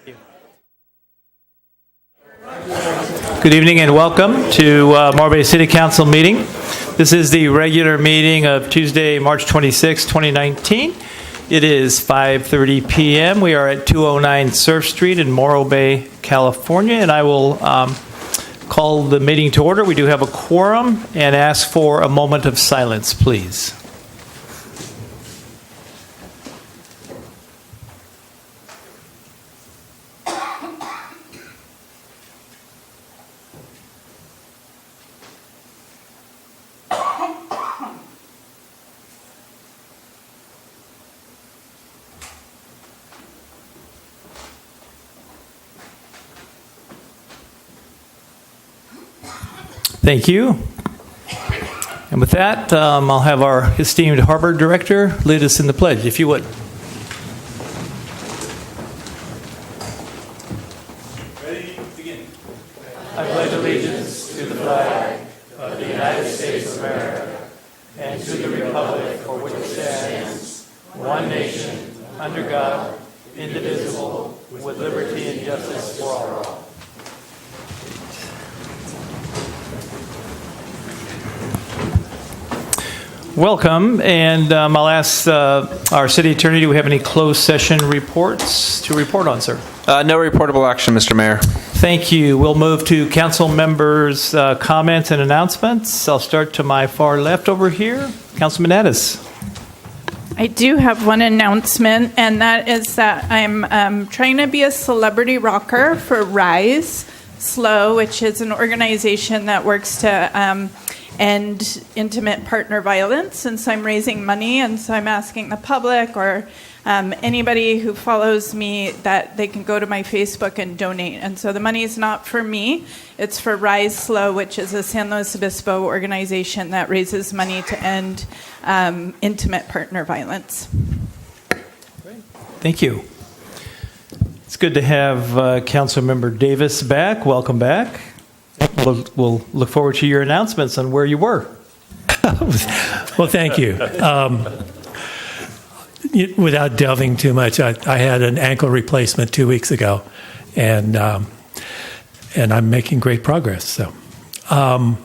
Good evening and welcome to Morro Bay City Council meeting. This is the regular meeting of Tuesday, March 26, 2019. It is 5:30 p.m. We are at 209 Surf Street in Morro Bay, California, and I will call the meeting to order. We do have a quorum and ask for a moment of silence, please. Thank you. And with that, I'll have our esteemed Harbor Director lead us in the pledge, if you would. Ready? Begin. I pledge allegiance to the flag of the United States of America and to the republic for which it stands, one nation, under God, indivisible, with liberty and justice for all. Welcome, and I'll ask our city attorney, do we have any closed session reports to report on, sir? No reportable action, Mr. Mayor. Thank you. We'll move to council members' comments and announcements. I'll start to my far left over here. Councilman Addis. I do have one announcement, and that is that I'm trying to be a celebrity rocker for Rise Slow, which is an organization that works to end intimate partner violence. And so I'm raising money, and so I'm asking the public or anybody who follows me that they can go to my Facebook and donate. And so the money is not for me. It's for Rise Slow, which is a San Luis Obispo organization that raises money to end intimate partner violence. Great. Thank you. It's good to have Councilmember Davis back. Welcome back. We'll look forward to your announcements on where you were. Well, thank you. Without delving too much, I had an ankle replacement 2 weeks ago, and I'm making great progress. So I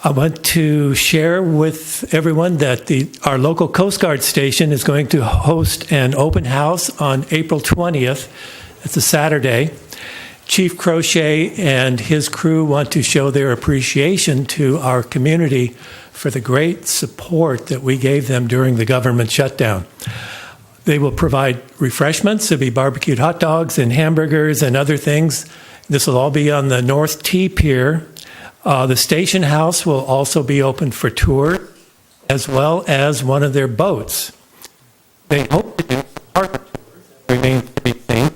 want to share with everyone that our local Coast Guard station is going to host an open house on April 20th. It's a Saturday. Chief Crochet and his crew want to show their appreciation to our community for the great support that we gave them during the government shutdown. They will provide refreshments. There'll be barbecued hot dogs and hamburgers and other things. This will all be on the North T Pier. The station house will also be open for tour, as well as one of their boats. They hope to do partner tours that remains to be seen.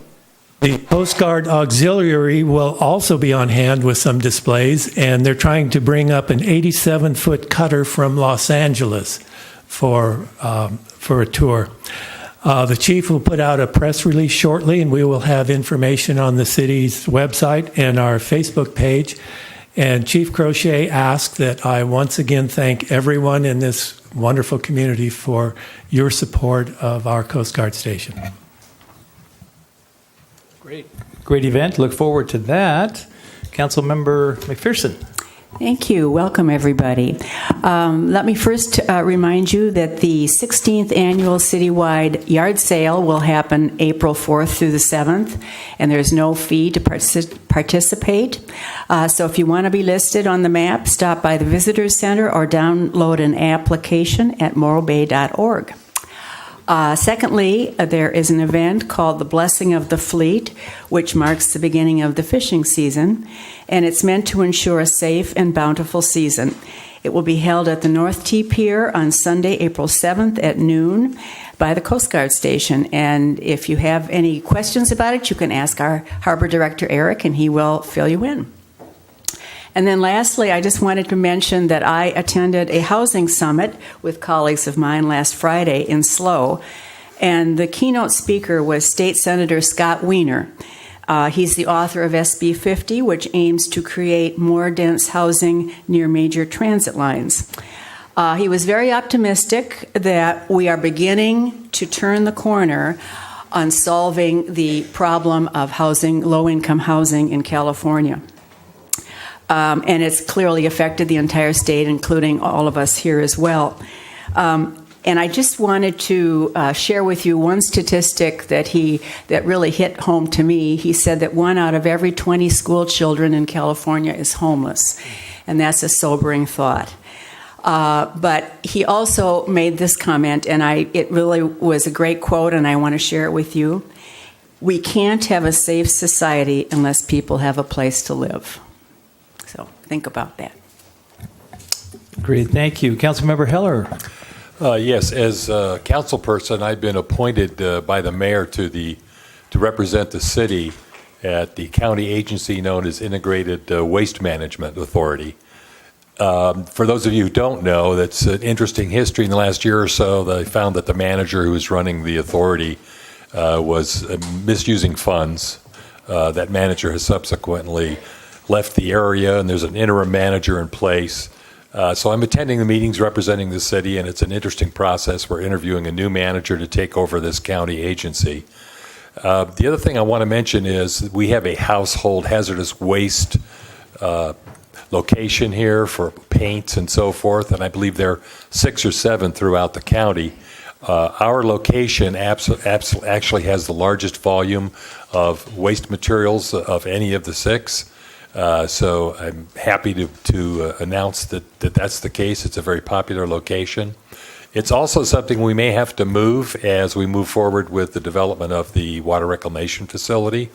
The Coast Guard Auxiliary will also be on hand with some displays, and they're trying to bring up an 87-foot cutter from Los Angeles for a tour. The chief will put out a press release shortly, and we will have information on the city's website and our Facebook page. And Chief Crochet asked that I once again thank everyone in this wonderful community for your support of our Coast Guard station. Great event. Look forward to that. Councilmember McPherson. Thank you. Welcome, everybody. Let me first remind you that the 16th annual citywide yard sale will happen April 4th through the 7th, and there's no fee to participate. So if you want to be listed on the map, stop by the Visitors Center or download an application at morrobay.org. Secondly, there is an event called the Blessing of the Fleet, which marks the beginning of the fishing season, and it's meant to ensure a safe and bountiful season. It will be held at the North T Pier on Sunday, April 7th at noon by the Coast Guard Station. And if you have any questions about it, you can ask our Harbor Director, Eric, and he will fill you in. And then lastly, I just wanted to mention that I attended a housing summit with colleagues of mine last Friday in SLO, and the keynote speaker was State Senator Scott Wiener. He's the author of SB 50, which aims to create more dense housing near major transit lines. He was very optimistic that we are beginning to turn the corner on solving the problem of housing, low-income housing in California. And it's clearly affected the entire state, including all of us here as well. And I just wanted to share with you one statistic that really hit home to me. He said that 1 out of every 20 school children in California is homeless, and that's a sobering thought. But he also made this comment, and it really was a great quote, and I want to share it with you. We can't have a safe society unless people have a place to live. So think about that. Great, thank you. Councilmember Heller. Yes, as a council person, I've been appointed by the mayor to represent the city at the county agency known as Integrated Waste Management Authority. For those of you who don't know, that's an interesting history. In the last year or so, they found that the manager who was running the authority was misusing funds. That manager has subsequently left the area, and there's an interim manager in place. So I'm attending the meetings representing the city, and it's an interesting process. We're interviewing a new manager to take over this county agency. The other thing I want to mention is we have a household hazardous waste location here for paints and so forth, and I believe there are 6 or 7 throughout the county. Our location actually has the largest volume of waste materials of any of the 6. So I'm happy to announce that that's the case. It's a very popular location. It's also something we may have to move as we move forward with the development of the water reclamation facility.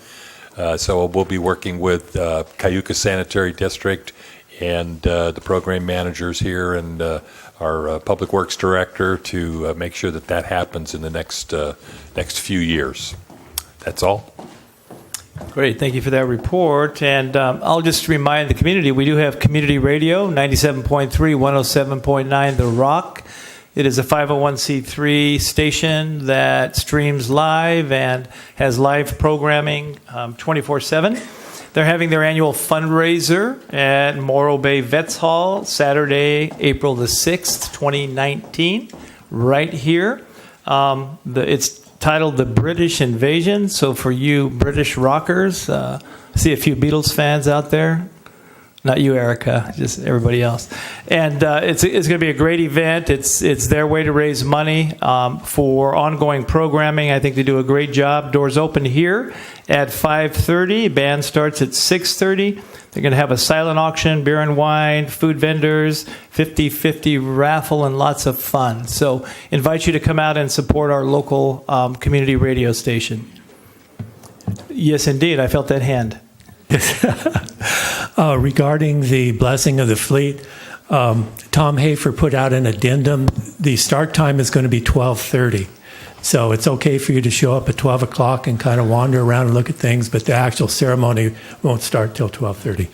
So we'll be working with Cayuga Sanitary District and the program managers here and our Public Works Director to make sure that happens in the next few years. That's all. Great, thank you for that report. And I'll just remind the community, we do have community radio, 97.3, 107.9 The Rock. It is a 501c3 station that streams live and has live programming 24/7. They're having their annual fundraiser at Morro Bay Vets Hall, Saturday, April the 6th, 2019, right here. It's titled The British Invasion. So for you British rockers, I see a few Beatles fans out there. Not you, Erica, just everybody else. And it's going to be a great event. It's their way to raise money for ongoing programming. I think they do a great job. Doors open here at 5:30. Band starts at 6:30. They're going to have a silent auction, beer and wine, food vendors, 50-50 raffle, and lots of fun. So invite you to come out and support our local community radio station. Yes, indeed. I felt that hand. Regarding the blessing of the fleet, Tom Hafer put out an addendum. The start time is going to be 12:30. So it's okay for you to show up at 12 o'clock and kind of wander around and look at things, but the actual ceremony won't start till 12:30.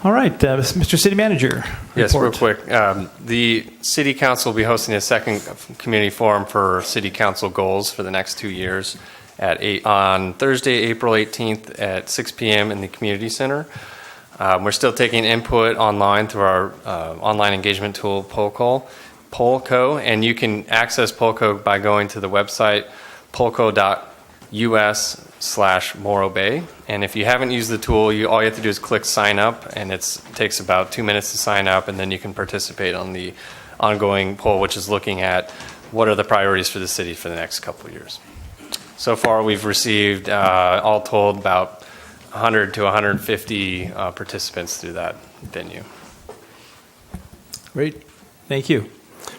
All right, Mr. City Manager. Yes, real report. quick. The City Council will be hosting a second community forum for City Council goals for the next 2 years on Thursday, April 18th at 6 p.m. in the Community Center. We're still taking input online through our online engagement tool, Polco, and you can access Polco by going to the website polco.us/Morro Bay. And if you haven't used the tool, all you have to do is click sign up, and it takes about 2 minutes to sign up, and then you can participate on the ongoing poll, which is looking at what are the priorities for the city for the next couple of years. So far, we've received, all told, about 100 to 150 participants through that venue. Great. Thank you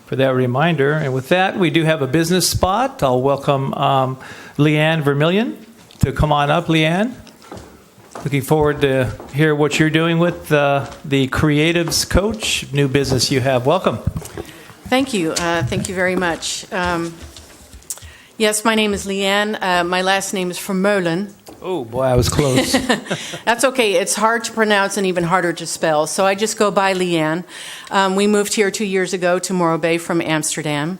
for that reminder. And with that, we do have a business spot. I'll welcome Leanne Vermillion to come on up. Leanne, looking forward to hear what you're doing with the Creatives Coach, new business you have. Welcome. Thank you. Thank you very much. Yes, my name is Leanne. My last name is Vermeulen. Oh, boy, I was close. That's okay. It's hard to pronounce and even harder to spell, so I just go by Leanne. We moved here 2 years ago to Morro Bay from Amsterdam.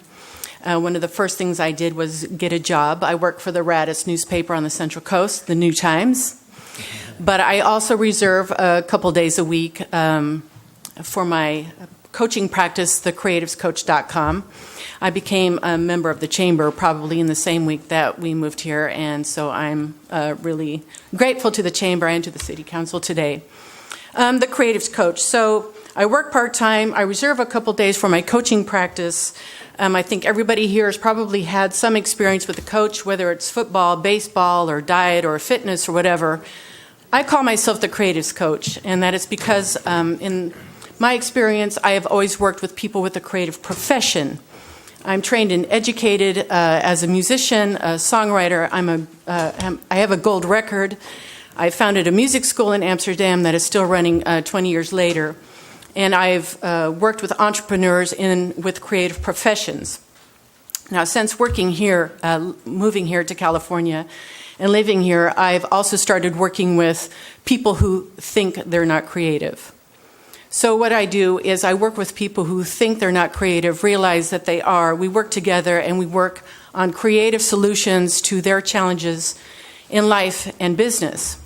One of the first things I did was get a job. I work for the raddest newspaper on the Central Coast, the New Times. But I also reserve a couple days a week for my coaching practice, thecreativescoach.com. I became a member of the chamber probably in the same week that we moved here, and so I'm really grateful to the chamber and to the city council today. The Creatives Coach. So I work part-time. I reserve a couple days for my coaching practice. I think everybody here has probably had some experience with a coach, whether it's football, baseball, or diet, or fitness, or whatever. I call myself the Creatives Coach, and that is because in my experience, I have always worked with people with a creative profession. I'm trained and educated as a musician, a songwriter. I have a gold record. I founded a music school in Amsterdam that is still running 20 years later. And I've worked with entrepreneurs with creative professions. Now, since working here, moving here to California and living here, I've also started working with people who think they're not creative. So what I do is I work with people who think they're not creative, realize that they are. We work together and we work on creative solutions to their challenges in life and business.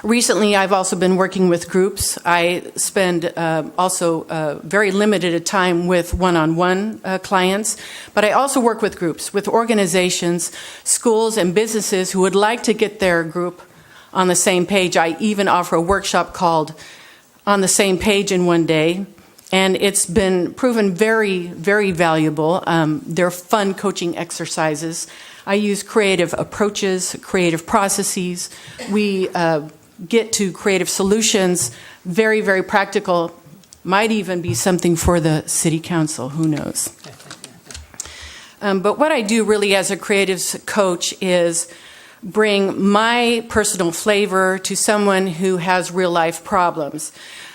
Recently, I've also been working with groups. I spend also very limited time with one-on-one clients, but I also work with groups, with organizations, schools, and businesses who would like to get their group on the same page. I even offer a workshop called On the Same Page in One Day, and it's been proven very, very valuable. They're fun coaching exercises. I use creative approaches, creative processes. We get to creative solutions, very, very practical. Might even be something for the city council, who knows. But what I do really as a creatives coach is bring my personal flavor to someone who has real life problems.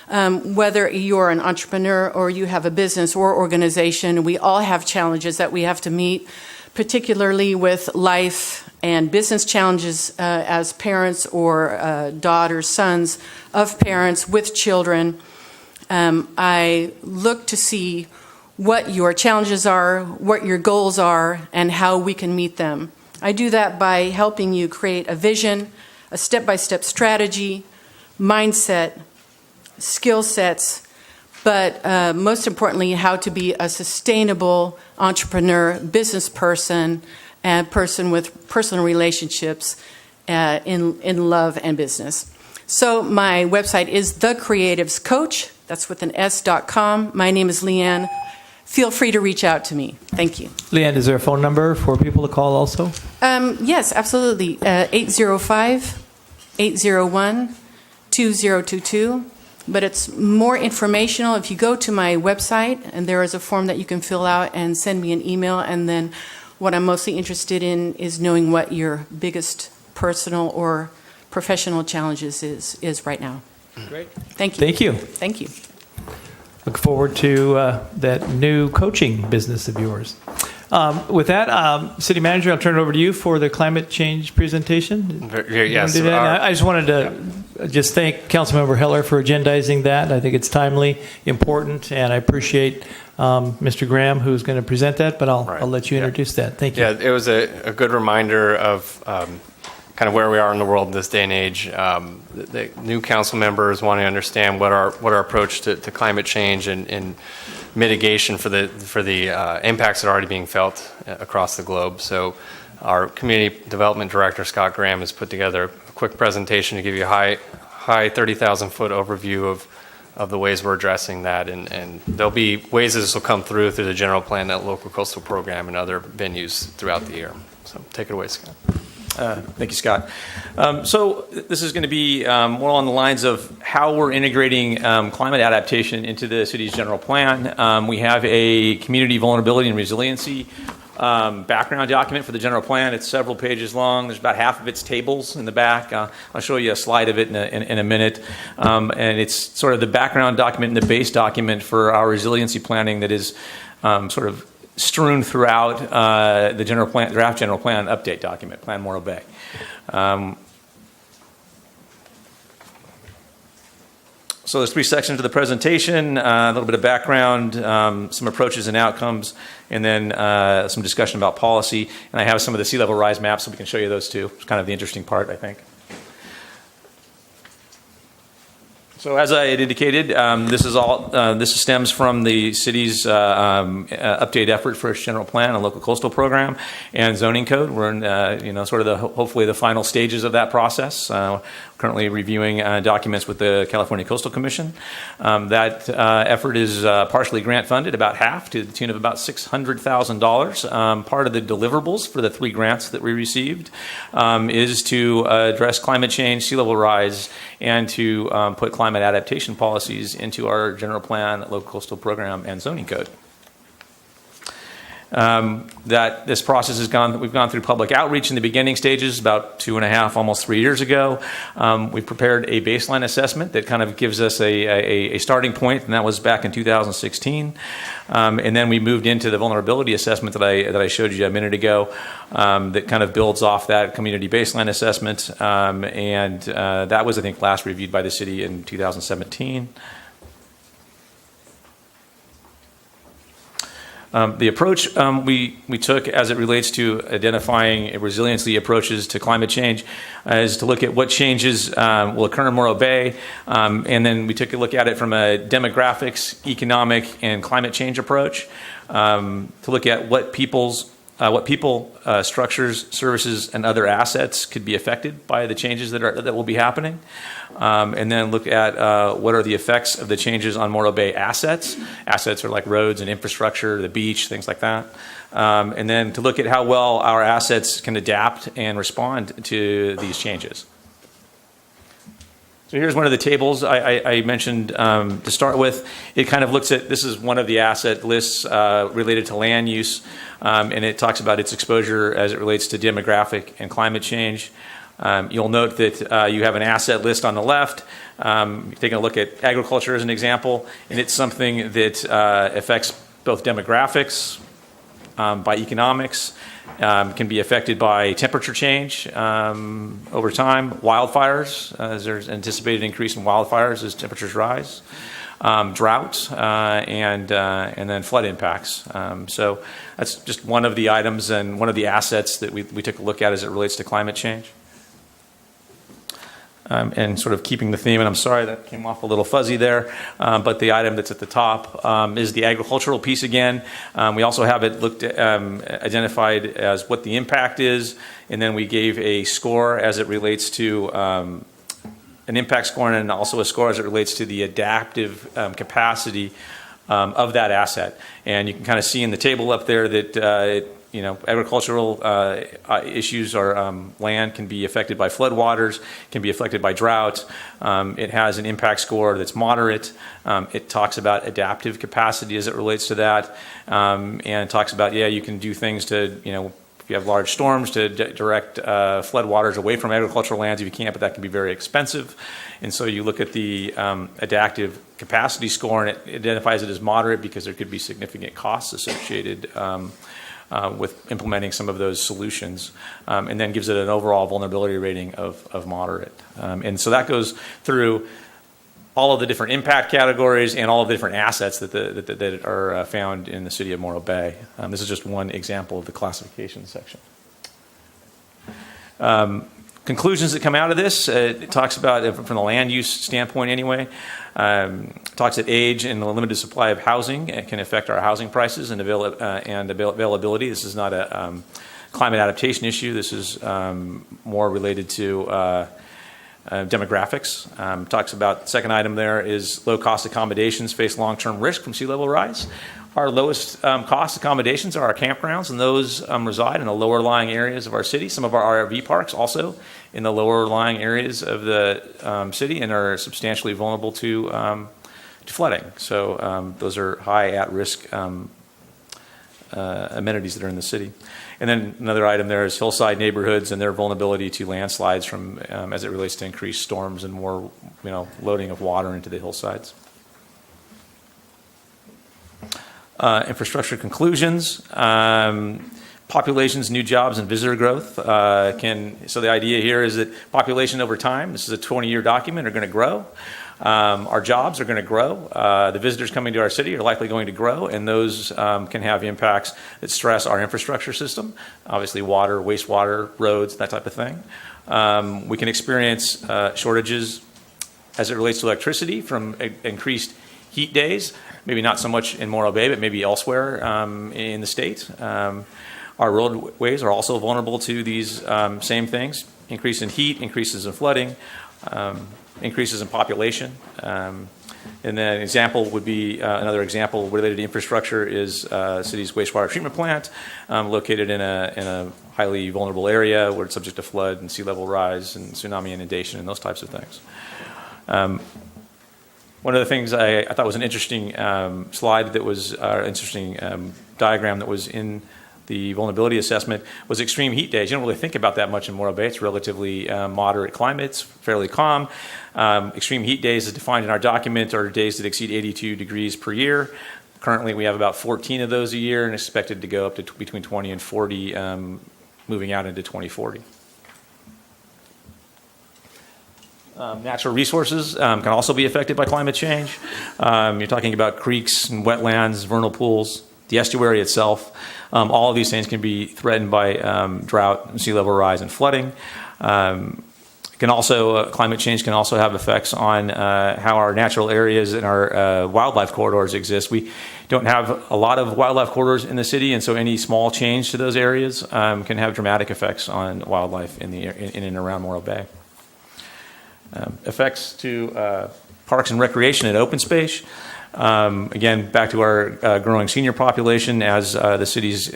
Whether you're an entrepreneur or you have a business or organization, we all have challenges that we have to meet, particularly with life and business challenges as parents or daughters, sons of parents with children. I look to see what your challenges are, what your goals are, and how we can meet them. I do that by helping you create a vision, a step-by-step strategy, mindset, skill sets, but most importantly, how to be a sustainable entrepreneur, business person, and person with personal relationships in love and business. So my website is The Creatives Coach. That's with an S.com. My name is Leanne. Feel free to reach out to me. Thank you. Leanne, is there a phone number for people to call also? Yes, absolutely. 805-801-2022. But it's more informational if you go to my website, and there is a form that you can fill out and send me an email. And then what I'm mostly interested in is knowing what your biggest personal or professional challenges is right now. Great. Thank you. Thank you. Thank you. Look forward to that new coaching business of yours. With that, City Manager, I'll turn it over to you for the climate change presentation. Yes. I just wanted to just thank Councilmember Heller for agendizing that. I think it's timely, important, and I appreciate Mr. Graham, who's going to present that, but I'll let you introduce that. Thank you. Yeah, it was a good reminder of kind of where we are in the world in this day and age. The new council members want to understand what our approach to climate change and mitigation for the impacts that are already being felt across the globe. So our community development director, Scott Graham, has put together a quick presentation to give you a high 30,000 foot overview of the ways we're addressing that. And there'll be ways that this will come through the general plan, that local coastal program, and other venues throughout the year. So take it away, Scott. Thank you, Scott. So this is going to be more along the lines of how we're integrating climate adaptation into the city's general plan. We have a community vulnerability and resiliency background document for the general plan. It's several pages long. There's about half of it's tables in the back. I'll show you a slide of it in a minute. And it's sort of the background document and the base document for our resiliency planning that is sort of strewn throughout the general plan, draft general plan update document, Plan Morro Bay. So there's three sections of the presentation, a little bit of background, some approaches and outcomes, and then some discussion about policy. And I have some of the sea level rise maps, so we can show you those too. It's kind of the interesting part, I think. So as I had indicated, this stems from the city's update effort for its general plan and local coastal program and zoning code. We're in sort of hopefully the final stages of that process. Currently reviewing documents with the California Coastal Commission. That effort is partially grant funded, about half, to the tune of about $600,000. Part of the deliverables for the 3 grants that we received is to address climate change, sea level rise, and to put climate adaptation policies into our general plan, local coastal program, and zoning code. That this process we've gone through public outreach in the beginning stages about 2.5, almost 3 years ago. We've prepared a baseline assessment that kind of gives us a starting point, and that was back in 2016. And then we moved into the vulnerability assessment that I showed you a minute ago, that kind of builds off that community baseline assessment. And that was, I think, last reviewed by the city in 2017. The approach we took as it relates to identifying resiliency approaches to climate change is to look at what changes will occur in Morro Bay, and then we took a look at it from a demographics, economic, and climate change approach to look at what people, structures, services, and other assets could be affected by the changes that will be happening. And then look at what are the effects of the changes on Morro Bay assets. Assets are like roads and infrastructure, the beach, things like that. And then to look at how well our assets can adapt and respond to these changes. So here's one of the tables I mentioned to start with. It kind of looks at, this is one of the asset lists related to land use, and it talks about its exposure as it relates to demographic and climate change. You'll note that you have an asset list on the left. Taking a look at agriculture as an example, and it's something that affects both demographics, by economics, can be affected by temperature change over time, wildfires, as there's anticipated increase in wildfires as temperatures rise, drought, and then flood impacts. So that's just one of the items and one of the assets that we took a look at as it relates to climate change. And sort of keeping the theme, and I'm sorry that came off a little fuzzy there, but the item that's at the top is the agricultural piece again. We also have it identified as what the impact is, and then we gave a score as it relates to an impact score, and also a score as it relates to the adaptive capacity of that asset. And you can kind of see in the table up there that agricultural issues or land can be affected by floodwaters, can be affected by drought. It has an impact score that's moderate. It talks about adaptive capacity as it relates to that, and talks about, you can do things to, if you have large storms, to direct floodwaters away from agricultural lands if you can't, but that can be very expensive. And so you look at the adaptive capacity score, and it identifies it as moderate because there could be significant costs associated with implementing some of those solutions, and then gives it an overall vulnerability rating of moderate. And so that goes through all of the different impact categories and all of the different assets that are found in the city of Morro Bay. This is just one example of the classification section. Conclusions that come out of this, it talks about, from the land use standpoint anyway, talks that age and the limited supply of housing can affect our housing prices and availability. This is not a climate adaptation issue. This is more related to demographics. Talks about, second item there is low cost accommodations face long-term risk from sea level rise. Our lowest cost accommodations are our campgrounds, and those reside in the lower lying areas of our city. Some of our RV parks also in the lower lying areas of the city and are substantially vulnerable to flooding. So those are high at-risk amenities that are in the city. And then another item there is hillside neighborhoods and their vulnerability to landslides from as it relates to increased storms and more loading of water into the hillsides. Infrastructure conclusions, populations, new jobs, and visitor growth so the idea here is that population over time, this is a 20-year document, are going to grow. Our jobs are going to grow. The visitors coming to our city are likely going to grow, and those can have impacts that stress our infrastructure system, obviously water, wastewater, roads, that type of thing. We can experience shortages as it relates to electricity from increased heat days, maybe not so much in Morro Bay, but maybe elsewhere in the state. Our roadways are also vulnerable to these same things: increase in heat, increases in flooding, increases in population. And then another example related to infrastructure is city's wastewater treatment plant, located in a highly vulnerable area where it's subject to flood and sea level rise and tsunami inundation and those types of things. One of the things I thought was an interesting slide that was interesting diagram that was in the vulnerability assessment was extreme heat days. You don't really think about that much in Morro Bay. It's relatively moderate climate. It's fairly calm. Extreme heat days, as defined in our document, are days that exceed 82 degrees per year. Currently, we have about 14 of those a year and expected to go up to between 20 and 40 moving out into 2040. Natural resources can also be affected by climate change. You're talking about creeks and wetlands, vernal pools, the estuary itself. All of these things can be threatened by drought, sea level rise, and flooding. Climate change can also have effects on how our natural areas and our wildlife corridors exist. We don't have a lot of wildlife corridors in the city, and so any small change to those areas can have dramatic effects on wildlife in and around Morro Bay. Effects to parks and recreation and open space. Again, back to our growing senior population. As the city's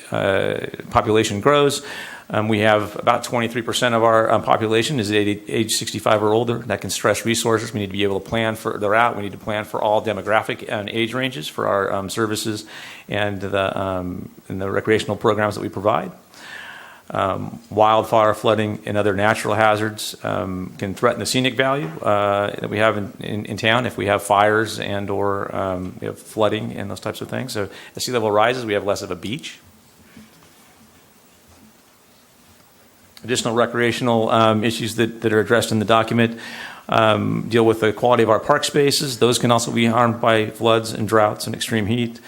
population grows, we have about 23% of our population is age 65 or older. That can stress resources. We need to be able to plan further out. We need to plan for all demographic and age ranges for our services and the recreational programs that we provide. Wildfire, flooding, and other natural hazards can threaten the scenic value that we have in town if we have fires and or we have flooding and those types of things. So as sea level rises, we have less of a beach. Additional recreational issues that are addressed in the document deal with the quality of our park spaces. Those can also be harmed by floods and droughts and extreme heat.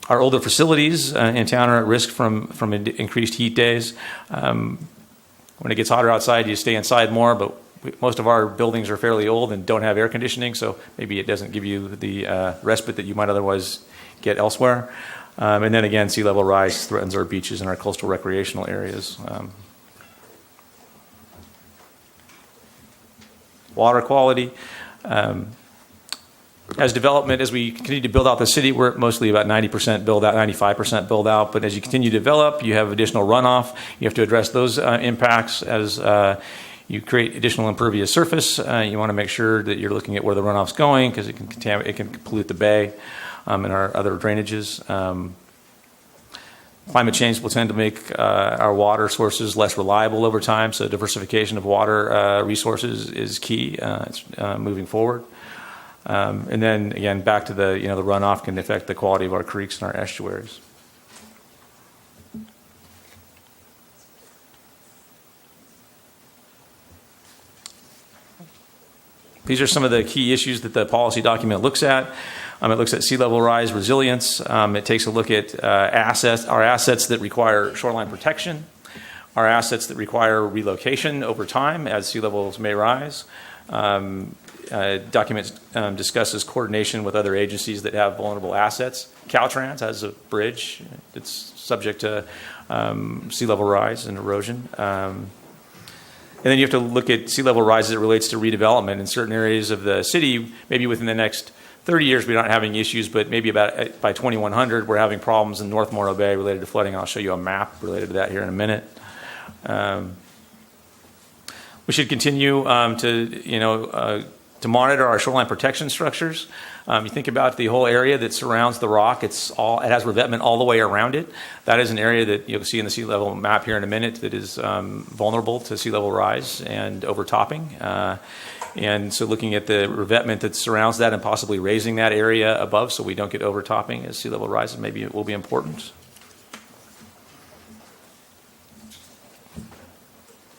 Our older facilities in town are at risk from increased heat days. When it gets hotter outside, you stay inside more, but most of our buildings are fairly old and don't have air conditioning, so maybe it doesn't give you the respite that you might otherwise get elsewhere. And then again, sea level rise threatens our beaches and our coastal recreational areas. Water quality. As we continue to build out the city, we're mostly about 90% build out, 95% build out. But as you continue to develop, you have additional runoff. You have to address those impacts as you create additional impervious surface. You want to make sure that you're looking at where the runoff's going because it can pollute the bay and our other drainages. Climate change will tend to make our water sources less reliable over time. So diversification of water resources is key. It's moving forward. And then again, back to the runoff can affect the quality of our creeks and our estuaries. These are some of the key issues that the policy document looks at. It looks at sea level rise resilience. It takes a look at our assets that require shoreline protection, our assets that require relocation over time as sea levels may rise. Document discusses coordination with other agencies that have vulnerable assets. Caltrans has a bridge that's subject to sea level rise and erosion. And then you have to look at sea level rise as it relates to redevelopment in certain areas of the city. Maybe within the next 30 years we're not having issues, but maybe by 2100 we're having problems in North Morro Bay related to flooding. I'll show you a map related to that here in a minute. We should continue to monitor our shoreline protection structures. You think about the whole area that surrounds the rock. It has revetment all the way around it. That is an area that you'll see in the sea level map here in a minute that is vulnerable to sea level rise and overtopping. And so looking at the revetment that surrounds that and possibly raising that area above so we don't get overtopping as sea level rises maybe it will be important.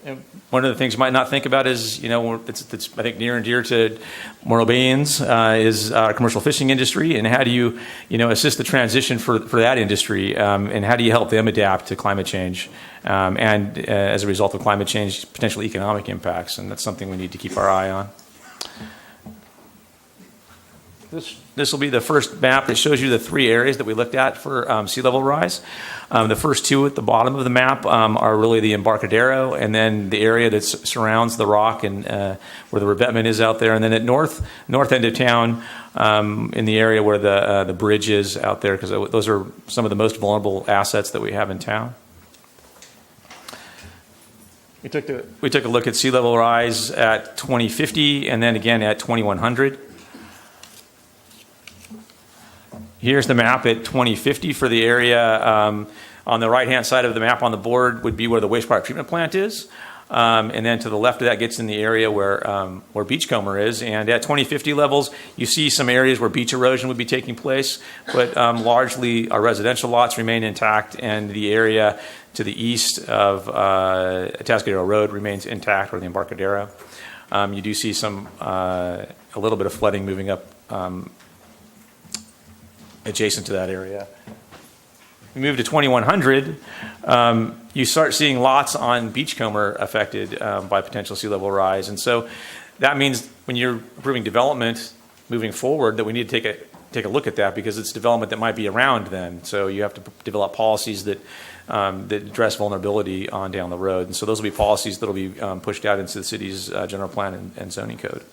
And one of the things you might not think about is, it's I think near and dear to Morro Bayans is commercial fishing industry, and how do you, assist the transition for that industry, and how do you help them adapt to climate change, and as a result of climate change, potential economic impacts, and that's something we need to keep our eye on. This will be the first map that shows you the three areas that we looked at for sea level rise. The first two at the bottom of the map are really the Embarcadero, and then the area that surrounds the rock and where the revetment is out there, and then at north end of town, in the area where the bridge is out there, because those are some of the most vulnerable assets that we have in town. We took a look at sea level rise at 2050 and then again at 2100. Here's the map at 2050 for the area. On the right-hand side of the map on the board would be where the wastewater treatment plant is. And then to the left of that gets in the area where Beachcomber is. And at 2050 levels, you see some areas where beach erosion would be taking place, but largely our residential lots remain intact, and the area to the east of Atascadero Road remains intact, or the Embarcadero. You do see a little bit of flooding moving up adjacent to that area. We move to 2100, you start seeing lots on Beachcomber affected by potential sea level rise. And so that means when you're approving development moving forward that we need to take a look at that, because it's development that might be around then. So you have to develop policies that address vulnerability on down the road. And so those will be policies that will be pushed out into the city's general plan and zoning code.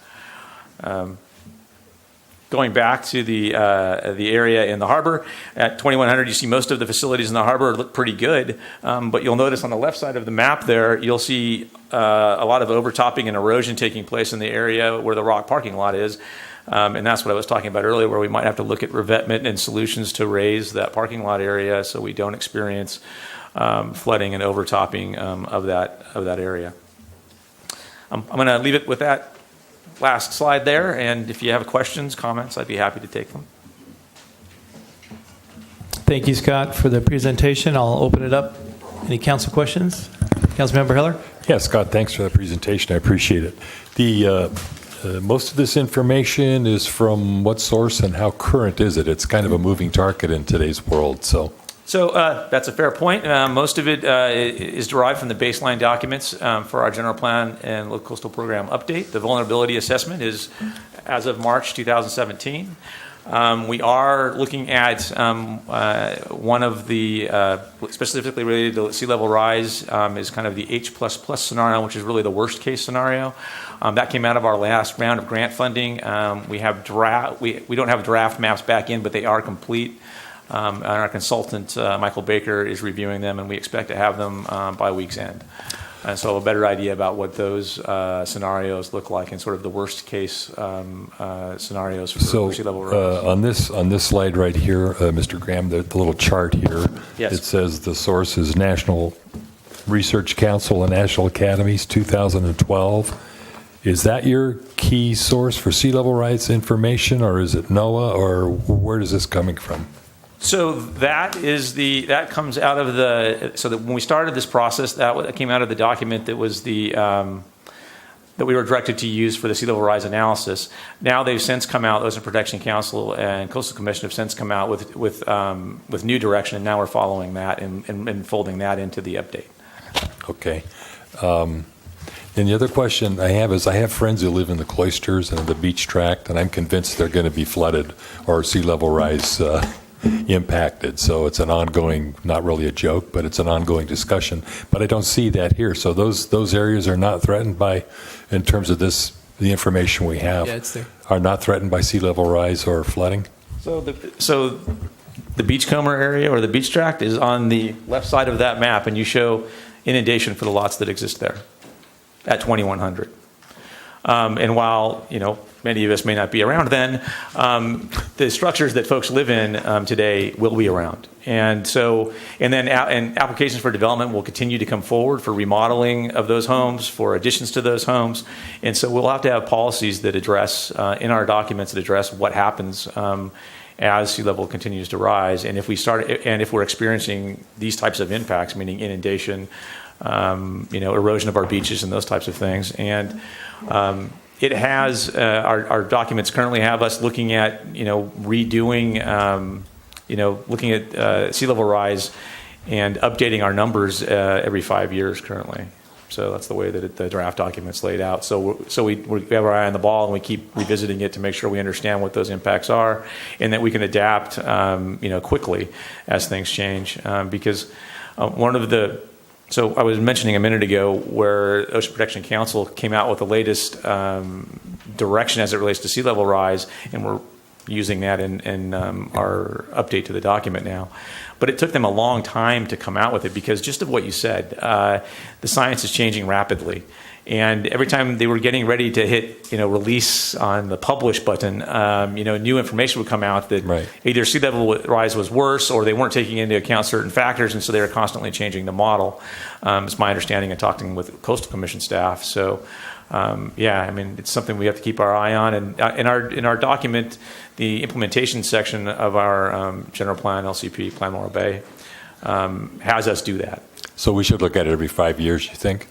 Going back to the area in the harbor, at 2100, you see most of the facilities in the harbor look pretty good, but you'll notice on the left side of the map there, you'll see a lot of overtopping and erosion taking place in the area where the rock parking lot is, and that's what I was talking about earlier, where we might have to look at revetment and solutions to raise that parking lot area so we don't experience flooding and overtopping of that area. I'm going to leave it with that last slide there, and if you have questions, comments, I'd be happy to take them. Thank you, Scott, for the presentation. I'll open it up. Any council questions? Councilmember Heller? Yeah, Scott, thanks for the presentation. I appreciate it. Most of this information is from what source and how current is it? It's kind of a moving target in today's world, so. So that's a fair point. Most of it is derived from the baseline documents for our general plan and local coastal program update. The vulnerability assessment is as of March 2017. We are looking at one of the, specifically related to sea level rise, is kind of the H++ scenario, which is really the worst case scenario. That came out of our last round of grant funding. We don't have draft maps back in, but they are complete. And our consultant, Michael Baker, is reviewing them, and we expect to have them by week's end. And so a better idea about what those scenarios look like and sort of the worst case scenarios for sea level rise. On this slide right here, Mr. Graham, the little chart here, yes. It says the source is National Research Council and National Academies, 2012. Is that your key source for sea level rise information, or is it NOAA, or where is this coming from? So that comes out of so that when we started this process, that came out of the document that was that we were directed to use for the sea level rise analysis. Now they've since come out, Ocean Protection Council and Coastal Commission have since come out with new direction, and now we're following that and folding that into the update. Okay. And the other question I have is, I have friends who live in the cloisters and the beach tract, and I'm convinced they're going to be flooded or sea level rise impacted. So it's an ongoing, not really a joke, but it's an ongoing discussion. But I don't see that here. So those areas are not threatened by, in terms of the information we have, Yeah, it's there. are not threatened by sea level rise or flooding? So the Beachcomber area or the beach tract is on the left side of that map, and you show inundation for the lots that exist there at 2100. And while, many of us may not be around then, the structures that folks live in today will be around. And then applications for development will continue to come forward for remodeling of those homes, for additions to those homes. And so we'll have to have policies that address, in our documents, that address what happens as sea level continues to rise. And if we're experiencing these types of impacts, meaning inundation, erosion of our beaches and those types of things. And it has, our documents currently have us looking at, redoing, looking at sea level rise and updating our numbers every 5 years currently. So that's the way that the draft document's laid out. So we have our eye on the ball, and we keep revisiting it to make sure we understand what those impacts are, and that we can adapt, quickly as things change. Because so I was mentioning a minute ago where Ocean Protection Council came out with the latest direction as it relates to sea level rise, and we're using that in our update to the document now. But it took them a long time to come out with it because just of what you said, the science is changing rapidly. And every time they were getting ready to hit, release on the publish button, new information would come out that either sea level rise was worse or they weren't taking into account certain factors, and so they were constantly changing the model. It's my understanding of talking with Coastal Commission staff. So, it's something we have to keep our eye on. And in our document, the implementation section of our general plan, LCP, Plan Morro Bay, has us do that. So we should look at it every 5 years, you think?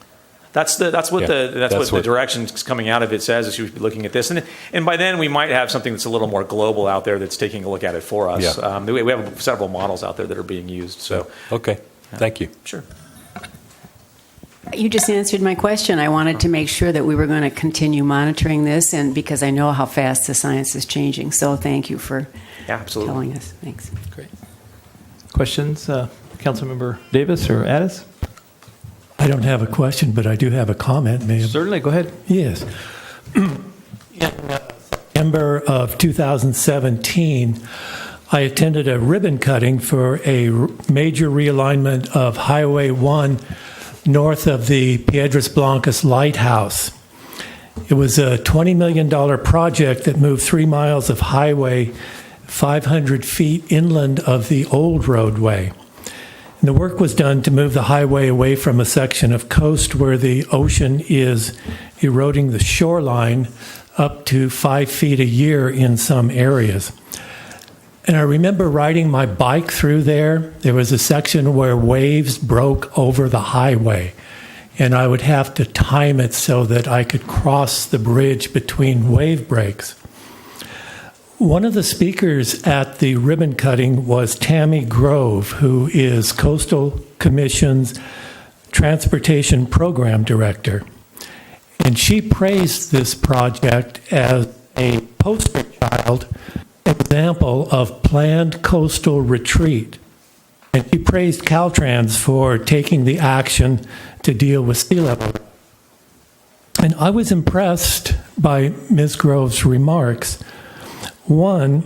That's what the direction coming out of it says, is you should be looking at this, and by then we might have something that's a little more global out there that's taking a look at it for us. Yeah. We have several models out there that are being used. So okay, thank you. Sure. You just answered my question. I wanted to make sure that we were going to continue monitoring this, and because I know how fast the science is changing. So thank you for telling us. Thanks. Great. Questions, Councilmember Davis or Addis? I don't have a question, but I do have a comment. Certainly, go ahead. Yes. In September of 2017, I attended a ribbon cutting for a major realignment of Highway 1 north of the Piedras Blancas Lighthouse. It was a $20 million project that moved 3 miles of highway 500 feet inland of the old roadway. And the work was done to move the highway away from a section of coast where the ocean is eroding the shoreline up to 5 feet a year in some areas. And I remember riding my bike through there. There was a section where waves broke over the highway, and I would have to time it so that I could cross the bridge between wave breaks. One of the speakers at the ribbon cutting was Tammy Grove, who is Coastal Commission's Transportation Program Director. And she praised this project as a poster child example of planned coastal retreat. And she praised Caltrans for taking the action to deal with sea level. And I was impressed by Ms. Grove's remarks. One,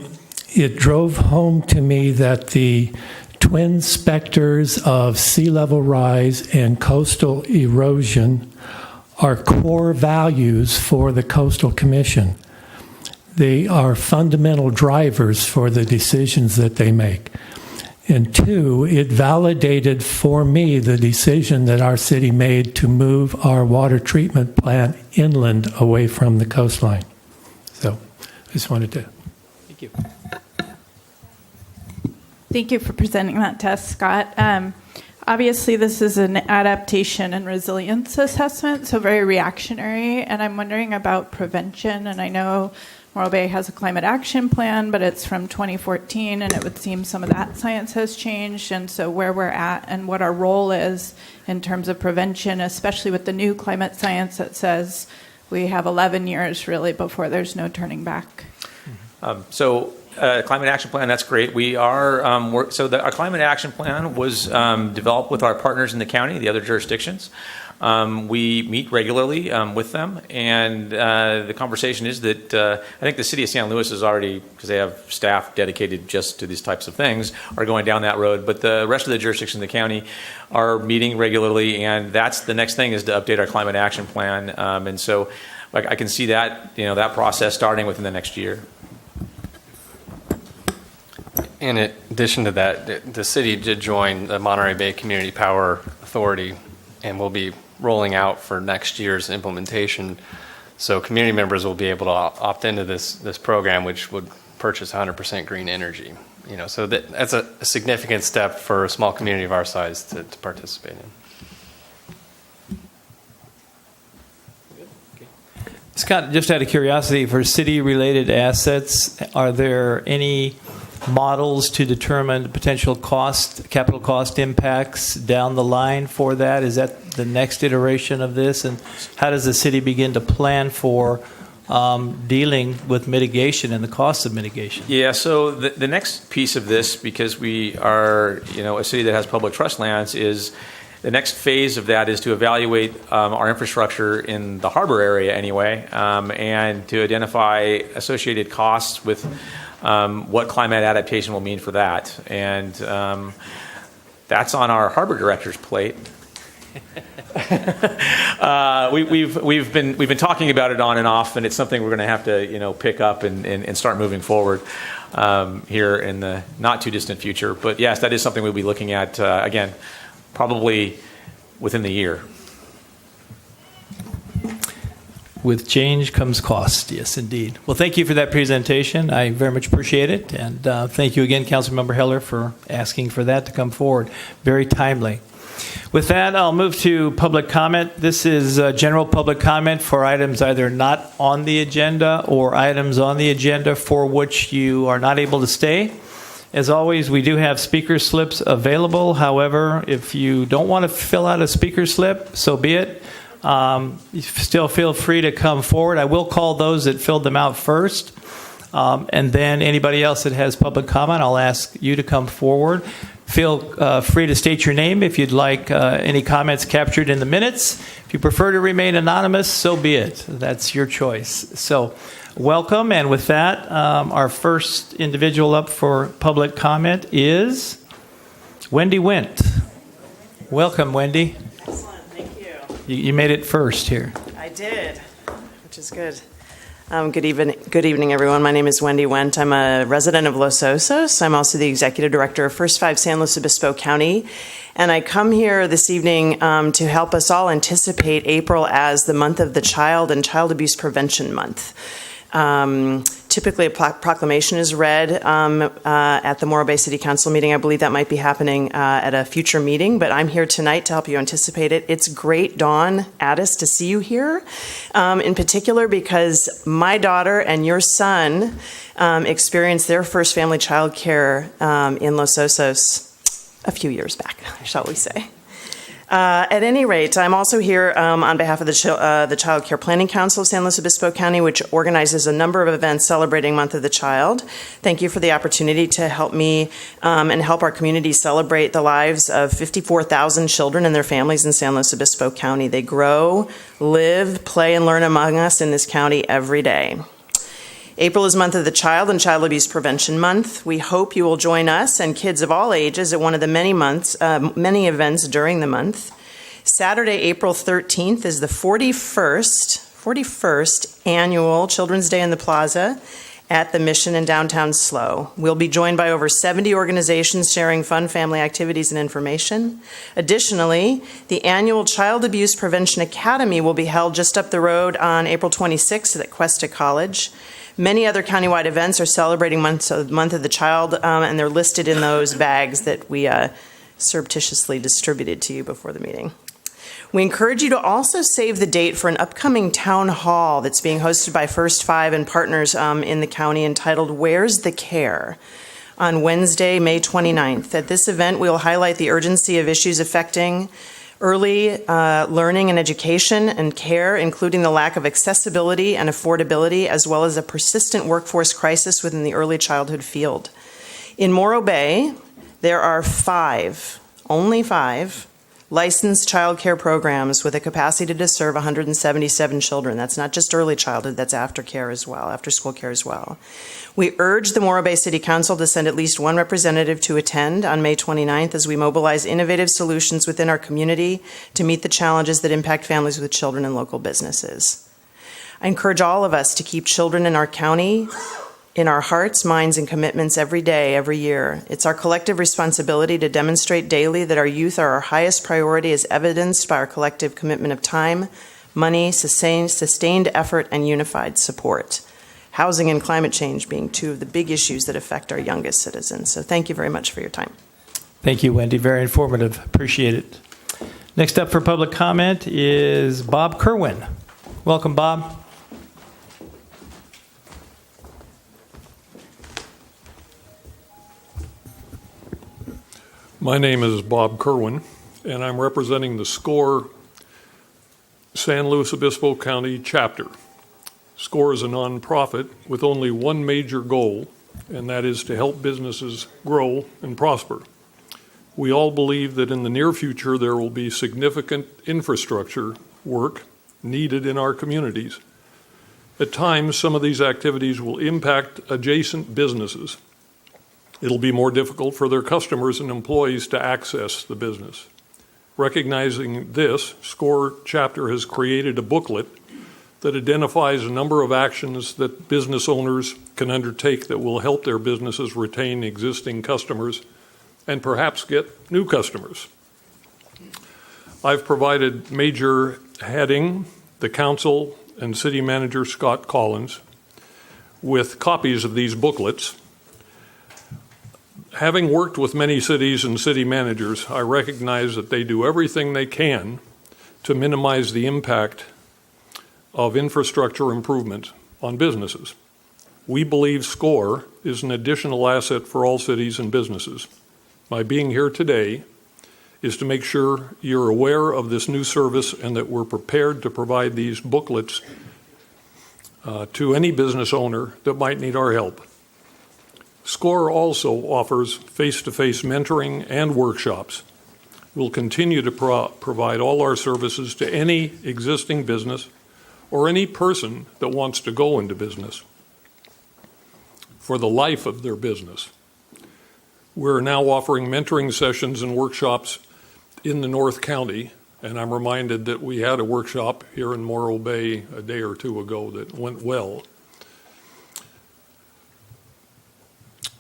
it drove home to me that the twin specters of sea level rise and coastal erosion are core values for the Coastal Commission. They are fundamental drivers for the decisions that they make. And two, it validated for me the decision that our city made to move our water treatment plant inland away from the coastline. So I just wanted to... Thank you. Thank you for presenting that to us, Scott. Obviously, this is an adaptation and resilience assessment, so very reactionary, and I'm wondering about prevention. And I know Morro Bay has a climate action plan, but it's from 2014, and it would seem some of that science has changed, and so where we're at and what our role is in terms of prevention, especially with the new climate science that says we have 11 years really before there's no turning back. Climate action plan, that's great. We are, our climate action plan was developed with our partners in the county, the other jurisdictions. We meet regularly with them, and the conversation is that I think the city of San Luis is already, because they have staff dedicated just to these types of things, are going down that road. But the rest of the jurisdictions in the county are meeting regularly, and that's the next thing, is to update our climate action plan. And so I can see that, that process starting within the next year. In addition to that, the city did join the Monterey Bay Community Power Authority, and will be rolling out for next year's implementation. So community members will be able to opt into this program, which would purchase 100% green energy. So that's a significant step for a small community of our size to participate in. Scott, just out of curiosity, for city-related assets, are there any models to determine potential capital cost impacts down the line for that? Is that the next iteration of this? And how does the city begin to plan for dealing with mitigation and the cost of mitigation? Yeah, so the next piece of this, because we are, a city that has public trust lands, is the next phase of that is to evaluate our infrastructure in the harbor area anyway, and to identify associated costs with what climate adaptation will mean for that. And that's on our harbor director's plate. We've been talking about it on and off, and it's something we're going to have to pick up and start moving forward here in the not too distant future. But yes, that is something we'll be looking at again, probably within the year. With change comes cost. Yes, indeed. Well, thank you for that presentation. I very much appreciate it. And thank you again, Councilmember Heller, for asking for that to come forward. Very timely. With that, I'll move to public comment. This is general public comment for items either not on the agenda or items on the agenda for which you are not able to stay. As always, we do have speaker slips available. However, if you don't want to fill out a speaker slip, so be it. You still feel free to come forward. I will call those that filled them out first. And then anybody else that has public comment, I'll ask you to come forward. Feel free to state your name if you'd like any comments captured in the minutes. If you prefer to remain anonymous, so be it. That's your choice. So welcome. And with that, our first individual up for public comment is Wendy Wendt. Welcome, Wendy. Excellent, thank you. You made it first here. I did, which is good. Good evening, everyone. My name is Wendy Wendt. I'm a resident of Los Osos. I'm also the executive director of First Five San Luis Obispo County. And I come here this evening to help us all anticipate April as the month of the child and child abuse prevention month. Typically, a proclamation is read at the Morro Bay City Council meeting. I believe that might be happening at a future meeting, but I'm here tonight to help you anticipate it. It's great, Dawn Addis, to see you here, in particular because my daughter and your son experienced their first family child care in Los Osos a few years back, shall we say. At any rate, I'm also here on behalf of the Child Care Planning Council of San Luis Obispo County, which organizes a number of events celebrating Month of the Child. Thank you for the opportunity to help me and help our community celebrate the lives of 54,000 children and their families in San Luis Obispo County. They grow, live, play, and learn among us in this county every day. April is Month of the Child and Child Abuse Prevention Month. We hope you will join us and kids of all ages at one of the many events during the month. Saturday, April 13th is the 41st annual Children's Day in the Plaza at the Mission in downtown SLO. We'll be joined by over 70 organizations sharing fun family activities and information. Additionally, the annual Child Abuse Prevention Academy will be held just up the road on April 26th at Cuesta College. Many other countywide events are celebrating Month of the Child, and they're listed in those bags that we surreptitiously distributed to you before the meeting. We encourage you to also save the date for an upcoming town hall that's being hosted by First Five and partners in the county entitled Where's the Care? On Wednesday, May 29th. At this event, we will highlight the urgency of issues affecting early learning and education and care, including the lack of accessibility and affordability, as well as a persistent workforce crisis within the early childhood field. In Morro Bay, there are only five, licensed child care programs with a capacity to serve 177 children. That's not just early childhood, that's after care as well, after school care as well. We urge the Morro Bay City Council to send at least one representative to attend on May 29th as we mobilize innovative solutions within our community to meet the challenges that impact families with children and local businesses. I encourage all of us to keep children in our county in our hearts, minds, and commitments every day, every year. It's our collective responsibility to demonstrate daily that our youth are our highest priority, as evidenced by our collective commitment of time, money, sustained effort, and unified support. Housing and climate change being two of the big issues that affect our youngest citizens. So thank you very much for your time. Thank you, Wendy. Very informative. Appreciate it. Next up for public comment is Bob Kerwin. Welcome, Bob. My name is Bob Kerwin, and I'm representing the SCORE San Luis Obispo County chapter. SCORE is a nonprofit with only one major goal, and that is to help businesses grow and prosper. We all believe that in the near future there will be significant infrastructure work needed in our communities. At times, some of these activities will impact adjacent businesses. It'll be more difficult for their customers and employees to access the business. Recognizing this, SCORE chapter has created a booklet that identifies a number of actions that business owners can undertake that will help their businesses retain existing customers and perhaps get new customers. I've provided Major Heading, the council, and City Manager Scott Collins with copies of these booklets. Having worked with many cities and city managers, I recognize that they do everything they can to minimize the impact of infrastructure improvement on businesses. We believe SCORE is an additional asset for all cities and businesses. My being here today is to make sure you're aware of this new service and that we're prepared to provide these booklets to any business owner that might need our help. SCORE also offers face-to-face mentoring and workshops. We'll continue to provide all our services to any existing business or any person that wants to go into business for the life of their business. We're now offering mentoring sessions and workshops in the North County, and I'm reminded that we had a workshop here in Morro Bay a day or two ago that went well.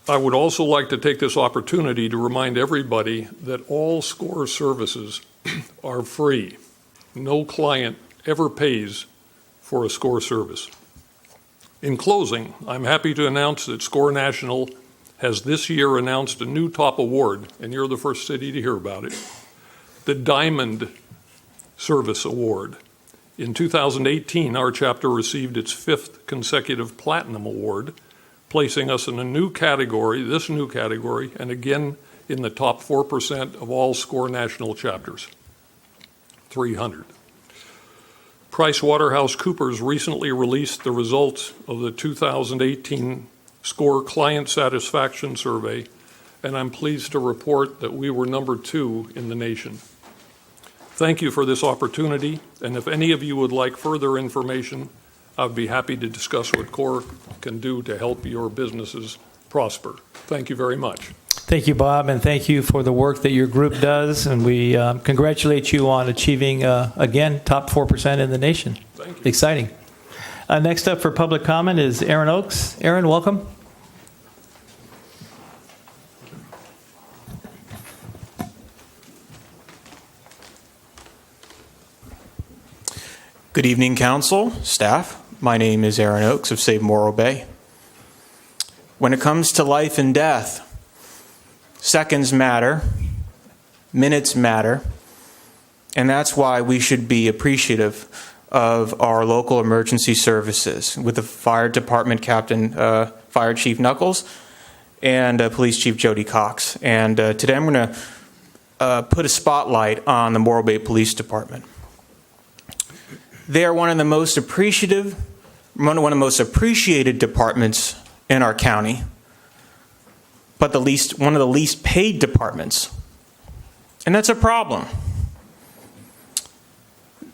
I would also like to take this opportunity to remind everybody that all SCORE services are free. No client ever pays for a SCORE service. In closing, I'm happy to announce that SCORE National has this year announced a new top award, and you're the first city to hear about it, the Diamond Service Award. In 2018, our chapter received its 5th consecutive Platinum Award, placing us in this new category, and again in the top 4% of all SCORE national chapters, 300. PricewaterhouseCoopers recently released the results of the 2018 SCORE Client Satisfaction Survey, and I'm pleased to report that we were number 2 in the nation. Thank you for this opportunity, and if any of you would like further information, I'd be happy to discuss what SCORE can do to help your businesses prosper. Thank you very much. Thank you, Bob, and thank you for the work that your group does, and we congratulate you on achieving, again, top 4% in the nation. Thank you. Exciting. Next up for public comment is Aaron Oakes. Aaron, welcome. Good evening, council, staff. My name is Aaron Oakes of Save Morro Bay. When it comes to life and death, seconds matter, minutes matter, and that's why we should be appreciative of our local emergency services with the fire department captain, Fire Chief Knuckles, and Police Chief Jody Cox. And today I'm going to put a spotlight on the Morro Bay Police Department. They are one of the most appreciated departments in our county, but one of the least paid departments. And that's a problem.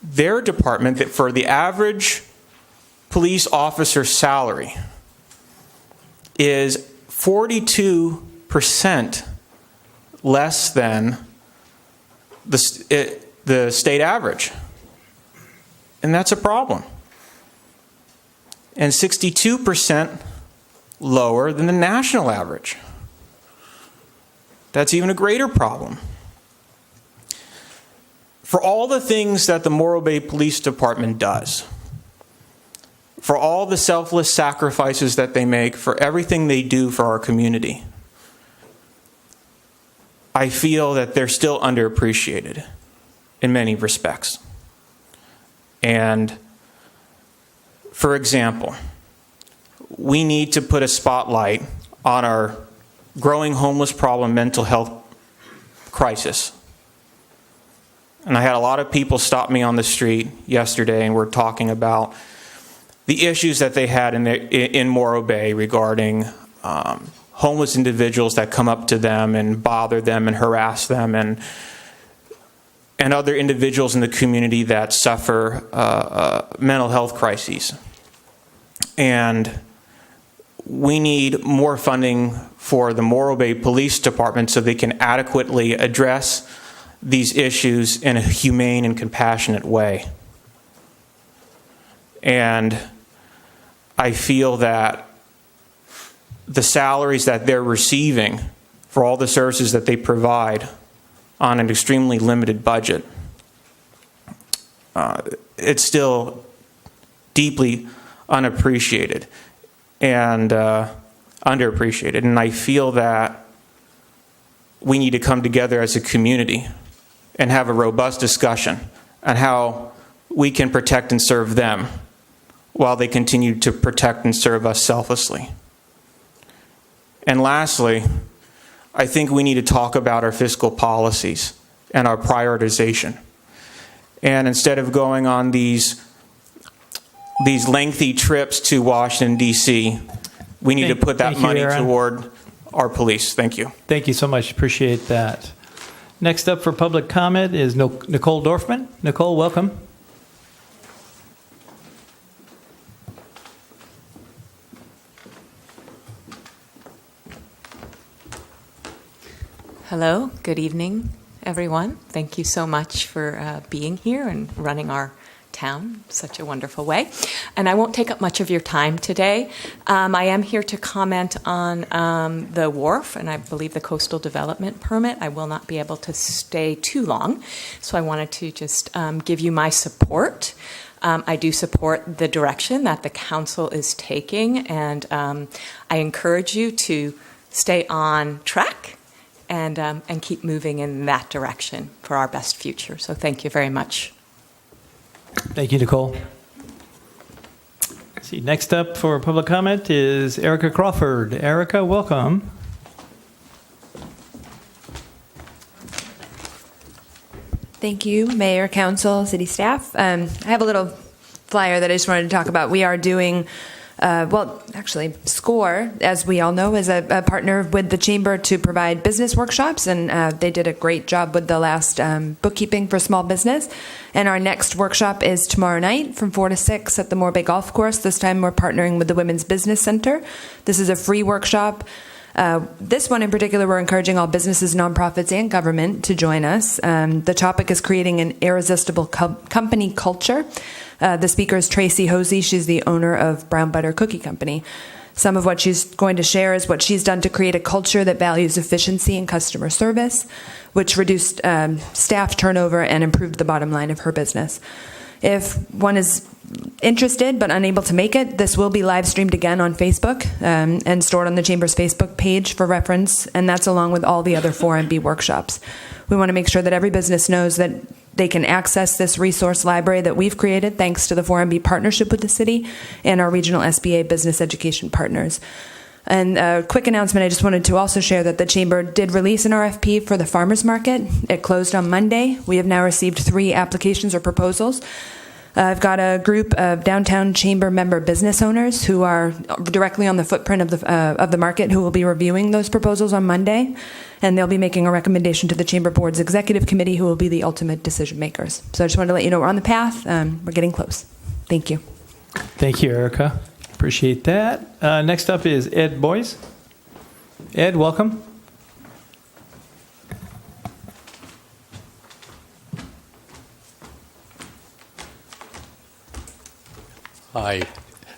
Their department, that for the average police officer salary, is 42% less than the state average. And that's a problem. And 62% lower than the national average. That's even a greater problem. For all the things that the Morro Bay Police Department does, for all the selfless sacrifices that they make, for everything they do for our community, I feel that they're still underappreciated in many respects. And for example, we need to put a spotlight on our growing homeless problem, mental health crisis. And I had a lot of people stop me on the street yesterday and were talking about the issues that they had in Morro Bay regarding homeless individuals that come up to them and bother them and harass them, and other individuals in the community that suffer mental health crises. And we need more funding for the Morro Bay Police Department so they can adequately address these issues in a humane and compassionate way. And I feel that the salaries that they're receiving for all the services that they provide on an extremely limited budget, it's still deeply unappreciated and underappreciated. And I feel that we need to come together as a community and have a robust discussion on how we can protect and serve them while they continue to protect and serve us selflessly. And lastly, I think we need to talk about our fiscal policies and our prioritization. And instead of going on these lengthy trips to Washington, D.C., we need to put that money toward our police. Thank you. Thank you so much. Appreciate that. Next up for public comment is Nicole Dorfman. Nicole, welcome. Hello, good evening, everyone. Thank you so much for being here and running our town such a wonderful way. And I won't take up much of your time today. I am here to comment on the wharf and I believe the coastal development permit. I will not be able to stay too long, so I wanted to just give you my support. I do support the direction that the council is taking, and I encourage you to stay on track and keep moving in that direction for our best future. So thank you very much. Thank you, Nicole. Let's see, next up for public comment is Erica Crawford. Erica, welcome. Thank you, Mayor, Council, City staff. I have a little flyer that I just wanted to talk about. We are doing, SCORE, as we all know, is a partner with the Chamber to provide business workshops, and they did a great job with the last bookkeeping for small business. And our next workshop is tomorrow night from 4 to 6 at the Morro Bay Golf Course. This time we're partnering with the Women's Business Center. This is a free workshop. This one in particular, we're encouraging all businesses, nonprofits, and government to join us. The topic is creating an irresistible company culture. The speaker is Tracy Hosey. She's the owner of Brown Butter Cookie Company. Some of what she's going to share is what she's done to create a culture that values efficiency and customer service, which reduced staff turnover and improved the bottom line of her business. If one is interested but unable to make it, this will be live streamed again on Facebook and stored on the Chamber's Facebook page for reference, and that's along with all the other 4MB workshops. We want to make sure that every business knows that they can access this resource library that we've created thanks to the 4MB partnership with the city and our regional SBA business education partners. And a quick announcement, I just wanted to also share that the Chamber did release an RFP for the farmers market. It closed on Monday. We have now received 3 applications or proposals. I've got a group of downtown Chamber member business owners who are directly on the footprint of the market who will be reviewing those proposals on Monday, and they'll be making a recommendation to the Chamber Board's Executive Committee, who will be the ultimate decision makers. So I just wanted to let you know we're on the path. We're getting close. Thank you. Thank you, Erica. Appreciate that. Next up is Ed Boyes. Ed, welcome. Hi,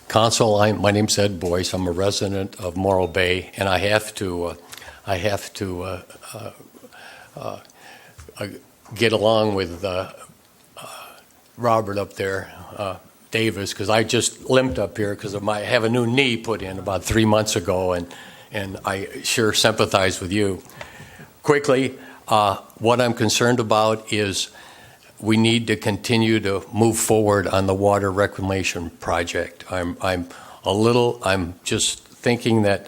Council. My name's Ed Boyce. I'm a resident of Morro Bay, and I have to get along with Robert up there, Davis, because I just limped up here because I have a new knee put in about 3 months ago, and I sure sympathize with you. Quickly, what I'm concerned about is we need to continue to move forward on the water reclamation project. I'm just thinking that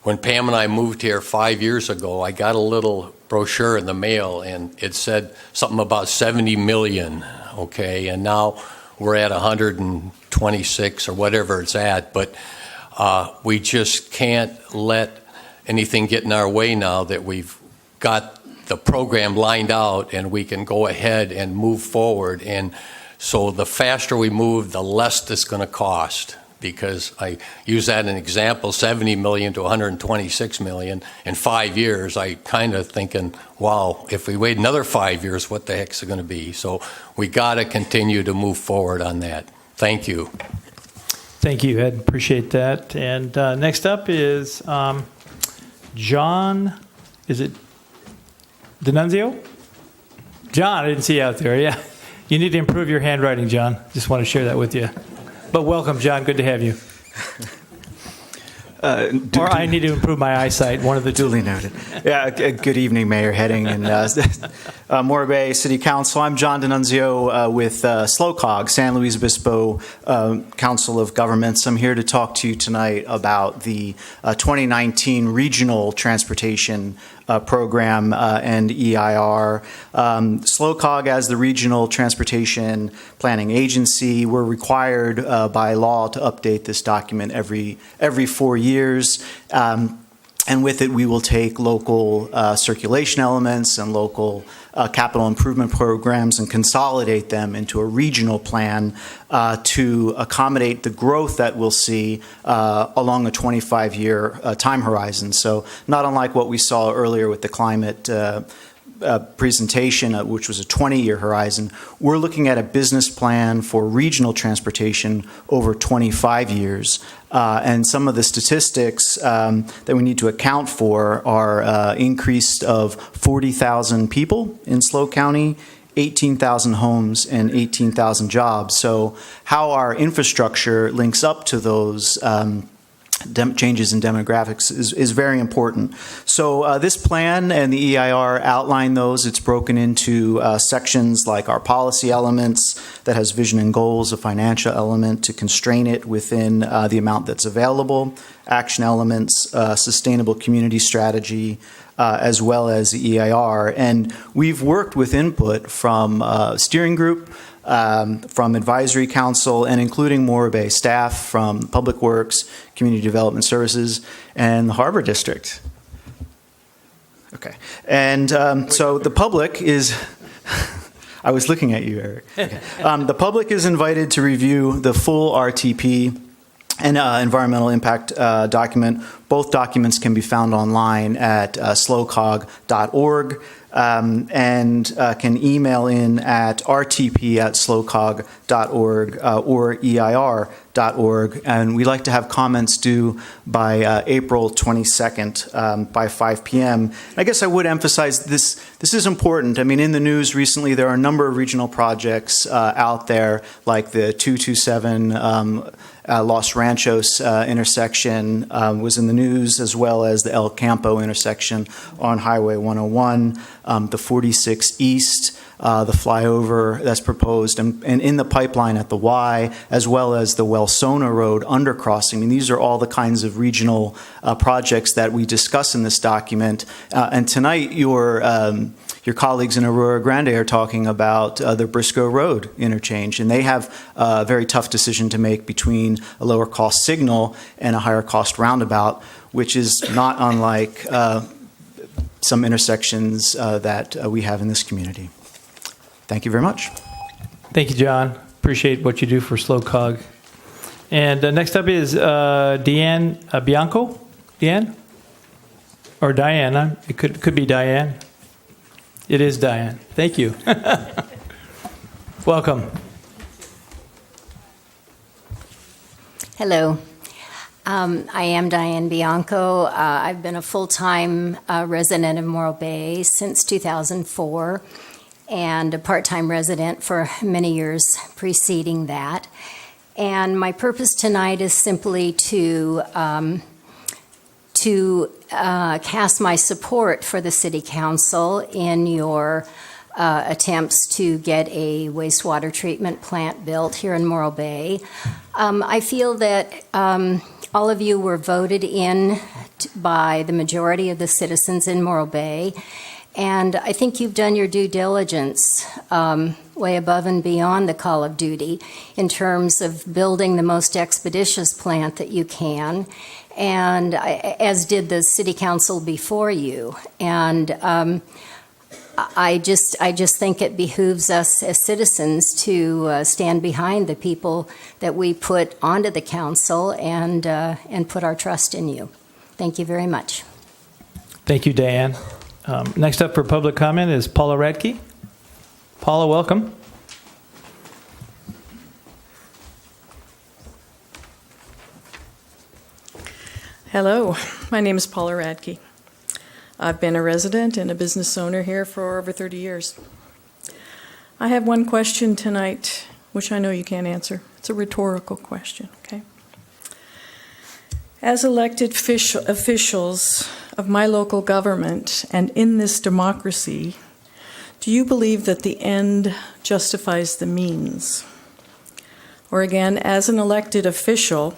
when Pam and I moved here 5 years ago, I got a little brochure in the mail, and it said something about 70 million, okay, and now we're at 126 or whatever it's at, but we just can't let anything get in our way now that we've got the program lined out and we can go ahead and move forward. And so the faster we move, the less it's going to cost, because I use that as an example, 70 million to 126 million in 5 years. I kind of thinking, wow, if we wait another 5 years, what the heck's it going to be? So we got to continue to move forward on that. Thank you. Thank you, Ed. Appreciate that. And next up is John, is it D'Annunzio? John, I didn't see you out there. Yeah. You need to improve your handwriting, John. Just want to share that with you. But welcome, John. Good to have you. Or I need to improve my eyesight, one of the two. Duly noted. Yeah, good evening, Mayor Heading and Morro Bay City Council. I'm John D'Annunzio with SLOCOG, San Luis Obispo Council of Governments. I'm here to talk to you tonight about the 2019 Regional Transportation Program and EIR. SLOCOG, as the Regional Transportation Planning Agency, we're required by law to update this document every 4 years. And with it, we will take local circulation elements and local capital improvement programs and consolidate them into a regional plan to accommodate the growth that we'll see along a 25-year time horizon. So not unlike what we saw earlier with the climate presentation, which was a 20-year horizon, we're looking at a business plan for regional transportation over 25 years. And some of the statistics that we need to account for are increased of 40,000 people in SLO County, 18,000 homes, and 18,000 jobs. So how our infrastructure links up to those changes in demographics is very important. So this plan and the EIR outline those. It's broken into sections like our policy elements that has vision and goals, a financial element to constrain it within the amount that's available, action elements, sustainable community strategy, as well as the EIR. And we've worked with input from steering group, from advisory council, and including Morro Bay staff from Public Works, Community Development Services, and the Harbor District. Okay. And so the public is... I was looking at you, Eric. Okay. The public is invited to review the full RTP and environmental impact document. Both documents can be found online at slocog.org. And can email in at rtp@slocog.org or eir.org. And we like to have comments due by April 22nd by 5 p.m. I guess I would emphasize this is important. I mean, in the news recently, there are a number of regional projects out there, like the 227 Los Ranchos intersection was in the news, as well as the El Campo intersection on Highway 101, the 46 East, the flyover that's proposed, and in the pipeline at the Y, as well as the Welsona Road undercrossing. I mean, these are all the kinds of regional projects that we discuss in this document. And tonight, your colleagues in Aurora Grande are talking about the Briscoe Road interchange, and they have a very tough decision to make between a lower cost signal and a higher cost roundabout, which is not unlike some intersections that we have in this community. Thank you very much. Thank you, John. Appreciate what you do for SLOCOG. And next up is Deanne Bianco. Deanne? Or Diane. It could be Diane. It is Diane. Thank you. Welcome. Hello. I am Diane Bianco. I've been a full-time resident of Morro Bay since 2004 and a part-time resident for many years preceding that. And my purpose tonight is simply to cast my support for the City Council in your attempts to get a wastewater treatment plant built here in Morro Bay. I feel that all of you were voted in by the majority of the citizens in Morro Bay, And I think you've done your due diligence way above and beyond the call of duty in terms of building the most expeditious plant that you can, and as did the city council before you. And I just think it behooves us as citizens to stand behind the people that we put onto the council and put our trust in you. Thank you very much. Thank you, Diane. Next up for public comment is Paula Radke. Paula, welcome. Hello, my name is Paula Radke. I've been a resident and a business owner here for over 30 years. I have one question tonight, which I know you can't answer. It's a rhetorical question, okay? As elected officials of my local government and in this democracy, do you believe that the end justifies the means? Or again, as an elected official,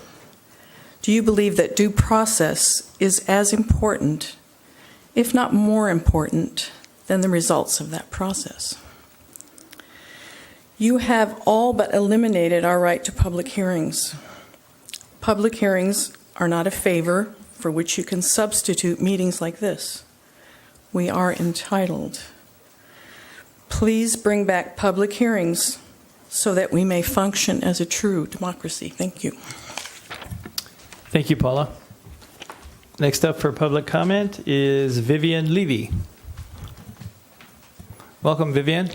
do you believe that due process is as important, if not more important, than the results of that process? You have all but eliminated our right to public hearings. Public hearings are not a favor for which you can substitute meetings like this. We are entitled. Please bring back public hearings so that we may function as a true democracy. Thank you. Thank you, Paula. Next up for public comment is Vivian Levy. Welcome, Vivian.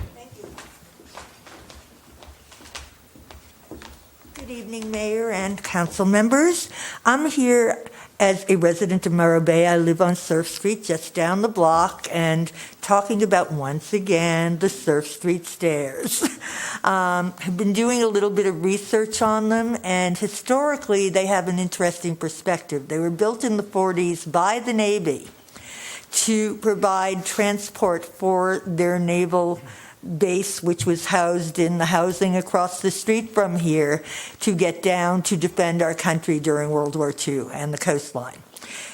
Good evening, Mayor and council members. I'm here as a resident of Morro Bay. I live on Surf Street, just down the block, and talking about, once again, the Surf Street stairs. I've been doing a little bit of research on them, and historically, they have an interesting perspective. They were built in the 40s by the Navy to provide transport for their naval base, which was housed in the housing across the street from here, to get down to defend our country during World War II and the coastline.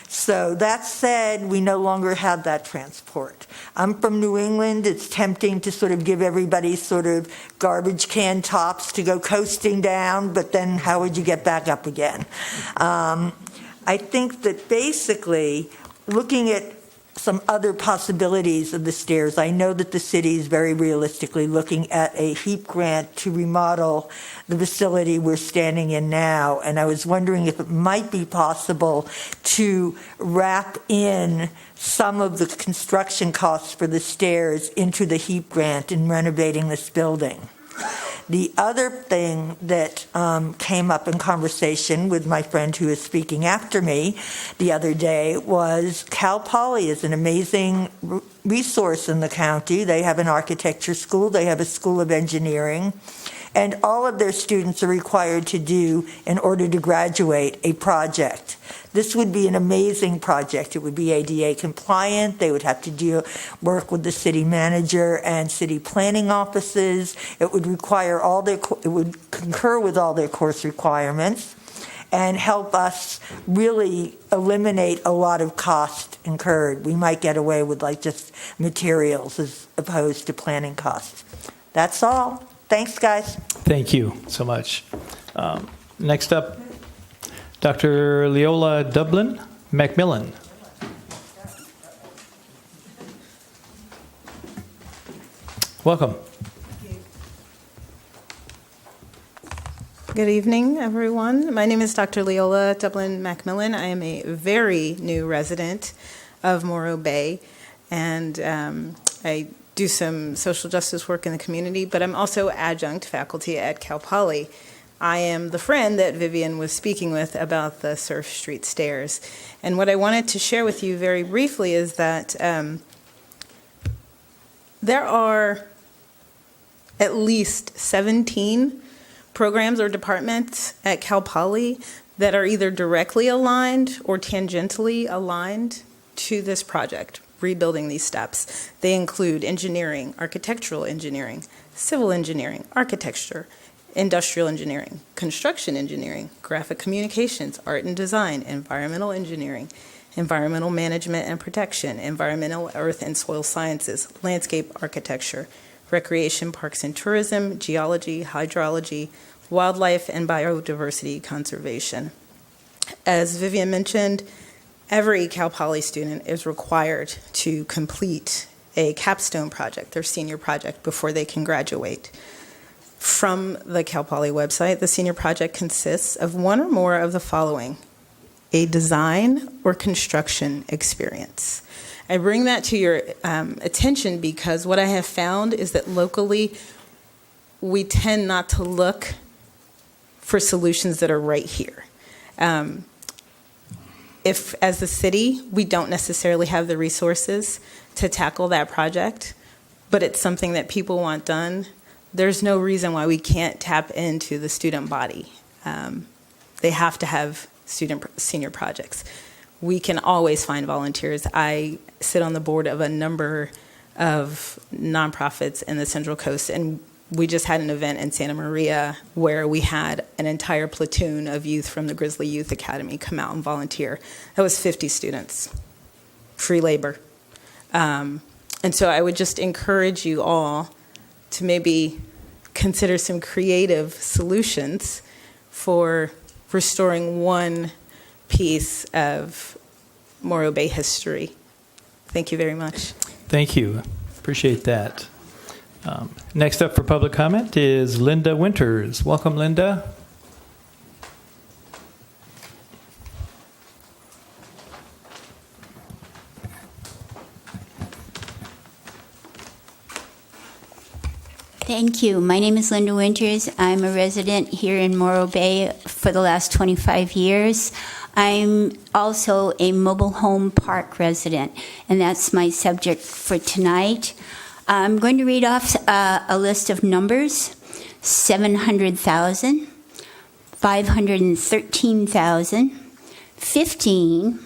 So that said, we no longer have that transport. I'm from New England. It's tempting to sort of give everybody sort of garbage can tops to go coasting down, but then how would you get back up again? I think that basically looking at some other possibilities of the stairs. I know that the city is very realistically looking at a HEAP grant to remodel the facility we're standing in now, and I was wondering if it might be possible to wrap in some of the construction costs for the stairs into the HEAP grant in renovating this building. The other thing that came up in conversation with my friend who is speaking after me the other day was Cal Poly is an amazing resource in the county. They have an architecture school. They have a school of engineering. And all of their students are required to do, in order to graduate, a project. This would be an amazing project. It would be ADA compliant. They would have to work with the city manager and city planning offices. It would require it would concur with all their course requirements and help us really eliminate a lot of cost incurred. We might get away with like just materials as opposed to planning costs. That's all. Thanks, guys. Thank you so much. Next up, Dr. Leola Dublin Macmillan. Welcome. Good evening, everyone. My name is Dr. Leola Dublin Macmillan. I am a very new resident of Morro Bay, and I do some social justice work in the community, but I'm also adjunct faculty at Cal Poly. I am the friend that Vivian was speaking with about the Surf Street stairs. And what I wanted to share with you very briefly is that there are at least 17 programs or departments at Cal Poly that are either directly aligned or tangentially aligned to this project, rebuilding these steps. They include engineering, architectural engineering, civil engineering, architecture, industrial engineering, construction engineering, graphic communications, art and design, environmental engineering, environmental management and protection, environmental, earth and soil sciences, landscape architecture, recreation, parks and tourism, geology, hydrology, wildlife, and biodiversity conservation. As Vivian mentioned, every Cal Poly student is required to complete a capstone project, their senior project, before they can graduate. From the Cal Poly website, the senior project consists of one or more of the following: a design or construction experience. I bring that to your attention because what I have found is that locally we tend not to look for solutions that are right here. If, as the city, we don't necessarily have the resources to tackle that project, but it's something that people want done, there's no reason why we can't tap into the student body. They have to have senior projects. We can always find volunteers. I sit on the board of a number of nonprofits in the Central Coast, and we just had an event in Santa Maria where we had an entire platoon of youth from the Grizzly Youth Academy come out and volunteer. That was 50 students, free labor. And so I would just encourage you all to maybe consider some creative solutions for restoring one piece of Morro Bay history. Thank you very much. Thank you. Appreciate that. Next up for public comment is Linda Winters. Welcome, Linda. Thank you. My name is Linda Winters. I'm a resident here in Morro Bay for the last 25 years. I'm also a mobile home park resident, and that's my subject for tonight. I'm going to read off a list of numbers: 700,000, 513,000, 15,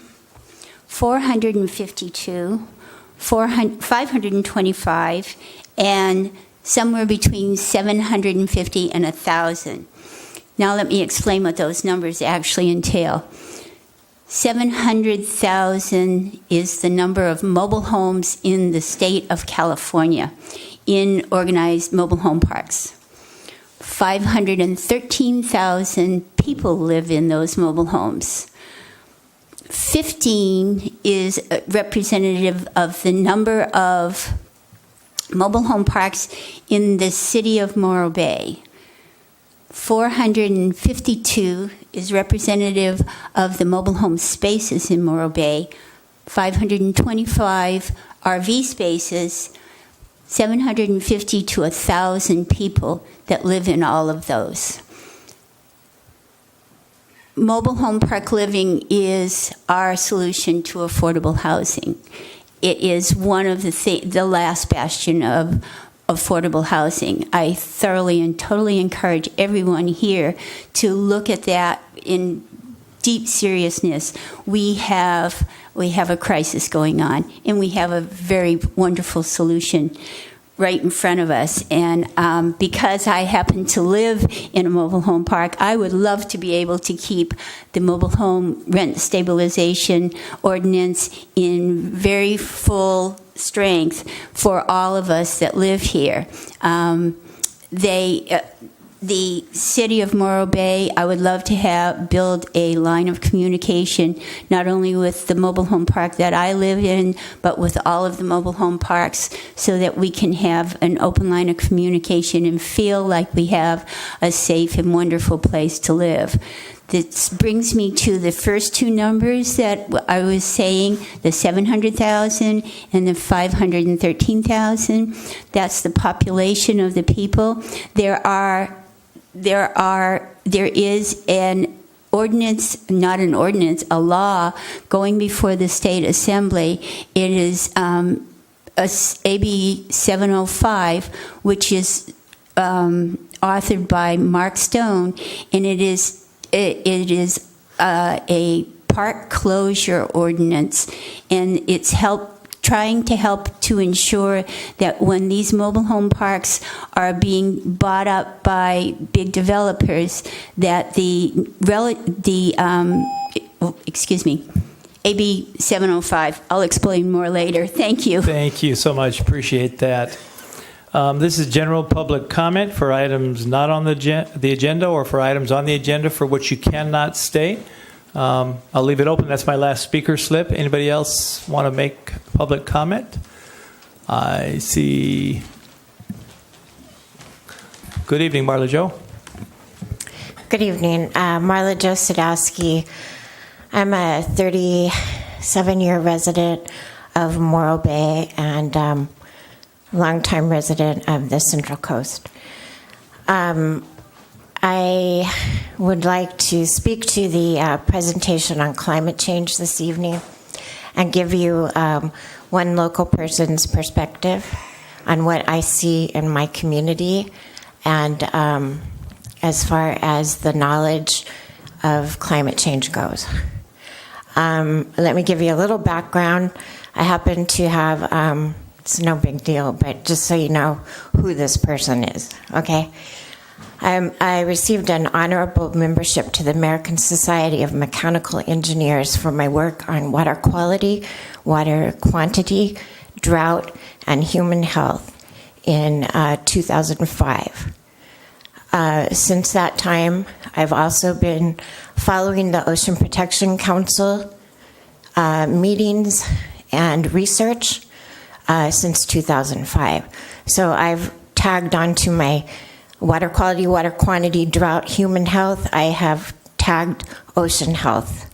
452, 525, and somewhere between 750 and 1,000. Now let me explain what those numbers actually entail. 700,000 is the number of mobile homes in the state of California in organized mobile home parks. 513,000 people live in those mobile homes. 15 is representative of the number of mobile home parks in the city of Morro Bay. 452 is representative of the mobile home spaces in Morro Bay. 525 RV spaces, 750 to 1,000 people that live in all of those. Mobile home park living is our solution to affordable housing. It is one of the last bastion of affordable housing. I thoroughly and totally encourage everyone here to look at that in deep seriousness. We have a crisis going on, and we have a very wonderful solution right in front of us. And because I happen to live in a mobile home park, I would love to be able to keep the mobile home rent stabilization ordinance in very full strength for all of us that live here. The city of Morro Bay, I would love to build a line of communication, not only with the mobile home park that I live in, but with all of the mobile home parks, so that we can have an open line of communication and feel like we have a safe and wonderful place to live. This brings me to the first two numbers that I was saying, the 700,000 and the 513,000. That's the population of the people. There is an ordinance, not an ordinance, a law going before the State Assembly. It is AB 705, which is authored by Mark Stone, and it is a park closure ordinance, and it's trying to help to ensure that when these mobile home parks are being bought up by big developers, that AB 705. I'll explain more later. Thank you. Thank you so much. Appreciate that. This is general public comment for items not on the agenda or for items on the agenda for which you cannot state. I'll leave it open. That's my last speaker slip. Anybody else want to make public comment? I see. Good evening, Marla Jo. Good evening. Marla Jo Sadowski. I'm a 37-year resident of Morro Bay and longtime resident of the Central Coast. I would like to speak to the presentation on climate change this evening and give you one local person's perspective on what I see in my community and as far as the knowledge of climate change goes. Let me give you a little background. I happen to have, it's no big deal, but just so you know who this person is, okay? I received an honorable membership to the American Society of Mechanical Engineers for my work on water quality, water quantity, drought, and human health in 2005. Since that time, I've also been following the Ocean Protection Council meetings and research since 2005. So I've tagged onto my water quality, water quantity, drought, human health. I have tagged ocean health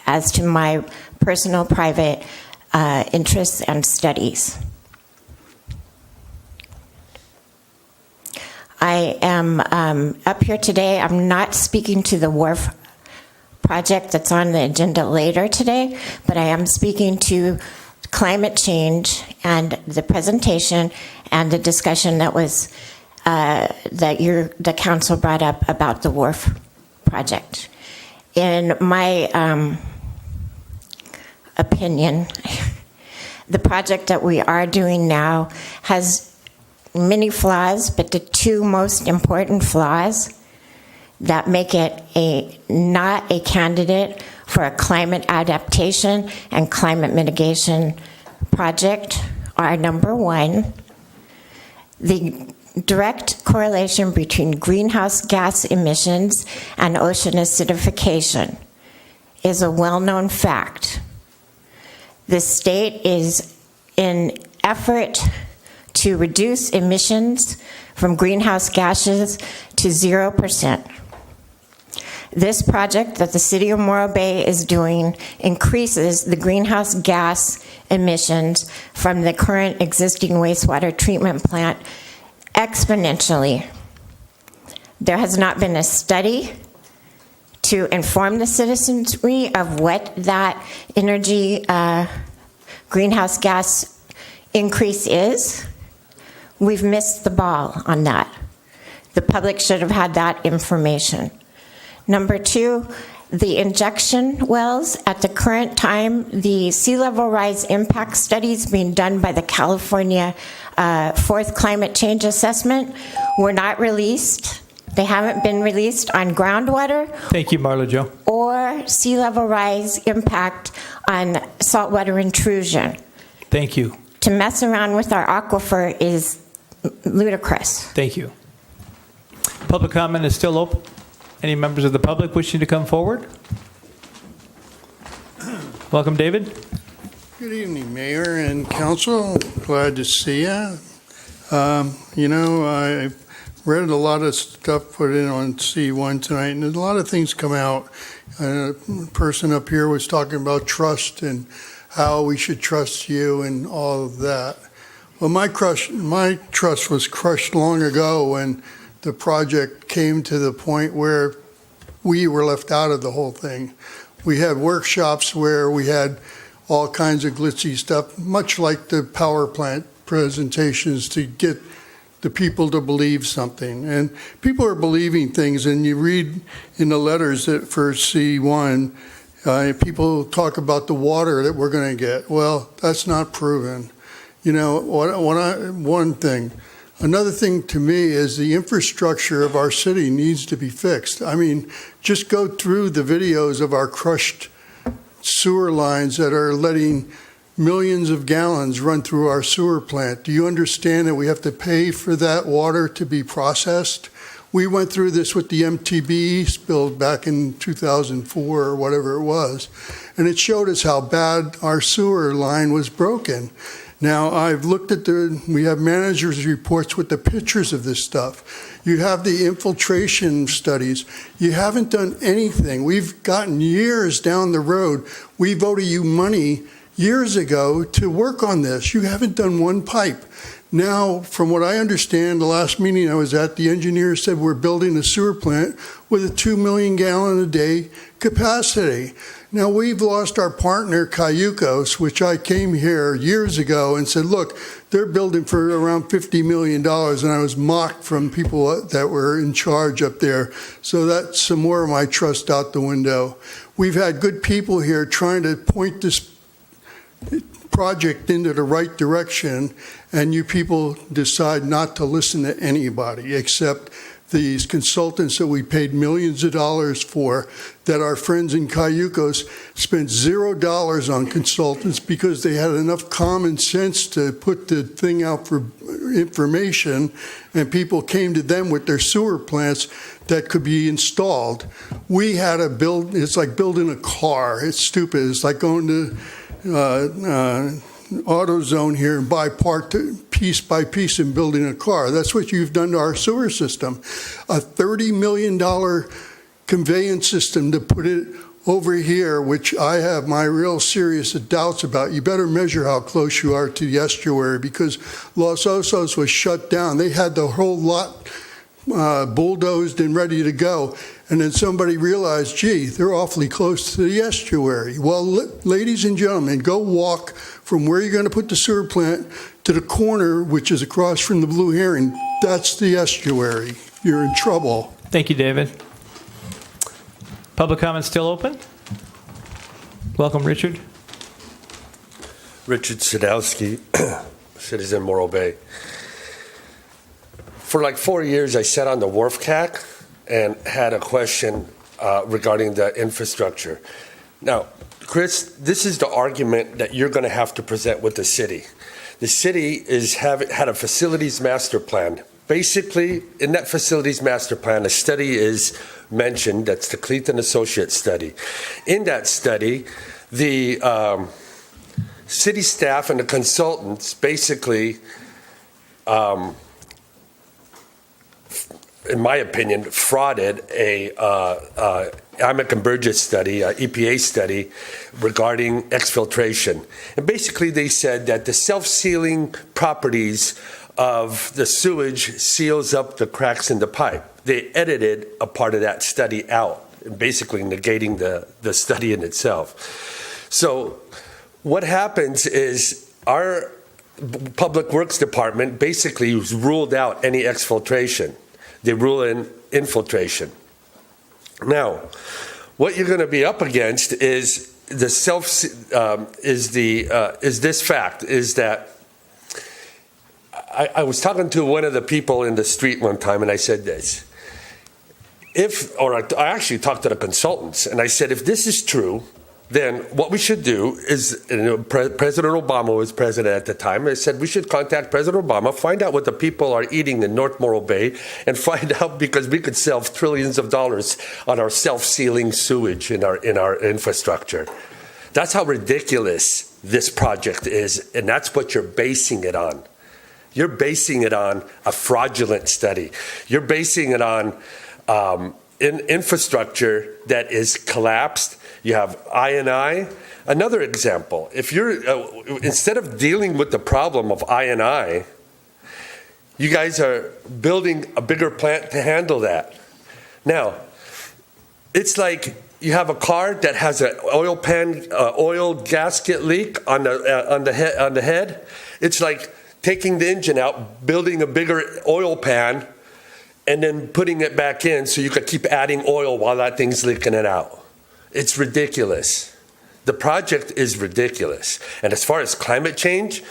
as to my personal private interests and studies. I am up here today. I'm not speaking to the wharf project that's on the agenda later today, but I am speaking to climate change and the presentation and the discussion that was the council brought up about the wharf project. In my opinion, the project that we are doing now has many flaws, but the two most important flaws that make it not a candidate for a climate adaptation and climate mitigation project are, number one, the direct correlation between greenhouse gas emissions and ocean acidification is a well-known fact. The state is in effort to reduce emissions from greenhouse gases to 0%. This project that the City of Morro Bay is doing increases the greenhouse gas emissions from the current existing wastewater treatment plant exponentially. There has not been a study to inform the citizenry of what that energy greenhouse gas increase is. We've missed the ball on that. The public should have had that information. Number two, the injection wells. At the current time, the sea level rise impact studies being done by the California Fourth Climate Change Assessment were not released. They haven't been released on groundwater. Thank you, Marla Jo. Or sea level rise impact on saltwater intrusion. Thank you. To mess around with our aquifer is ludicrous. Thank you. Public comment is still open. Any members of the public wishing to come forward? Welcome, David. Good evening, Mayor and Council. Glad to see you. I read a lot of stuff put in on C1 tonight, and a lot of things come out. A person up here was talking about trust and how we should trust you and all of that. Well, my trust was crushed long ago when the project came to the point where we were left out of the whole thing. We had workshops where we had all kinds of glitzy stuff, much like the power plant presentations, to get the people to believe something. And people are believing things, and you read in the letters that for C1, people talk about the water that we're going to get. Well, that's not proven. One thing. Another thing to me is the infrastructure of our city needs to be fixed. I mean, just go through the videos of our crushed sewer lines that are letting millions of gallons run through our sewer plant. Do you understand that we have to pay for that water to be processed? We went through this with the MTB spill back in 2004 or whatever it was, and it showed us how bad our sewer line was broken. Now, I've looked at we have managers' reports with the pictures of this stuff. You have the infiltration studies. You haven't done anything. We've gotten years down the road. We voted you money years ago to work on this. You haven't done one pipe. Now, from what I understand, the last meeting I was at, the engineer said we're building a sewer plant with a 2 million gallon a day capacity. Now, we've lost our partner, Cayucos, which I came here years ago and said, look, they're building for around $50 million, and I was mocked from people that were in charge up there. So that's some more of my trust out the window. We've had good people here trying to point this project into the right direction, and you people decide not to listen to anybody except these consultants that we paid millions of dollars for, that our friends in Cayucos spent $0 on consultants because they had enough common sense to put the thing out for information, and people came to them with their sewer plants that could be installed. We had to build, it's like building a car. It's stupid. It's like going to AutoZone here and buy part piece by piece and building a car. That's what you've done to our sewer system. A $30 million conveyance system to put it over here, which I have my real serious doubts about. You better measure how close you are to the estuary, because Los Osos was shut down. They had the whole lot bulldozed and ready to go. And then somebody realized, gee, they're awfully close to the estuary. Well, ladies and gentlemen, go walk from where you're going to put the sewer plant to the corner, which is across from the Blue Heron. That's the estuary. You're in trouble. Thank you, David. Public comment still open? Welcome, Richard. Richard Sadowski, citizen Morro Bay. For like 4 years, I sat on the wharf CAC and had a question regarding the infrastructure. Now, Chris, this is the argument that you're going to have to present with the city. The city had a facilities master plan. Basically, in that facilities master plan, a study is mentioned. That's the Cleveland Associates study. In that study, the city staff and the consultants basically, in my opinion, frauded a Amick and Burgess study, EPA study, regarding exfiltration. And basically they said that the self-sealing properties of the sewage seals up the cracks in the pipe. They edited a part of that study out, basically negating the study in itself. So what happens is our Public Works Department basically ruled out any exfiltration. They rule in infiltration. Now, what you're going to be up against is this fact is that I was talking to one of the people in the street one time, and I said this. I actually talked to the consultants, and I said, if this is true, then what we should do is, President Obama was president at the time. I said we should contact President Obama, find out what the people are eating in North Morro Bay, and find out, because we could save trillions of dollars on our self-sealing sewage in our infrastructure. That's how ridiculous this project is, and that's what you're basing it on. You're basing it on a fraudulent study. You're basing it on infrastructure that is collapsed. You have I&I. Another example, if you're instead of dealing with the problem of I&I, you guys are building a bigger plant to handle that. Now, it's like you have a car that has an oil gasket leak on the head. It's like taking the engine out, building a bigger oil pan, and then putting it back in so you could keep adding oil while that thing's leaking it out. It's ridiculous. The project is ridiculous. And as far as climate change,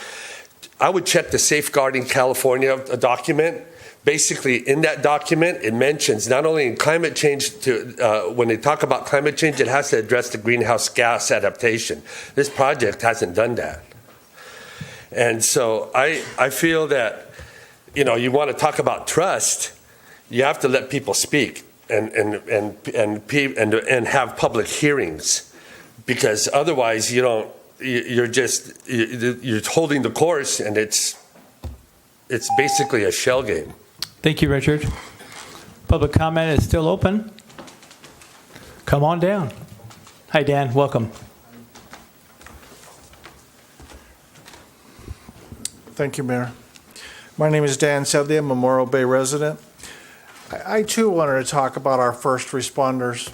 I would check the Safeguarding California document. basically in that document, it mentions not only in climate change, when they talk about climate change, it has to address the greenhouse gas adaptation. This project hasn't done that. And so I feel that, you want to talk about trust, you have to let people speak and have public hearings, because otherwise you're holding the course, and it's basically a shell game. Thank you, Richard. Public comment is still open. Come on down. Hi, Dan. Welcome. Thank you, Mayor. My name is Dan Sedley. I'm a Morro Bay resident. I too wanted to talk about our first responders.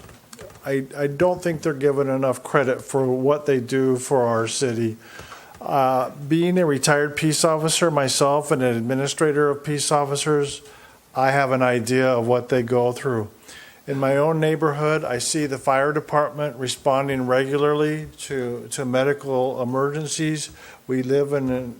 I don't think they're given enough credit for what they do for our city. Being a retired peace officer myself and an administrator of peace officers, I have an idea of what they go through. In my own neighborhood, I see the fire department responding regularly to medical emergencies. We live in,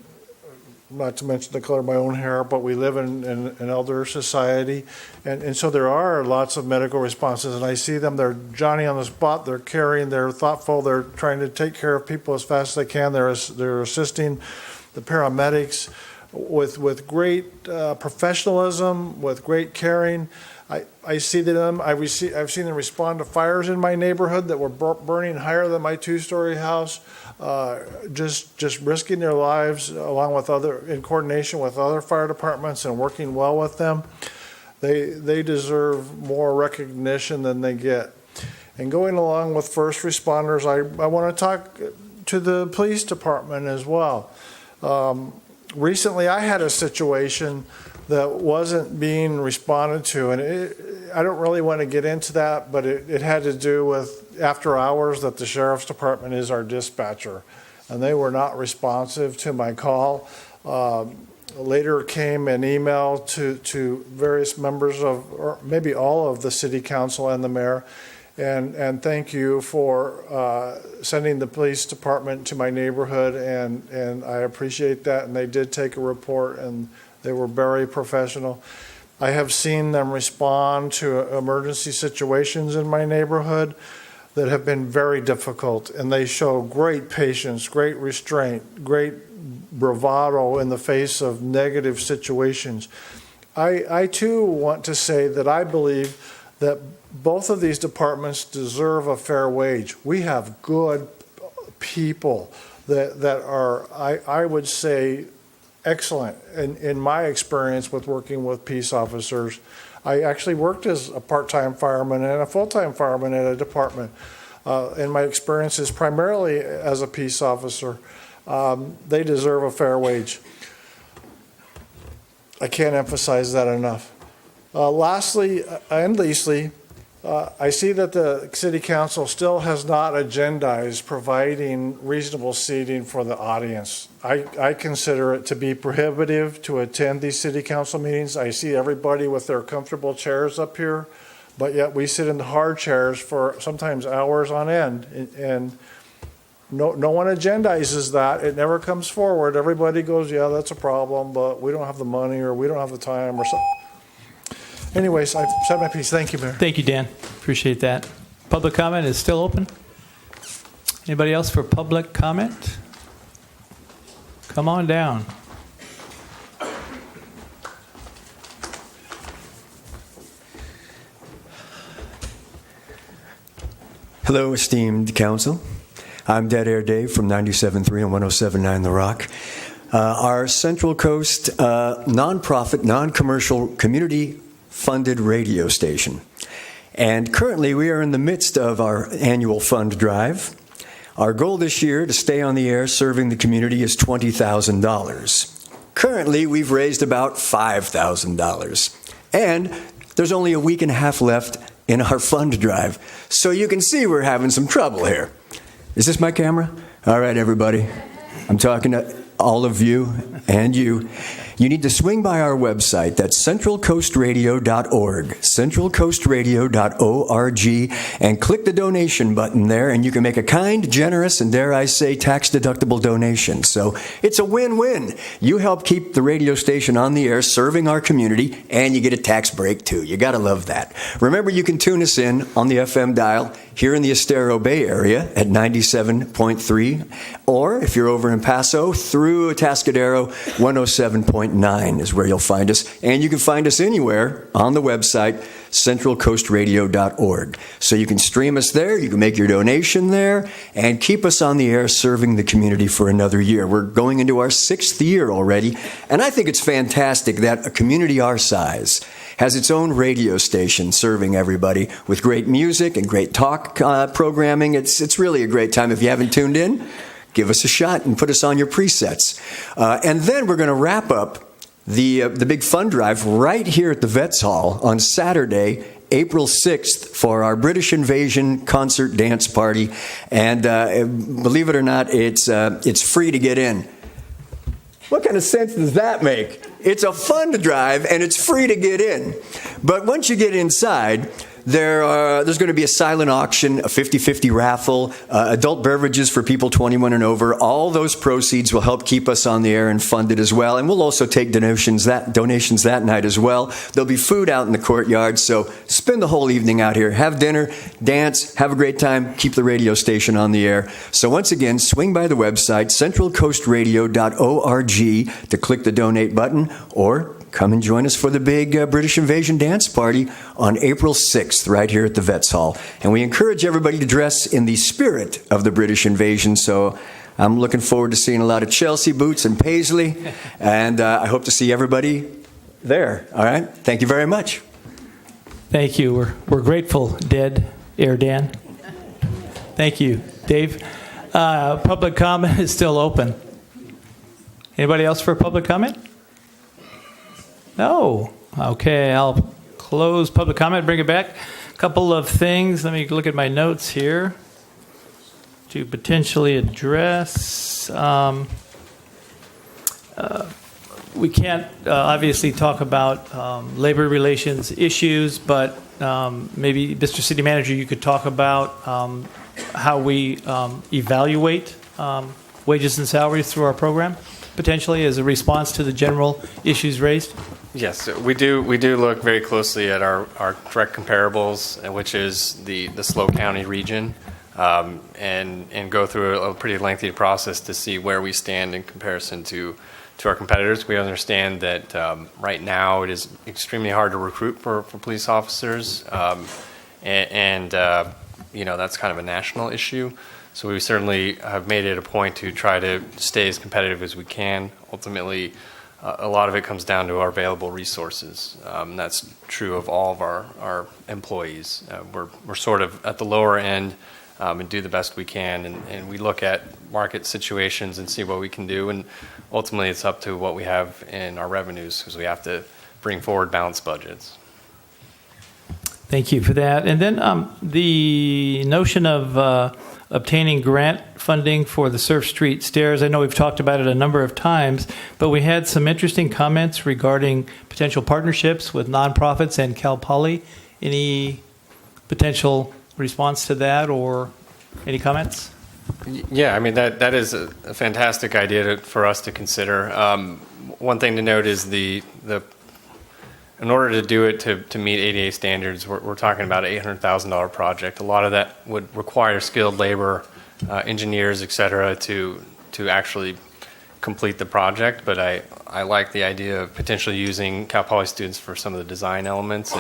not to mention the color of my own hair, but we live in an elder society. And so there are lots of medical responses, and I see them. They're Johnny on the spot. They're caring. They're thoughtful. They're trying to take care of people as fast as they can. They're assisting the paramedics with great professionalism, with great caring. I see them. I've seen them respond to fires in my neighborhood that were burning higher than my two-story house, just risking their lives along with in coordination with other fire departments and working well with them. They deserve more recognition than they get. And going along with first responders, I want to talk to the police department as well. Recently, I had a situation that wasn't being responded to, and I don't really want to get into that, but it had to do with after hours that the sheriff's department is our dispatcher, and they were not responsive to my call. Later came an email to various members of, or maybe all of the city council and the mayor, and thank you for sending the police department to my neighborhood, and I appreciate that. And they did take a report, and they were very professional. I have seen them respond to emergency situations in my neighborhood that have been very difficult, and they show great patience, great restraint, great bravado in the face of negative situations. I too want to say that I believe that both of these departments deserve a fair wage. We have good people that are, I would say, excellent in my experience with working with peace officers. I actually worked as a part-time fireman and a full-time fireman at a department. And my experience is primarily as a peace officer. They deserve a fair wage. I can't emphasize that enough. Lastly and leastly, I see that the City Council still has not agendized providing reasonable seating for the audience. I consider it to be prohibitive to attend these City Council meetings. I see everybody with their comfortable chairs up here, but yet we sit in the hard chairs for sometimes hours on end, and no one agendizes that. It never comes forward. Everybody goes, yeah, that's a problem, but we don't have the money or we don't have the time or something. Anyways, I've said my piece. Thank you, Mayor. Thank you, Dan. Appreciate that. Public comment is still open. Anybody else for public comment? Come on down. Hello, esteemed council. I'm Dead Air Dave from 97.3 and 107.9 The Rock. Our Central Coast nonprofit, non-commercial, community-funded radio station. And currently, we are in the midst of our annual fund drive. Our goal this year to stay on the air serving the community is $20,000. Currently, we've raised about $5,000. And there's only a week and a half left in our fund drive. So you can see we're having some trouble here. Is this my camera? All right, everybody. I'm talking to all of you and you. you need to swing by our website. That's centralcoastradio.org, centralcoastradio.org, and click the donation button there, and you can make a kind, generous, and dare I say, tax-deductible donation. So it's a win-win. You help keep the radio station on the air, serving our community, and you get a tax break, too. You got to love that. Remember, you can tune us in on the FM dial here in the Estero Bay area at 97.3, or if you're over in Paso, through Atascadero, 107.9 is where you'll find us. And you can find us anywhere on the website, centralcoastradio.org. So you can stream us there, you can make your donation there, and keep us on the air serving the community for another year. We're going into our 6th year already, and I think it's fantastic that a community our size has its own radio station serving everybody with great music and great talk programming. It's really a great time. If you haven't tuned in, give us a shot and put us on your presets. And then we're going to wrap up the big fund drive right here at the Vets Hall on Saturday, April 6th, for our British Invasion concert dance party. And believe it or not, it's free to get in. What kind of sense does that make? It's a fund drive, and it's free to get in. But once you get inside, there's going to be a silent auction, a 50-50 raffle, adult beverages for people 21 and over. All those proceeds will help keep us on the air and fund it as well. And we'll also take donations that night as well. There'll be food out in the courtyard, so spend the whole evening out here. Have dinner, dance, have a great time, keep the radio station on the air. So once again, swing by the website, centralcoastradio.org, to click the donate button, or come and join us for the big British Invasion dance party on April 6th, right here at the Vets Hall. And we encourage everybody to dress in the spirit of the British Invasion, so I'm looking forward to seeing a lot of Chelsea boots and paisley, and I hope to see everybody there. All right? Thank you very much. Thank you. We're grateful, Dan. Thank you, Dave. Public comment is still open. Anybody else for public comment? No. Okay, I'll close public comment, bring it back. A couple of things. Let me look at my notes here to potentially address. We can't obviously talk about labor relations issues, but maybe, Mr. City Manager, you could talk about how we evaluate wages and salaries through our program, potentially as a response to the general issues raised. Yes, we do look very closely at our direct comparables, which is the SLO County region, and go through a pretty lengthy process to see where we stand in comparison to our competitors. We understand that right now it is extremely hard to recruit for police officers, and that's kind of a national issue. So we certainly have made it a point to try to stay as competitive as we can. Ultimately, a lot of it comes down to our available resources. That's true of all of our employees. We're sort of at the lower end and do the best we can, and we look at market situations and see what we can do, and ultimately it's up to what we have in our revenues, because we have to bring forward balanced budgets. Thank you for that. And then the notion of obtaining grant funding for the Surf Street stairs. I know we've talked about it a number of times, but we had some interesting comments regarding potential partnerships with nonprofits and Cal Poly. Any potential response to that, or any comments? Yeah, I mean, that is a fantastic idea for us to consider. One thing to note is in order to do it to meet ADA standards, we're talking about an $800,000 project. A lot of that would require skilled labor, engineers, et cetera, to actually complete the project. But I like the idea of potentially using Cal Poly students for some of the design elements.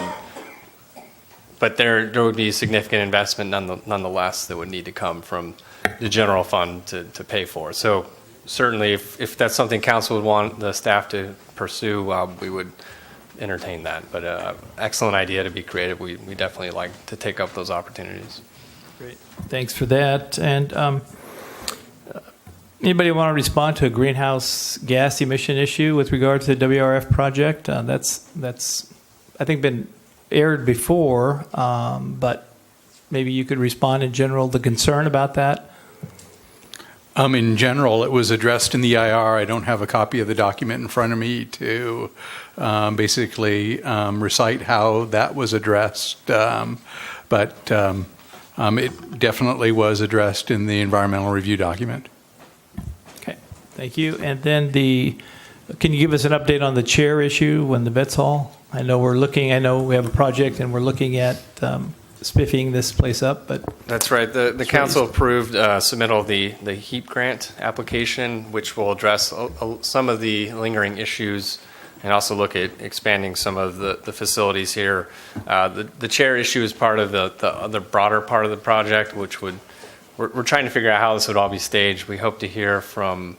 But there would be significant investment nonetheless that would need to come from the general fund to pay for. So certainly if that's something council would want the staff to pursue, we would entertain that. But excellent idea to be creative. We definitely like to take up those opportunities. Great. Thanks for that. And anybody want to respond to a greenhouse gas emission issue with regard to the WRF project? That's I think been aired before, but maybe you could respond in general, the concern about that. In general, it was addressed in the IR. I don't have a copy of the document in front of me to basically recite how that was addressed, but it definitely was addressed in the environmental review document. Okay, thank you. And then can you give us an update on the chair issue when the Vets Hall? I know we have a project and we're looking at spiffing this place up, but that's right. The council approved submittal of the HEAP grant application, which will address some of the lingering issues and also look at expanding some of the facilities here. The chair issue is part of the broader part of the project, which we're trying to figure out how this would all be staged. We hope to hear from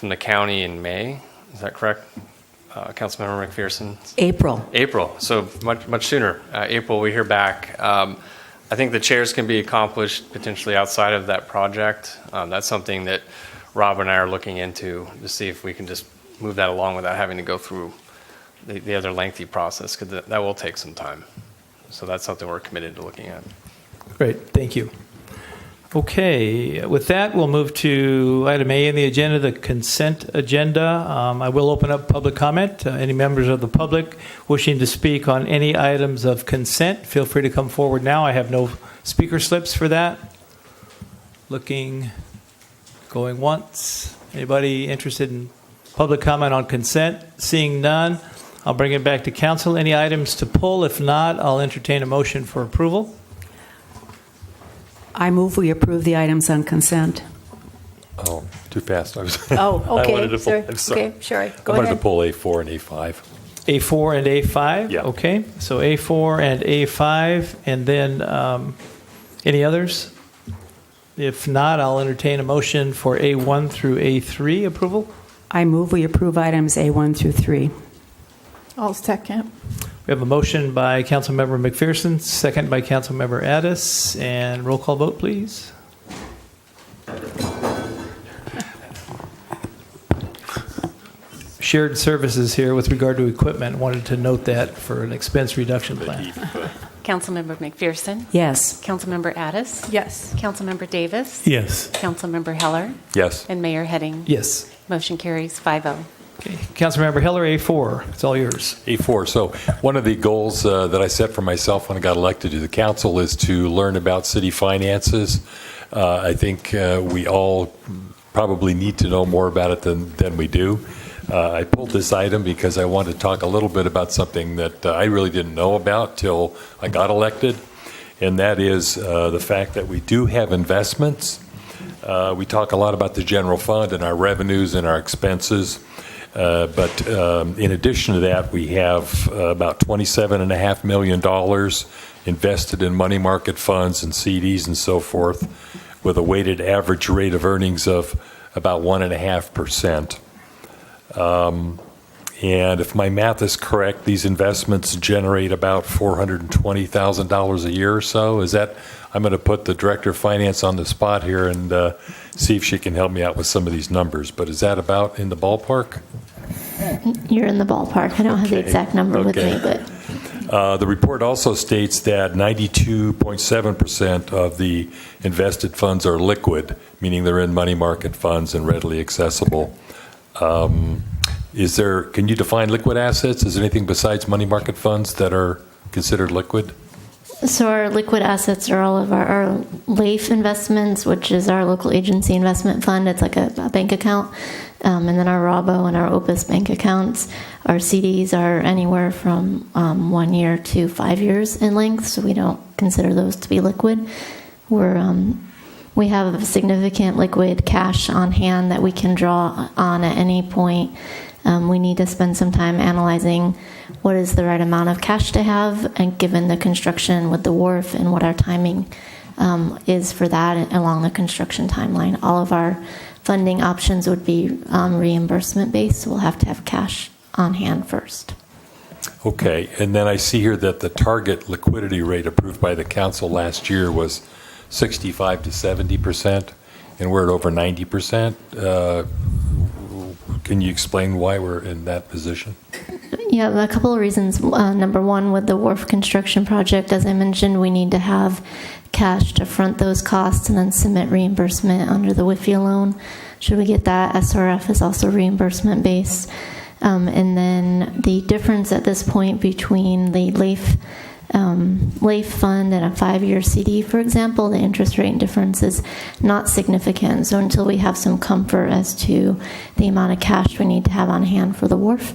the county in May. Is that correct? Councilmember McPherson? April. So much sooner. April, we hear back. I think the chairs can be accomplished potentially outside of that project. That's something that Rob and I are looking into to see if we can just move that along without having to go through the other lengthy process, because that will take some time. So that's something we're committed to looking at. Great, thank you. Okay, with that, we'll move to item A in the agenda, the consent agenda. I will open up public comment. Any members of the public wishing to speak on any items of consent, feel free to come forward now. I have no speaker slips for that. Going once. Anybody interested in public comment on consent? Seeing none, I'll bring it back to council. Any items to pull? If not, I'll entertain a motion for approval. I move we approve the items on consent. Oh, too fast. Okay. I wanted to pull, Sorry. I'm sorry. Okay, sorry. I wanted to pull A4 and A5. A4 and A5? Yeah. Okay, so A4 and A5, and then any others? If not, I'll entertain a motion for A1 through A3 approval. I move we approve items A1 through 3. I'll second. We have a motion by Councilmember McPherson, second by Councilmember Addis, and roll call vote, please. Shared services here with regard to equipment. Wanted to note that for an expense reduction plan. Councilmember McPherson? Yes. Councilmember Addis? Yes. Councilmember Davis? Yes. Councilmember Heller? Yes. And Mayor Heading? Yes. Motion carries 5-0. Okay. Councilmember Heller, A4. It's all yours. A4. So one of the goals that I set for myself when I got elected to the council is to learn about city finances. I think we all probably need to know more about it than we do. I pulled this item because I wanted to talk a little bit about something that I really didn't know about till I got elected, and that is the fact that we do have investments. We talk a lot about the general fund and our revenues and our expenses. But in addition to that, we have about $27.5 million invested in money market funds and CDs and so forth, with a weighted average rate of earnings of about 1.5%. And if my math is correct, these investments generate about $420,000 a year or so. Is that? I'm going to put the Director of Finance on the spot here and see if she can help me out with some of these numbers. But is that about in the ballpark? You're in the ballpark. I don't have the exact number with me, but the report also states that 92.7% of the invested funds are liquid, meaning they're in money market funds and readily accessible. Can you define liquid assets? Is there anything besides money market funds that are considered liquid? so our liquid assets are all of our LAIF investments, which is our local agency investment fund. It's like a bank account. And then our RABO and our Opus bank accounts. Our CDs are anywhere from 1 year to 5 years in length, so we don't consider those to be liquid. We have significant liquid cash on hand that we can draw on at any point. We need to spend some time analyzing what is the right amount of cash to have, and given the construction with the wharf and what our timing is for that along the construction timeline. All of our funding options would be reimbursement based, so we'll have to have cash on hand first. Okay, and then I see here that the target liquidity rate approved by the council last year was 65 to 70%, and we're at over 90%. Can you explain why we're in that position? Yeah, a couple of reasons. Number one, with the wharf construction project, as I mentioned, we need to have cash to front those costs and then submit reimbursement under the WIFIA loan. Should we get that, SRF is also reimbursement based. And then the difference at this point between the LAIF fund and a 5-year CD, for example, the interest rate difference is not significant. So until we have some comfort as to the amount of cash we need to have on hand for the wharf,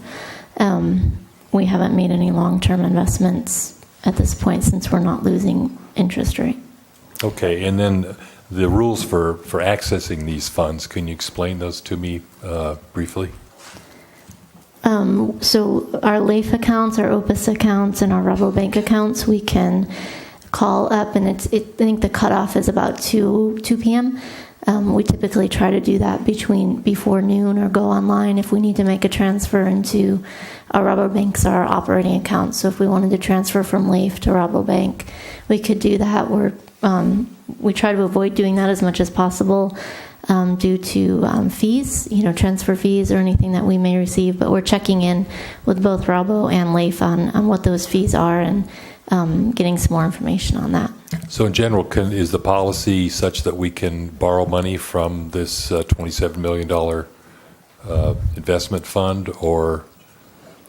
we haven't made any long-term investments at this point since we're not losing interest rate. Okay, and then the rules for accessing these funds, can you explain those to me briefly? So our LAIF accounts, our OPUS accounts, and our Rabobank accounts, we can call up, and I think the cutoff is about 2 p.m. We typically try to do that before noon or go online if we need to make a transfer into our Rabobanks, our operating accounts. So if we wanted to transfer from LAIF to Rabobank, we could do that. We try to avoid doing that as much as possible. Due to fees, transfer fees or anything that we may receive, but we're checking in with both Rabo and LAIF on what those fees are and getting some more information on that. So in general, is the policy such that we can borrow money from this $27 million investment fund, or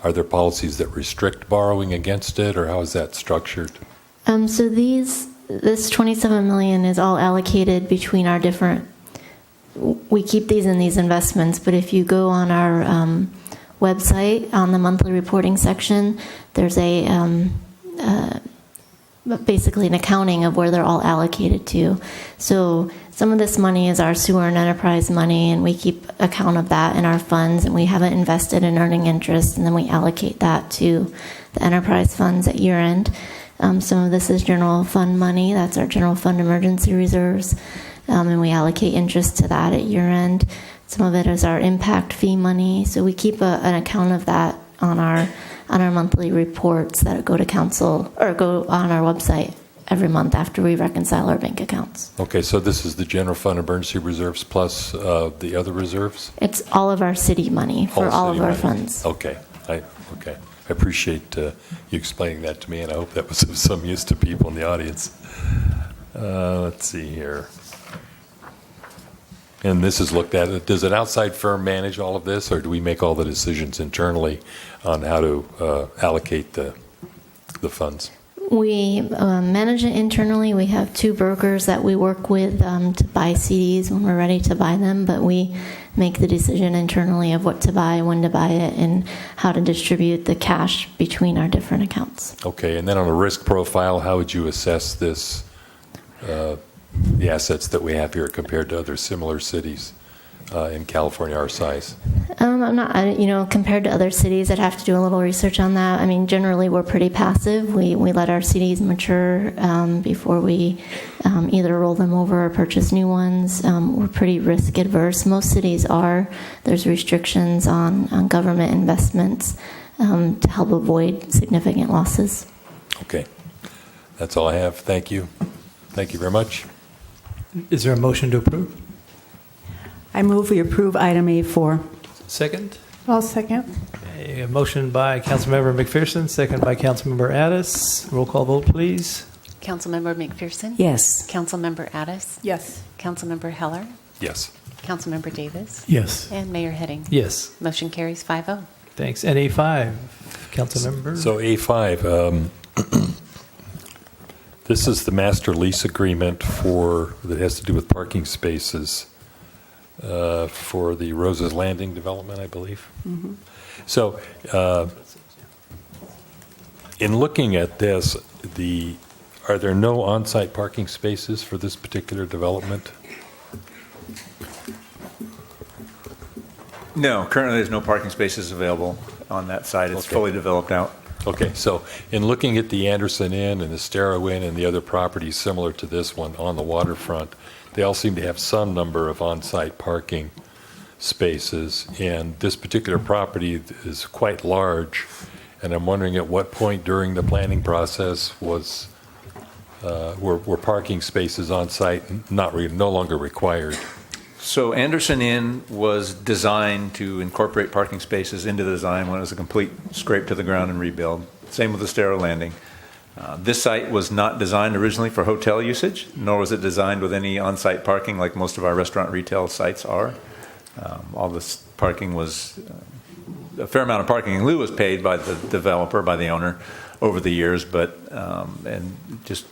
are there policies that restrict borrowing against it, or how is that structured? So this $27 million is all allocated between our different. We keep these in these investments, but if you go on our website, on the monthly reporting section, there's basically an accounting of where they're all allocated to. So some of this money is our sewer and enterprise money, and we keep account of that in our funds, and we have it invested in earning interest, and then we allocate that to the enterprise funds at year end. Some of this is general fund money. That's our general fund emergency reserves. And we allocate interest to that at year end. Some of it is our impact fee money. So we keep an account of that on our monthly reports that go to council or go on our website every month after we reconcile our bank accounts. Okay, so this is the general fund emergency reserves plus the other reserves? It's all of our city money for all of our funds. Okay, I appreciate you explaining that to me, and I hope that was of some use to people in the audience. Let's see here. And this is looked at. Does an outside firm manage all of this, or do we make all the decisions internally on how to allocate the funds? We manage it internally. We have 2 brokers that we work with to buy CDs when we're ready to buy them, but we make the decision internally of what to buy, when to buy it, and how to distribute the cash between our different accounts. Okay, and then on a risk profile, how would you assess this? The assets that we have here compared to other similar cities in California our size? I'm not, compared to other cities, I'd have to do a little research on that. I mean, generally we're pretty passive. We let our CDs mature before we either roll them over or purchase new ones. We're pretty risk adverse. Most cities are. There's restrictions on government investments to help avoid significant losses. Okay. That's all I have. Thank you. Thank you very much. Is there a motion to approve? I move we approve item A4. Second? I'll second. A motion by Councilmember McPherson, second by Councilmember Addis. Roll call vote, please. Councilmember McPherson? Yes. Councilmember Addis? Yes. Councilmember Heller? Yes. Councilmember Davis? Yes. And Mayor Heading? Yes. Motion carries 5-0. Thanks. And A5, Councilmember? So A5, this is the master lease agreement that has to do with parking spaces for the Rose's Landing development, I believe. Mm-hmm. So in looking at this, are there no on-site parking spaces for this particular development? No, currently there's no parking spaces available on that site. It's fully developed out. Okay, so in looking at the Anderson Inn and the Staro Inn and the other properties similar to this one on the waterfront, they all seem to have some number of on-site parking spaces, and this particular property is quite large, and I'm wondering at what point during the planning process were parking spaces on site no longer required? So Anderson Inn was designed to incorporate parking spaces into the design when it was a complete scrape to the ground and rebuild. Same with the Staro Landing. This site was not designed originally for hotel usage, nor was it designed with any on-site parking like most of our restaurant retail sites are. All this parking was, a fair amount of parking in lieu was paid by the developer, by the owner, over the years, but, and just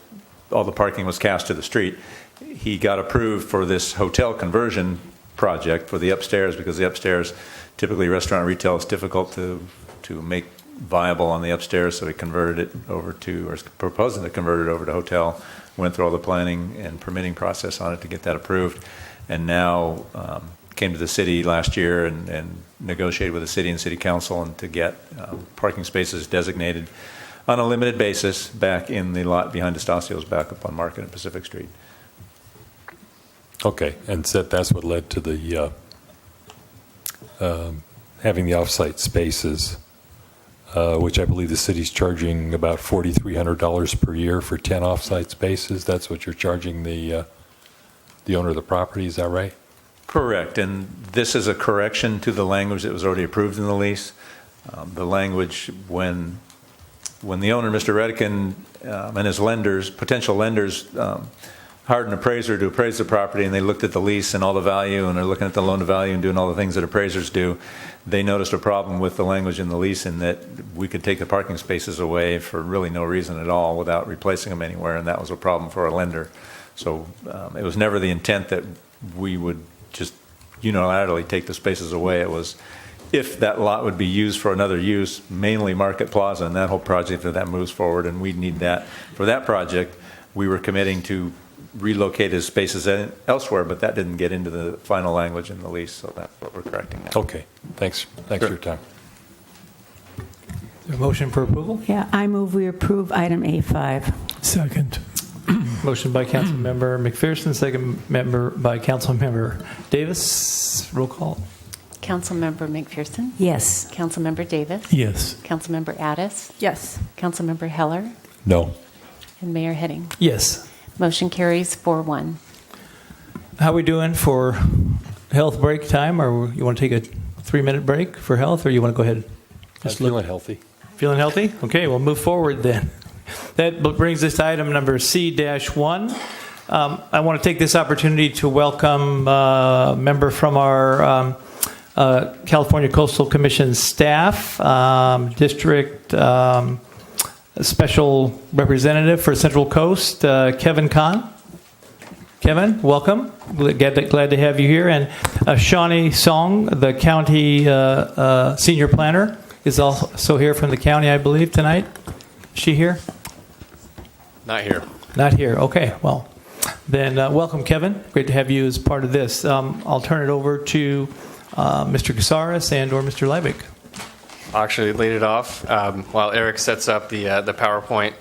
all the parking was cast to the street. He got approved for this hotel conversion project for the upstairs, because the upstairs, typically restaurant retail is difficult to make viable on the upstairs, so he converted it over to, or is proposing to convert it over to hotel, went through all the planning and permitting process on it to get that approved, and now came to the city last year and negotiated with the city and city council and to get parking spaces designated on a limited basis back in the lot behind Estacios back up on Market and Pacific Street. Okay, and so that's what led to the having the off-site spaces, which I believe the city's charging about $4,300 per year for 10 off-site spaces. That's what you're charging the owner of the property. Is that right? Correct, and this is a correction to the language that was already approved in the lease. The language when the owner, Mr. Redican, and his lenders, potential lenders, hired an appraiser to appraise the property, and they looked at the lease and all the value, and they're looking at the loan to value and doing all the things that appraisers do. They noticed a problem with the language in the lease in that we could take the parking spaces away for really no reason at all without replacing them anywhere, and that was a problem for a lender. So it was never the intent that we would just unilaterally take the spaces away. It was if that lot would be used for another use, mainly Market Plaza, and that whole project, if that moves forward, and we'd need that. For that project, we were committing to relocate his spaces elsewhere, but that didn't get into the final language in the lease, so that's what we're correcting now. Okay, thanks for your time. A motion for approval? Yeah, I move we approve item A5. Second. Motion by Councilmember McPherson, second member by Councilmember Davis. Roll call. Councilmember McPherson? Yes. Councilmember Davis? Yes. Councilmember Addis? Yes. Councilmember Heller? No. And Mayor Heading? Yes. Motion carries 4-1. How we doing for health break time, or you want to take a 3-minute break for health, or you want to go ahead? I'm feeling healthy. Feeling healthy? Okay, we'll move forward then. That brings us to item number C-1. I want to take this opportunity to welcome a member from our California Coastal Commission staff, District Special Representative for Central Coast, Kevin Kahn. Kevin, welcome. Glad to have you here. And Shawnee Song, the county senior planner, is also here from the county, I believe, tonight. Is she here? Not here. Not here. Okay. Well, then welcome, Kevin. Great to have you as part of this. I'll turn it over to Mr. Casares and or Mr. Leibig. I'll actually lead it off while Eric sets up the PowerPoint.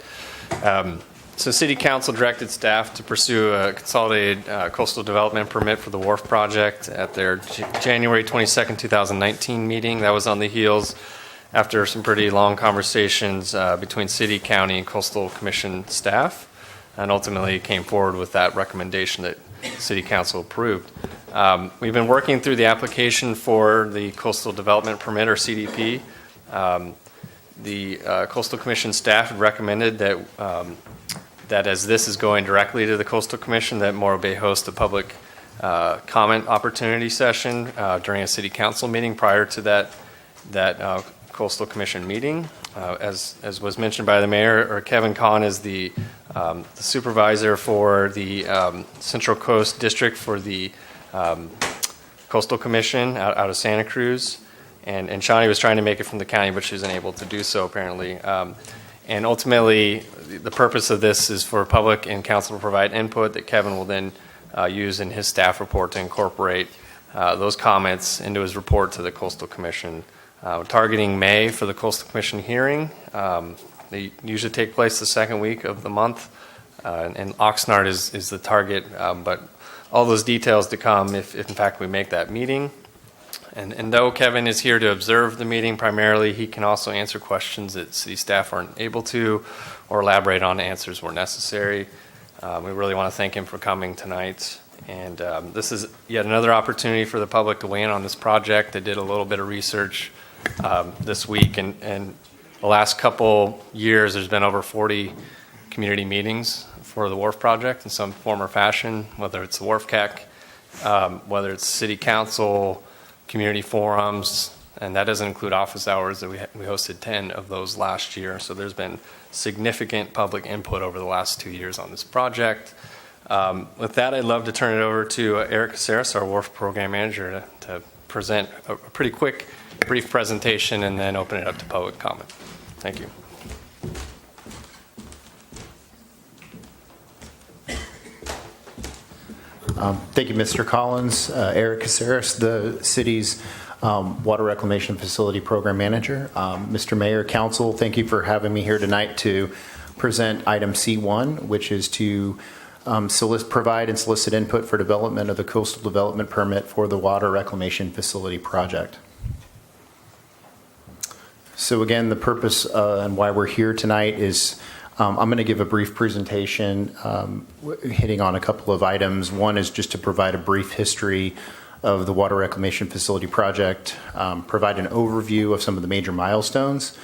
So City Council directed staff to pursue a consolidated coastal development permit for the wharf project at their January 22nd, 2019 meeting. That was on the heels after some pretty long conversations between City, County, and Coastal Commission staff, and ultimately came forward with that recommendation that City Council approved. We've been working through the application for the Coastal Development Permit, or CDP. The Coastal Commission staff had recommended that that as this is going directly to the Coastal Commission, that Morro Bay host a public comment opportunity session during a City Council meeting prior to that Coastal Commission meeting. As was mentioned by the mayor, or Kevin Kahn is the supervisor for the Central Coast District for the Coastal Commission out of Santa Cruz. And Shawnee was trying to make it from the county, but she was unable to do so, apparently. And ultimately, the purpose of this is for public and council to provide input that Kevin will then use in his staff report to incorporate those comments into his report to the Coastal Commission. Targeting May for the Coastal Commission hearing. They usually take place the second week of the month, and Oxnard is the target, but all those details to come if in fact we make that meeting. And though Kevin is here to observe the meeting primarily, he can also answer questions that city staff aren't able to, or elaborate on answers where necessary. We really want to thank him for coming tonight. And this is yet another opportunity for the public to weigh in on this project. They did a little bit of research this week and the last couple years, there's been over 40 community meetings for the wharf project in some form or fashion, whether it's the Wharf CAC, whether it's city council, community forums, and that doesn't include office hours. That we hosted 10 of those last year. So there's been significant public input over the last 2 years on this project. With that, I'd love to turn it over to Eric Caceres, our wharf program manager, to present a pretty quick, brief presentation and then open it up to public comment. Thank you. Thank you, Mr. Collins. Eric Caceres, the city's Water Reclamation Facility Program Manager. Mr. Mayor, Council, thank you for having me here tonight to present item C1, which is to provide and solicit input for development of the coastal development permit for the Water Reclamation Facility project. So again, the purpose and why we're here tonight is I'm going to give a brief presentation hitting on a couple of items. One is just to provide a brief history of the Water Reclamation Facility project, provide an overview of some of the major milestones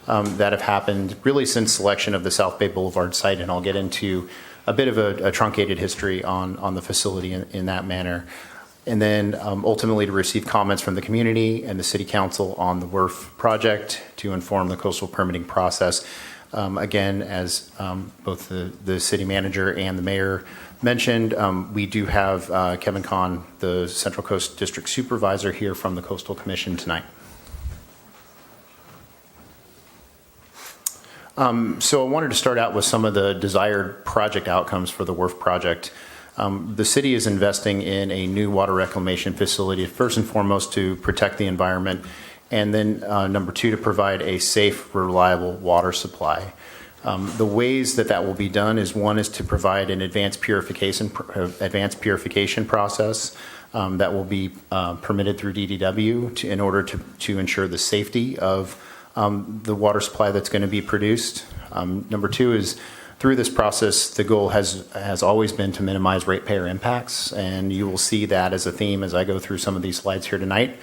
that have happened really since selection of the South Bay Boulevard site, and I'll get into a bit of a truncated history on the facility in that manner. And then ultimately to receive comments from the community and the City Council on the WRF project to inform the coastal permitting process. Again, as both the city manager and the mayor mentioned, we do have Kevin Kahn, the Central Coast District Supervisor, here from the Coastal Commission tonight. So I wanted to start out with some of the desired project outcomes for the WRF project. The city is investing in a new water reclamation facility, first and foremost to protect the environment, and then number two, to provide a safe, reliable water supply. The ways that will be done is one is to provide an advanced purification process that will be permitted through DDW in order to ensure the safety of the water supply that's going to be produced. Number two is through this process, the goal has always been to minimize ratepayer impacts, and you will see that as a theme as I go through some of these slides here tonight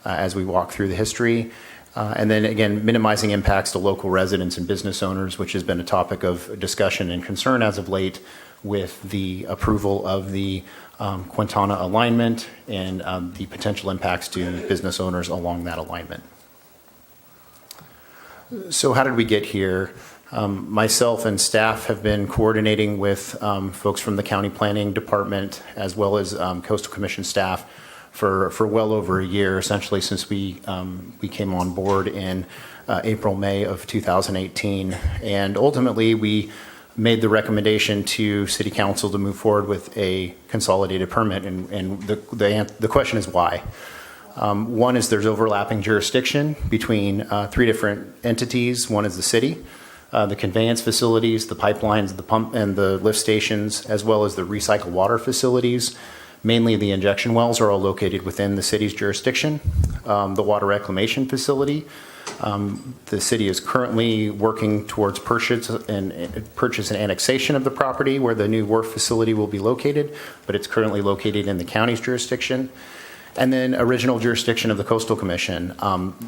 as we walk through the history. And then again, minimizing impacts to local residents and business owners, which has been a topic of discussion and concern as of late with the approval of the Quintana alignment and the potential impacts to business owners along that alignment. So how did we get here? Myself and staff have been coordinating with folks from the county planning department as well as Coastal Commission staff for well over a year, essentially since we came on board in April, May of 2018. And ultimately, we made the recommendation to City Council to move forward with a consolidated permit. And the question is why? One is there's overlapping jurisdiction between three different entities. One is the city, the conveyance facilities, the pipelines, the pump and the lift stations, as well as the recycled water facilities. Mainly the injection wells are all located within the city's jurisdiction. The water reclamation facility, the city is currently working towards purchase and annexation of the property where the new wharf facility will be located, but it's currently located in the county's jurisdiction. And then original jurisdiction of the Coastal Commission.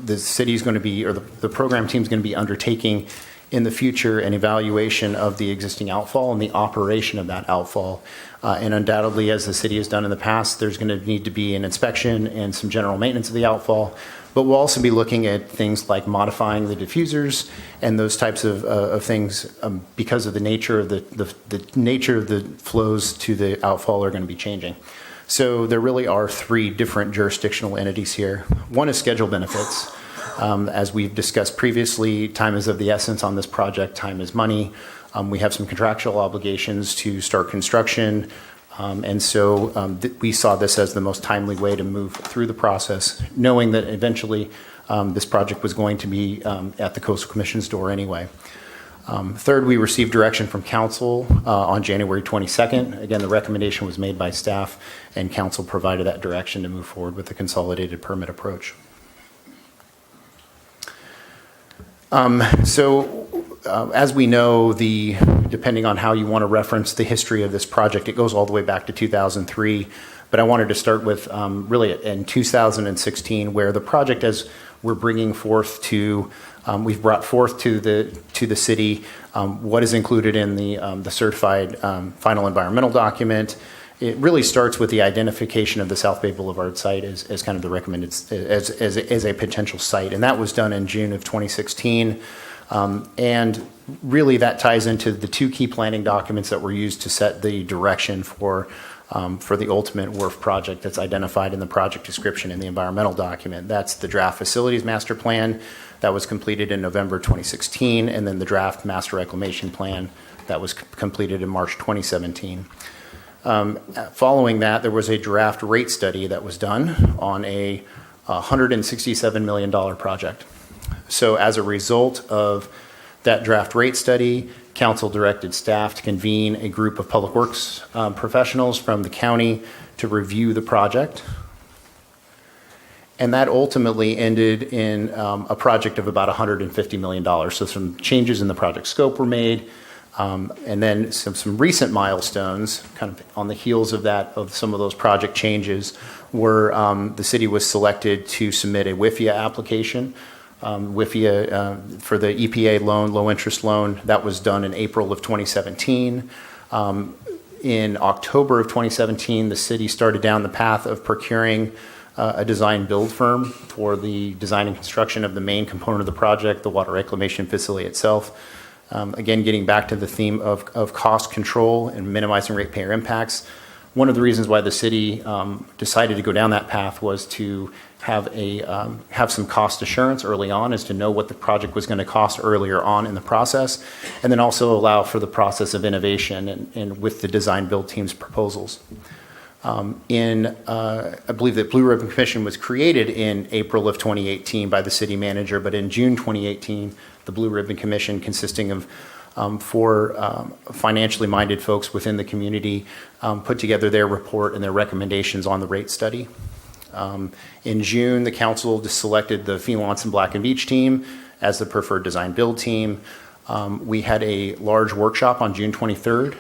The city is going to be, or the program team is going to be undertaking in the future an evaluation of the existing outfall and the operation of that outfall. And undoubtedly, as the city has done in the past, there's going to need to be an inspection and some general maintenance of the outfall. But we'll also be looking at things like modifying the diffusers and those types of things because of the nature of the nature of the flows to the outfall are going to be changing. So there really are three different jurisdictional entities here. One is schedule benefits. As we've discussed previously, time is of the essence on this project. Time is money. We have some contractual obligations to start construction. And so we saw this as the most timely way to move through the process, knowing that eventually this project was going to be at the Coastal Commission's door anyway. Third, we received direction from Council on January 22nd. Again, the recommendation was made by staff, and Council provided that direction to move forward with the consolidated permit approach. As we know, depending on how you want to reference the history of this project, it goes all the way back to 2003. But I wanted to start with really in 2016, where the project, as we're bringing forth to We've brought forth to the city what is included in the certified final environmental document. It really starts with the identification of the South Bay Boulevard site as kind of the recommended, as a potential site. And that was done in June of 2016. And really that ties into the two key planning documents that were used to set the direction for the ultimate WRF project that's identified in the project description in the environmental document. That's the draft facilities master plan that was completed in November 2016, and then the draft master reclamation plan that was completed in March 2017. Following that, there was a draft rate study that was done on a $167 million project. So as a result of that draft rate study, council directed staff to convene a group of public works professionals from the county to review the project. And that ultimately ended in a project of about $150 million. So some changes in the project scope were made. And then some recent milestones, kind of on the heels of that, of some of those project changes, were the city was selected to submit a WIFIA application. WIFIA for the EPA loan, low interest loan, that was done in April of 2017. In October of 2017, the city started down the path of procuring a design build firm for the design and construction of the main component of the project, the water reclamation facility itself. Again, getting back to the theme of cost control and minimizing ratepayer impacts. One of the reasons why the city decided to go down that path was to have some cost assurance early on, as to know what the project was going to cost earlier on in the process, and then also allow for the process of innovation and with the design build team's proposals. I believe that Blue Ribbon Commission was created in April of 2018 by the city manager, but in June 2018, the Blue Ribbon Commission, consisting of four financially minded folks within the community, put together their report and their recommendations on the rate study. In June, the council just selected the Phelance and Black and Beach team as the preferred design build team. We had a large workshop on June 23rd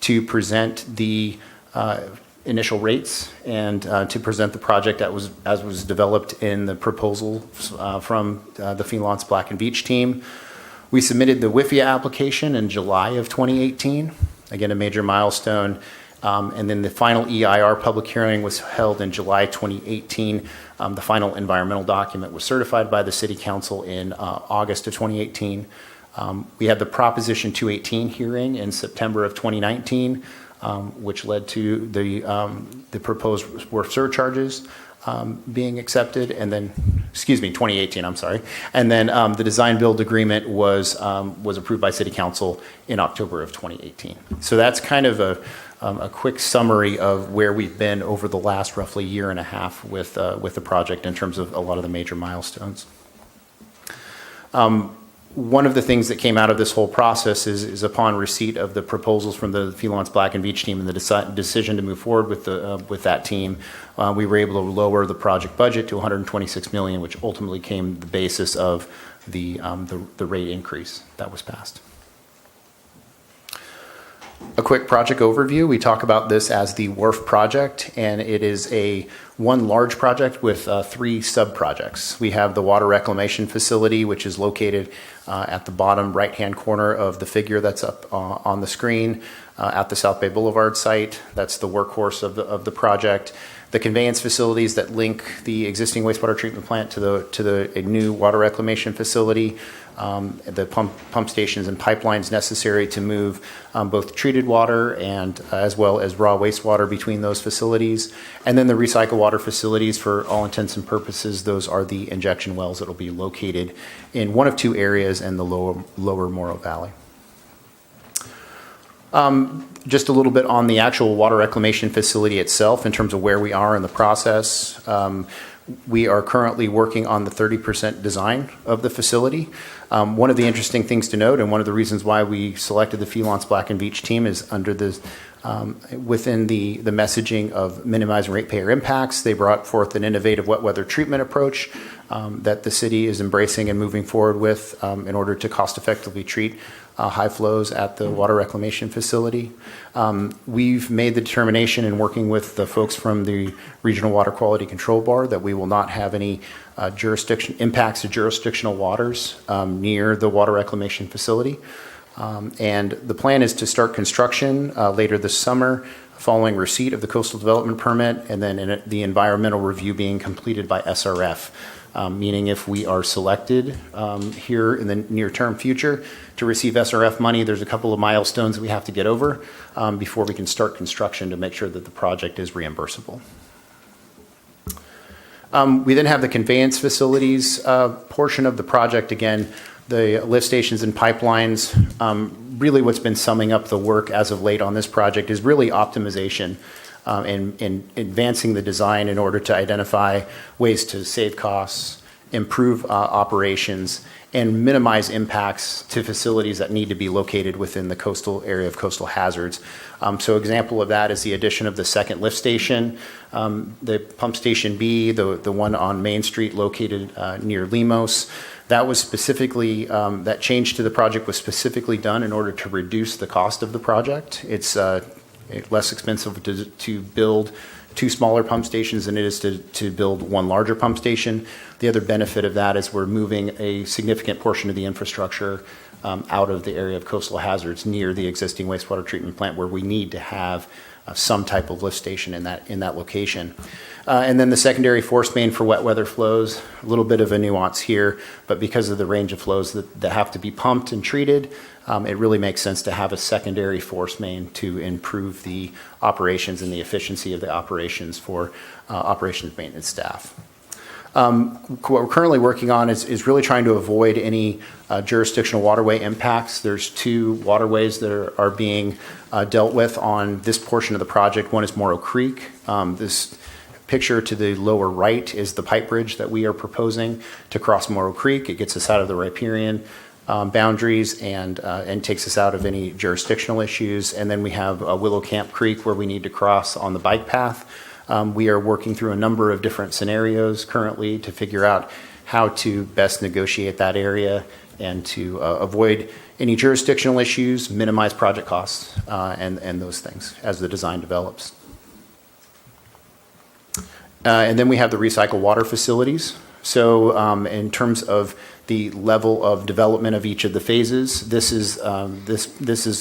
to present the initial rates and to present the project as was developed in the proposal from the Phelance Black and Beach team. We submitted the WIFIA application in July of 2018, again a major milestone, and then the final EIR public hearing was held in July 2018. The final environmental document was certified by the City Council in August of 2018. We had the Proposition 218 hearing in September of 2019, which led to the proposed WRF surcharges being accepted, and then, 2018, I'm sorry. And then the design build agreement was approved by City Council in October of 2018. So that's kind of a quick summary of where we've been over the last roughly year and a half with the project in terms of a lot of the major milestones. One of the things that came out of this whole process is upon receipt of the proposals from the Phelance Black and Beach team and the decision to move forward with that team, we were able to lower the project budget to $126 million, which ultimately came the basis of the rate increase that was passed. A quick project overview. We talk about this as the WRF project, and it is one large project with three sub-projects. We have the water reclamation facility, which is located at the bottom right-hand corner of the figure that's up on the screen at the South Bay Boulevard site. That's the workhorse of the project. The conveyance facilities that link the existing wastewater treatment plant to the new water reclamation facility. The pump stations and pipelines necessary to move both treated water and as well as raw wastewater between those facilities. And then the recycle water facilities, for all intents and purposes, those are the injection wells that will be located in one of two areas in the lower Morrow Valley. Just a little bit on the actual water reclamation facility itself in terms of where we are in the process. We are currently working on the 30% design of the facility. One of the interesting things to note, and one of the reasons why we selected the Phelance Black and Beach team, is under within the messaging of minimizing ratepayer impacts. They brought forth an innovative wet weather treatment approach that the city is embracing and moving forward with in order to cost effectively treat high flows at the water reclamation facility. We've made the determination in working with the folks from the Regional Water Quality Control Board that we will not have any impacts to jurisdictional waters near the water reclamation facility. And the plan is to start construction later this summer following receipt of the coastal development permit and then the environmental review being completed by SRF. Meaning if we are selected here in the near-term future to receive SRF money, there's a couple of milestones that we have to get over before we can start construction to make sure that the project is reimbursable. We then have the conveyance facilities portion of the project. Again, the lift stations and pipelines. Really what's been summing up the work as of late on this project is really optimization. And advancing the design in order to identify ways to save costs, improve operations, and minimize impacts to facilities that need to be located within the coastal area of coastal hazards. So example of that is the addition of the second lift station, the pump station B, the one on Main Street located near Limos. That was specifically, that change to the project was specifically done in order to reduce the cost of the project. It's less expensive to build two smaller pump stations than it is to build one larger pump station. The other benefit of that is we're moving a significant portion of the infrastructure out of the area of coastal hazards near the existing wastewater treatment plant where we need to have some type of lift station in that location. And then the secondary force main for wet weather flows, a little bit of a nuance here, but because of the range of flows that have to be pumped and treated, it really makes sense to have a secondary force main to improve the operations and the efficiency of the operations for operations maintenance staff. What we're currently working on is really trying to avoid any jurisdictional waterway impacts. There's two waterways that are being dealt with on this portion of the project. One is Morrow Creek. This picture to the lower right is the pipe bridge that we are proposing to cross Morrow Creek. It gets us out of the riparian boundaries and takes us out of any jurisdictional issues. And then we have Willow Camp Creek where we need to cross on the bike path. We are working through a number of different scenarios currently to figure out how to best negotiate that area and to avoid any jurisdictional issues, minimize project costs, and those things as the design develops. And then we have the recycled water facilities. So in terms of the level of development of each of the phases, this is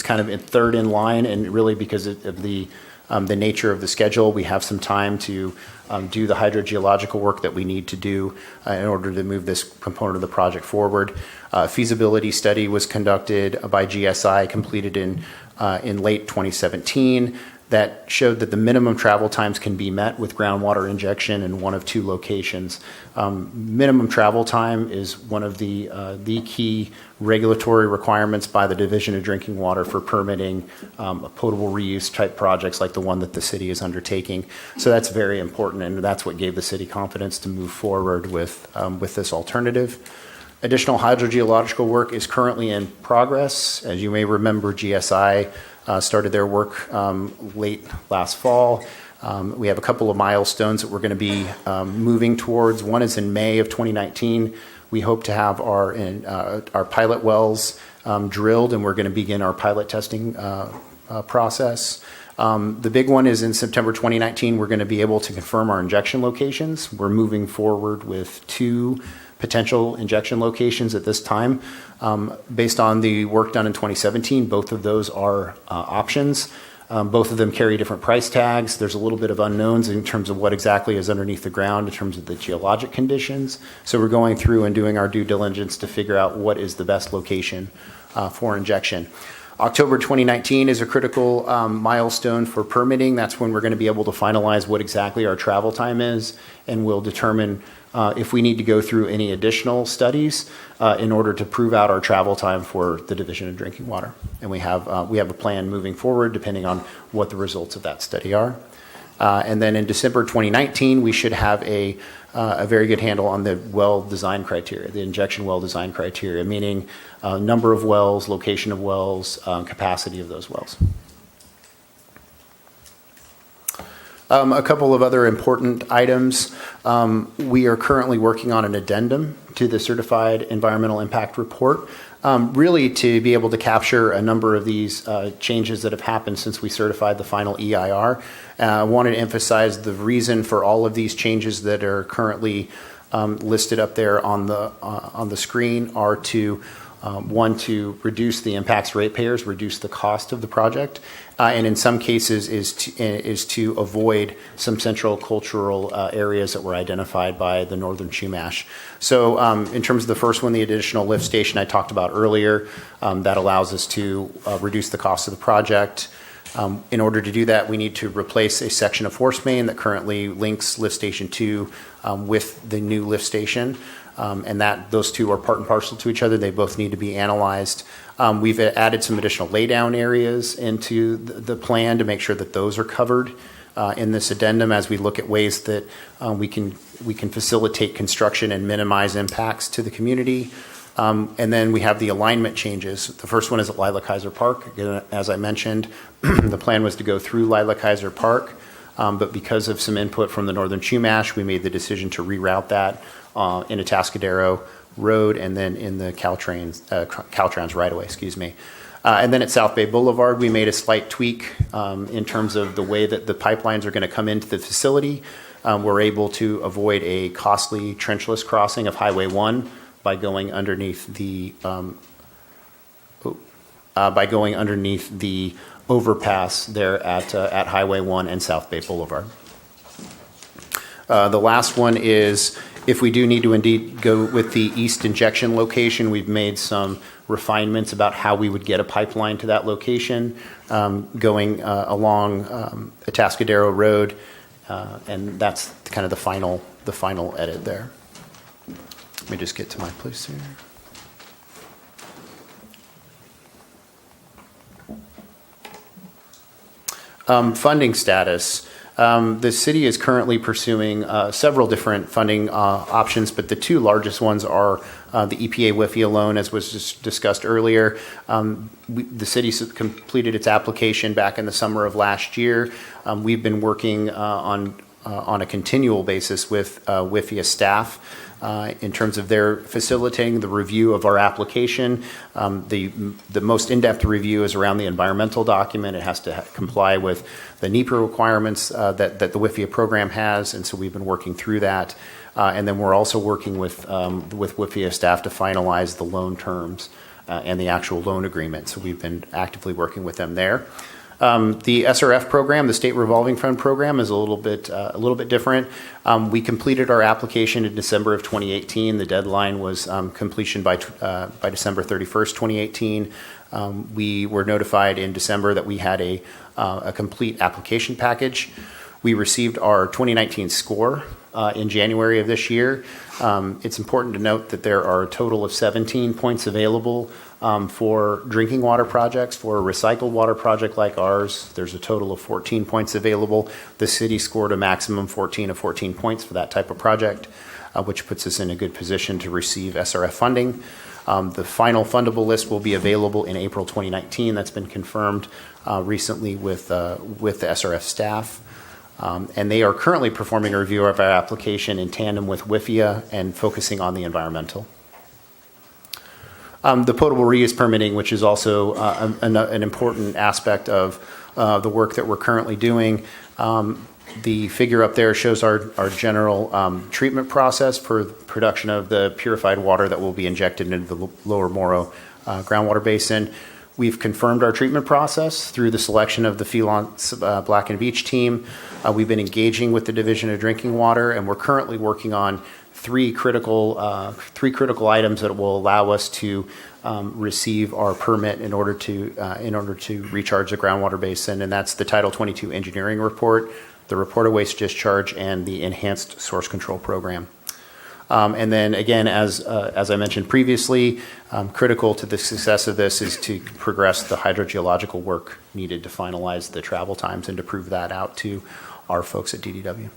kind of third in line, and really because of the nature of the schedule, we have some time to do the hydrogeological work that we need to do in order to move this component of the project forward. Feasibility study was conducted by GSI, completed in late 2017. That showed that the minimum travel times can be met with groundwater injection in one of two locations. Minimum travel time is one of the key regulatory requirements by the Division of Drinking Water for permitting potable reuse type projects like the one that the city is undertaking. So that's very important, and that's what gave the city confidence to move forward with this alternative. Additional hydrogeological work is currently in progress. As you may remember, GSI started their work late last fall. We have a couple of milestones that we're going to be moving towards. One is in May of 2019. We hope to have our pilot wells drilled, and we're going to begin our pilot testing process. The big one is in September 2019. We're going to be able to confirm our injection locations. We're moving forward with two potential injection locations at this time. Based on the work done in 2017, both of those are options. Both of them carry different price tags. There's a little bit of unknowns in terms of what exactly is underneath the ground in terms of the geologic conditions. So we're going through and doing our due diligence to figure out what is the best location for injection. October 2019 is a critical milestone for permitting. That's when we're going to be able to finalize what exactly our travel time is, and we'll determine if we need to go through any additional studies in order to prove out our travel time for the Division of Drinking Water. And we have a plan moving forward depending on what the results of that study are. And then in December 2019, we should have a very good handle on the well design criteria, the injection well design criteria, meaning number of wells, location of wells, capacity of those wells. A couple of other important items. We are currently working on an addendum to the Certified Environmental Impact Report. really to be able to capture a number of these changes that have happened since we certified the final EIR. I wanted to emphasize the reason for all of these changes that are currently listed up there on the screen are to one, to reduce the impacts to ratepayers, reduce the cost of the project, and in some cases is to avoid some central cultural areas that were identified by the Northern Chumash. So in terms of the first one, the additional lift station I talked about earlier, that allows us to reduce the cost of the project. In order to do that, we need to replace a section of force main that currently links lift station 2 with the new lift station. And those two are part and parcel to each other. They both need to be analyzed. We've added some additional laydown areas into the plan to make sure that those are covered in this addendum as we look at ways that we can facilitate construction and minimize impacts to the community. And then we have the alignment changes. The first one is at Lila Kaiser Park. Again, as I mentioned, the plan was to go through Lila Kaiser Park, but because of some input from the Northern Chumash, we made the decision to reroute that in Atascadero Road and then in the Caltrans right-of-way, excuse me. And then at South Bay Boulevard, we made a slight tweak in terms of the way that the pipelines are going to come into the facility. We're able to avoid a costly trenchless crossing of Highway 1 by going underneath the overpass there at Highway 1 and South Bay Boulevard. The last one is, if we do need to indeed go with the east injection location, we've made some refinements about how we would get a pipeline to that location, going along Atascadero Road, and that's kind of the final edit there. Let me just get to my place here. Funding status. The city is currently pursuing several different funding options, but the two largest ones are the EPA WIFIA loan, as was just discussed earlier. The city completed its application back in the summer of last year. We've been working on a continual basis with WIFIA staff in terms of their facilitating the review of our application. The most in-depth review is around the environmental document. It has to comply with the NEPA requirements that the WIFIA program has, and so we've been working through that. And then we're also working with WIFIA staff to finalize the loan terms and the actual loan agreement. So we've been actively working with them there. The SRF program, the State Revolving Fund program, is a little bit different. We completed our application in December of 2018. The deadline was completion by December 31st, 2018. We were notified in December that we had a complete application package. We received our 2019 score in January of this year. It's important to note that there are a total of 17 points available for drinking water projects. For a recycled water project like ours, there's a total of 14 points available. The city scored a maximum 14 points for that type of project, which puts us in a good position to receive SRF funding. The final fundable list will be available in April 2019. That's been confirmed recently with the SRF staff. And they are currently performing a review of our application in tandem with WIFIA and focusing on the environmental. The potable reuse permitting, which is also an important aspect of the work that we're currently doing. The figure up there shows our general treatment process for the production of the purified water that will be injected into the Lower Morrow groundwater basin. We've confirmed our treatment process through the selection of the Phelance Black and Beach team. We've been engaging with the Division of Drinking Water, and we're currently working on three critical items that will allow us to receive our permit in order to recharge the groundwater basin, and that's the Title 22 engineering report, the report of waste discharge, and the enhanced source control program. And then again, as I mentioned previously, critical to the success of this is to progress the hydrogeological work needed to finalize the travel times and to prove that out to our folks at DDW.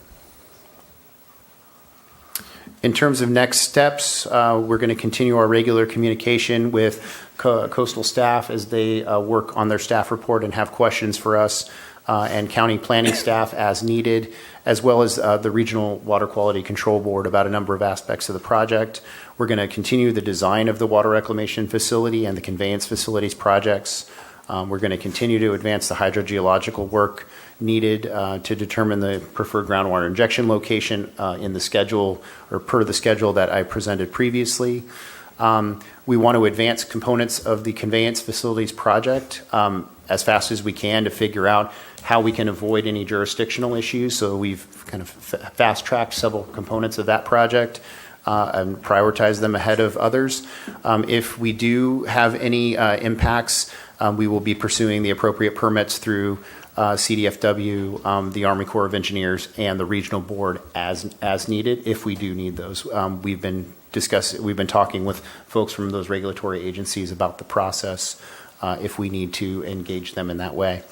In terms of next steps, we're going to continue our regular communication with coastal staff as they work on their staff report and have questions for us, and county planning staff as needed, as well as the Regional Water Quality Control Board about a number of aspects of the project. We're going to continue the design of the water reclamation facility and the conveyance facilities projects. We're going to continue to advance the hydrogeological work needed to determine the preferred groundwater injection location in the schedule, or per the schedule that I presented previously. We want to advance components of the conveyance facilities project as fast as we can to figure out how we can avoid any jurisdictional issues. So we've kind of fast-tracked several components of that project and prioritized them ahead of others. If we do have any impacts, we will be pursuing the appropriate permits through CDFW, the Army Corps of Engineers, and the regional board as needed if we do need those. We've been talking with folks from those regulatory agencies about the process if we need to engage them in that way.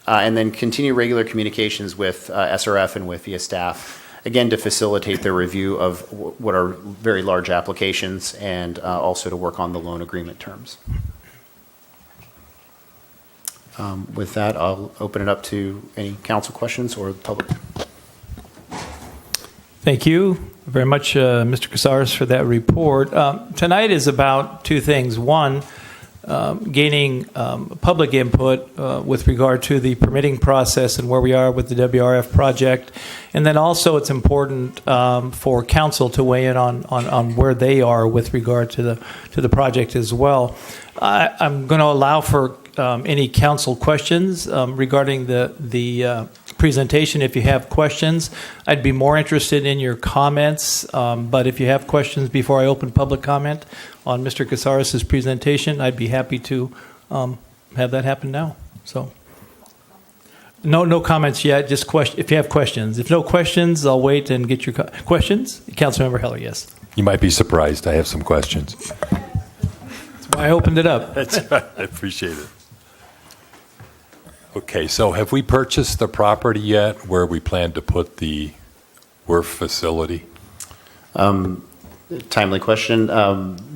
And then continue regular communications with SRF and with VIA staff, again, to facilitate their review of what are very large applications and also to work on the loan agreement terms. With that, I'll open it up to any council questions or the public. Thank you very much, Mr. Casares, for that report. Tonight is about two things. One, gaining public input with regard to the permitting process and where we are with the WRF project. And then also it's important for council to weigh in on where they are with regard to the project as well. I'm going to allow for any council questions regarding the presentation. If you have questions, I'd be more interested in your comments. But if you have questions before I open public comment on Mr. Casares' presentation, I'd be happy to have that happen now. So, no comments yet. Just if you have questions. If no questions, I'll wait and get your questions. Councilmember Heller, yes. You might be surprised. I have some questions. That's why I opened it up. That's right. I appreciate it. Okay, so have we purchased the property yet where we plan to put the WRF facility? Timely question.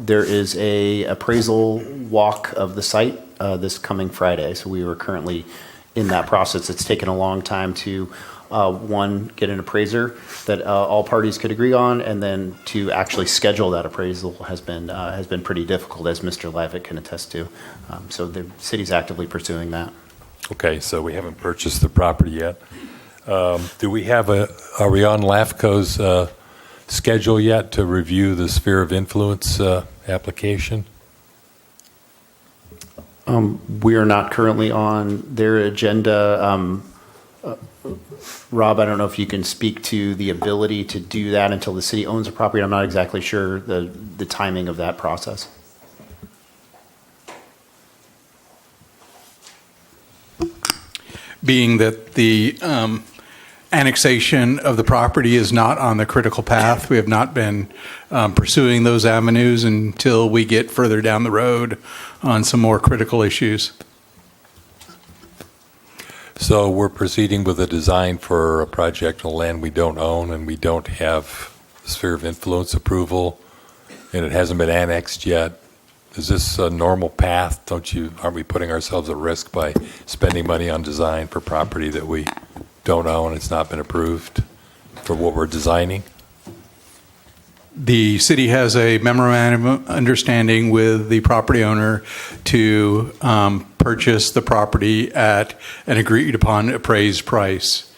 There is a appraisal walk of the site this coming Friday, so we are currently in that process. It's taken a long time to, one, get an appraiser that all parties could agree on, and then to actually schedule that appraisal has been pretty difficult, as Mr. Levitt can attest to. So the city's actively pursuing that. Okay, so we haven't purchased the property yet. Are we on LAFCO's schedule yet to review the sphere of influence application? We are not currently on their agenda. Rob, I don't know if you can speak to the ability to do that until the city owns the property. I'm not exactly sure the timing of that process. Being that the annexation of the property is not on the critical path, we have not been pursuing those avenues until we get further down the road on some more critical issues. So we're proceeding with a design for a project on land we don't own, and we don't have sphere of influence approval, and it hasn't been annexed yet. Is this a normal path? Aren't we putting ourselves at risk by spending money on design for property that we don't own? It's not been approved for what we're designing? The city has a memorandum of understanding with the property owner to purchase the property at an agreed upon appraised price.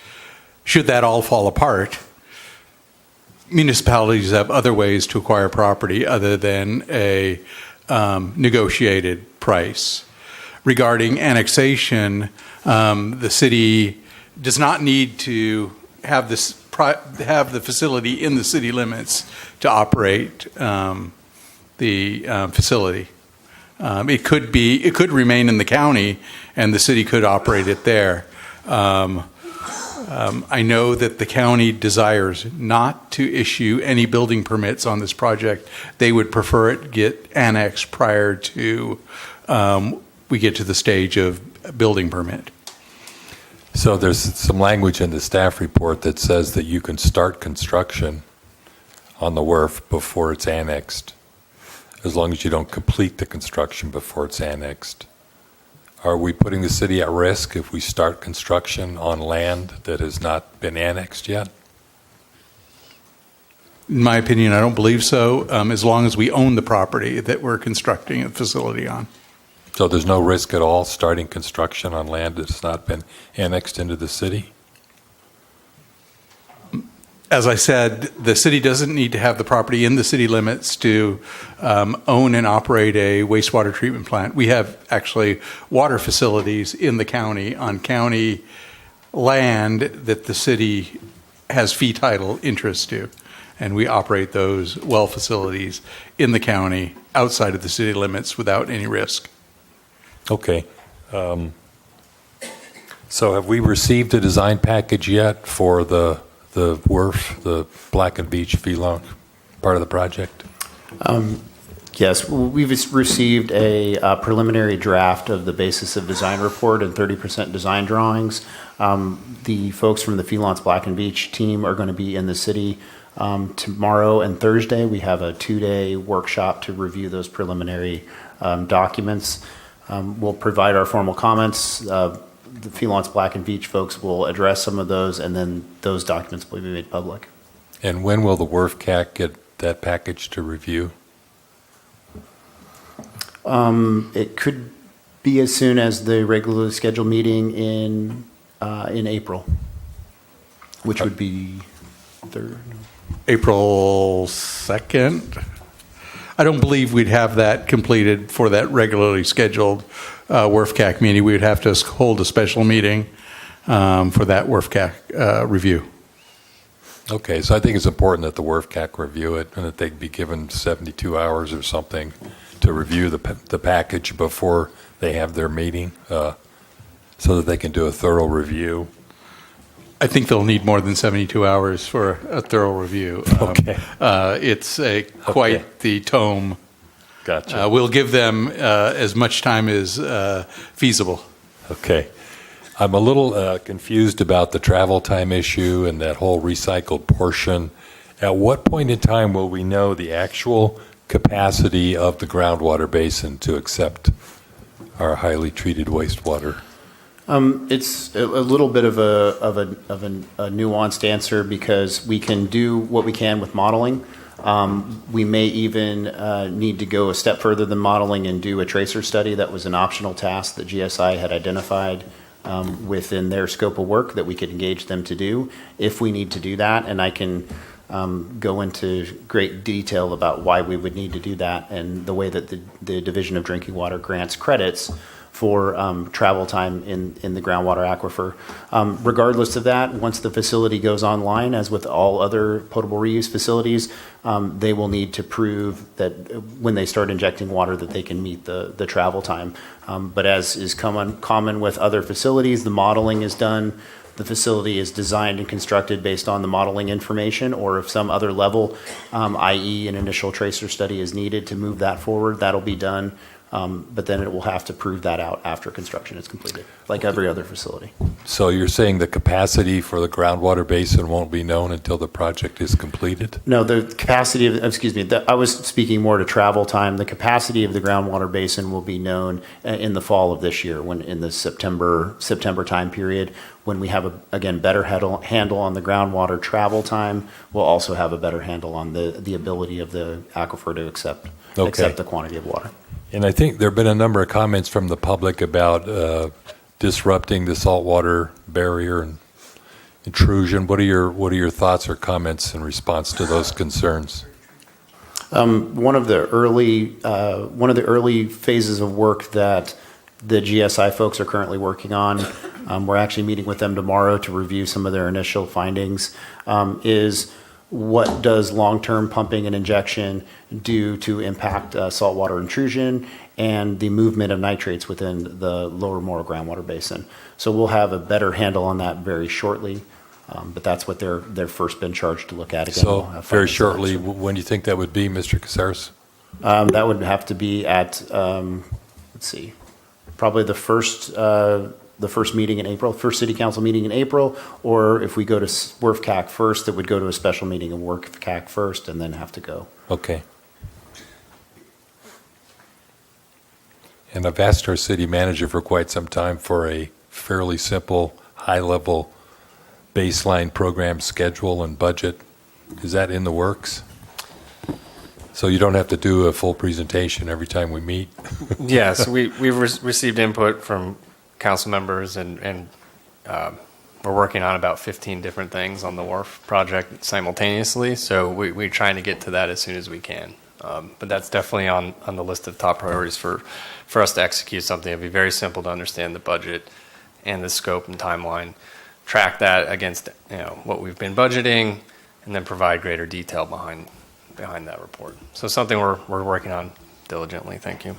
Should that all fall apart, municipalities have other ways to acquire property other than a negotiated price. Regarding annexation, the city does not need to have the facility in the city limits to operate the facility. It could remain in the county, and the city could operate it there. I know that the county desires not to issue any building permits on this project. They would prefer it get annexed prior to we get to the stage of building permit. So there's some language in the staff report that says that you can start construction on the WRF before it's annexed, as long as you don't complete the construction before it's annexed. Are we putting the city at risk if we start construction on land that has not been annexed yet? In my opinion, I don't believe so, as long as we own the property that we're constructing a facility on. So there's no risk at all starting construction on land that's not been annexed into the city? As I said, the city doesn't need to have the property in the city limits to own and operate a wastewater treatment plant. We have actually water facilities in the county on county land that the city has fee title interest to. And we operate those well facilities in the county outside of the city limits without any risk. Okay. So have we received a design package yet for the WRF, the Black and Beach Feelong part of the project? Yes, we've received a preliminary draft of the basis of design report and 30% design drawings. The folks from the Felons Black and Beach team are going to be in the city tomorrow and Thursday. We have a 2-day workshop to review those preliminary documents. We'll provide our formal comments. The Felons Black and Beach folks will address some of those, and then those documents will be made public. And when will the WRF CAC get that package to review? It could be as soon as the regularly scheduled meeting in April, which would be April 2nd. I don't believe we'd have that completed for that regularly scheduled WRF CAC meeting. We would have to hold a special meeting for that WRF CAC review. Okay, so I think it's important that the WRF CAC review it and that they be given 72 hours or something to review the package before they have their meeting so that they can do a thorough review. I think they'll need more than 72 hours for a thorough review. Okay. It's quite the tome. Gotcha. We'll give them as much time as feasible. Okay. I'm a little confused about the travel time issue and that whole recycled portion. At what point in time will we know the actual capacity of the groundwater basin to accept our highly treated wastewater? It's a little bit of a nuanced answer because we can do what we can with modeling. We may even need to go a step further than modeling and do a tracer study. That was an optional task that GSI had identified within their scope of work that we could engage them to do if we need to do that. And I can go into great detail about why we would need to do that and the way that the Division of Drinking Water grants credits for travel time in the groundwater aquifer. Regardless of that, once the facility goes online, as with all other potable reuse facilities, they will need to prove that when they start injecting water that they can meet the travel time. But as is common with other facilities, the modeling is done. The facility is designed and constructed based on the modeling information, or if some other level, i.e. an initial tracer study is needed to move that forward, that'll be done. But then it will have to prove that out after construction is completed, like every other facility. So you're saying the capacity for the groundwater basin won't be known until the project is completed? No, the capacity of, I was speaking more to travel time. The capacity of the groundwater basin will be known in the fall of this year, when in the September time period, when we have again better handle on the groundwater travel time. We'll also have a better handle on the ability of the aquifer to accept the quantity of water. And I think there have been a number of comments from the public about disrupting the saltwater barrier and intrusion. What are your thoughts or comments in response to those concerns? One of the early phases of work that the GSI folks are currently working on, we're actually meeting with them tomorrow to review some of their initial findings, is what does long-term pumping and injection do to impact saltwater intrusion and the movement of nitrates within the lower Morrow groundwater basin. So we'll have a better handle on that very shortly, but that's what they're first been charged to look at. Again, so very shortly, when do you think that would be, Mr. Caceres? That would have to be at, probably the first the first meeting in April, first city council meeting in April, or if we go to WRF-CAC first, it would go to a special meeting of WRF-CAC first and then have to go. Okay. And I've asked our city manager for quite some time for a fairly simple, high-level baseline program schedule and budget. Is that in the works? So you don't have to do a full presentation every time we meet? Yes, we've received input from council members, and we're working on about 15 different things on the wharf project simultaneously, so we're trying to get to that as soon as we can. But that's definitely on the list of top priorities for us to execute something. It'd be very simple to understand the budget and the scope and timeline, track that against what we've been budgeting, and then provide greater detail behind that report. So something we're working on diligently. Thank you.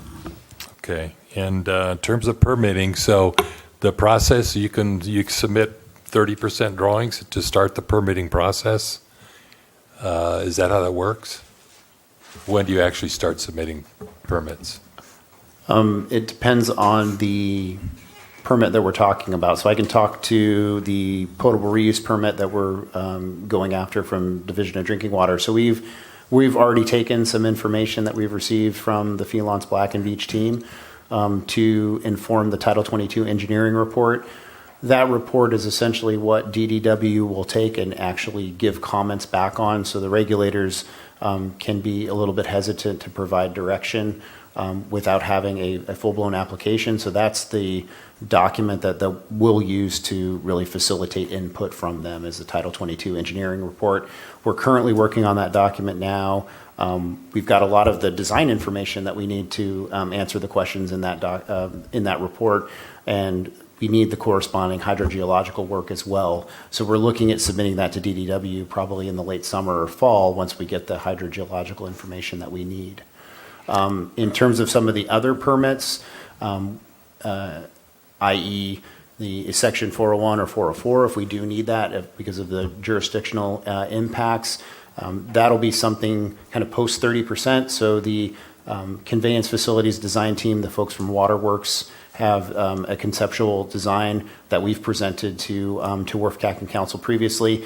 Okay. And in terms of permitting, so the process, you submit 30% drawings to start the permitting process. Is that how that works? When do you actually start submitting permits? It depends on the permit that we're talking about. So I can talk to the potable reuse permit that we're going after from Division of Drinking Water. So we've already taken some information that we've received from the Felance Black and Beach team to inform the Title 22 engineering report. That report is essentially what DDW will take and actually give comments back on. So the regulators can be a little bit hesitant to provide direction without having a full-blown application. So that's the document that we'll use to really facilitate input from them as the Title 22 engineering report. We're currently working on that document now. We've got a lot of the design information that we need to answer the questions in that report, and we need the corresponding hydrogeological work as well. So we're looking at submitting that to DDW probably in the late summer or fall once we get the hydrogeological information that we need. In terms of some of the other permits, i.e. the Section 401 or 404, if we do need that because of the jurisdictional impacts, that'll be something kind of post 30%. So the conveyance facilities design team, the folks from Waterworks, have a conceptual design that we've presented to WRF-CAC and Council previously.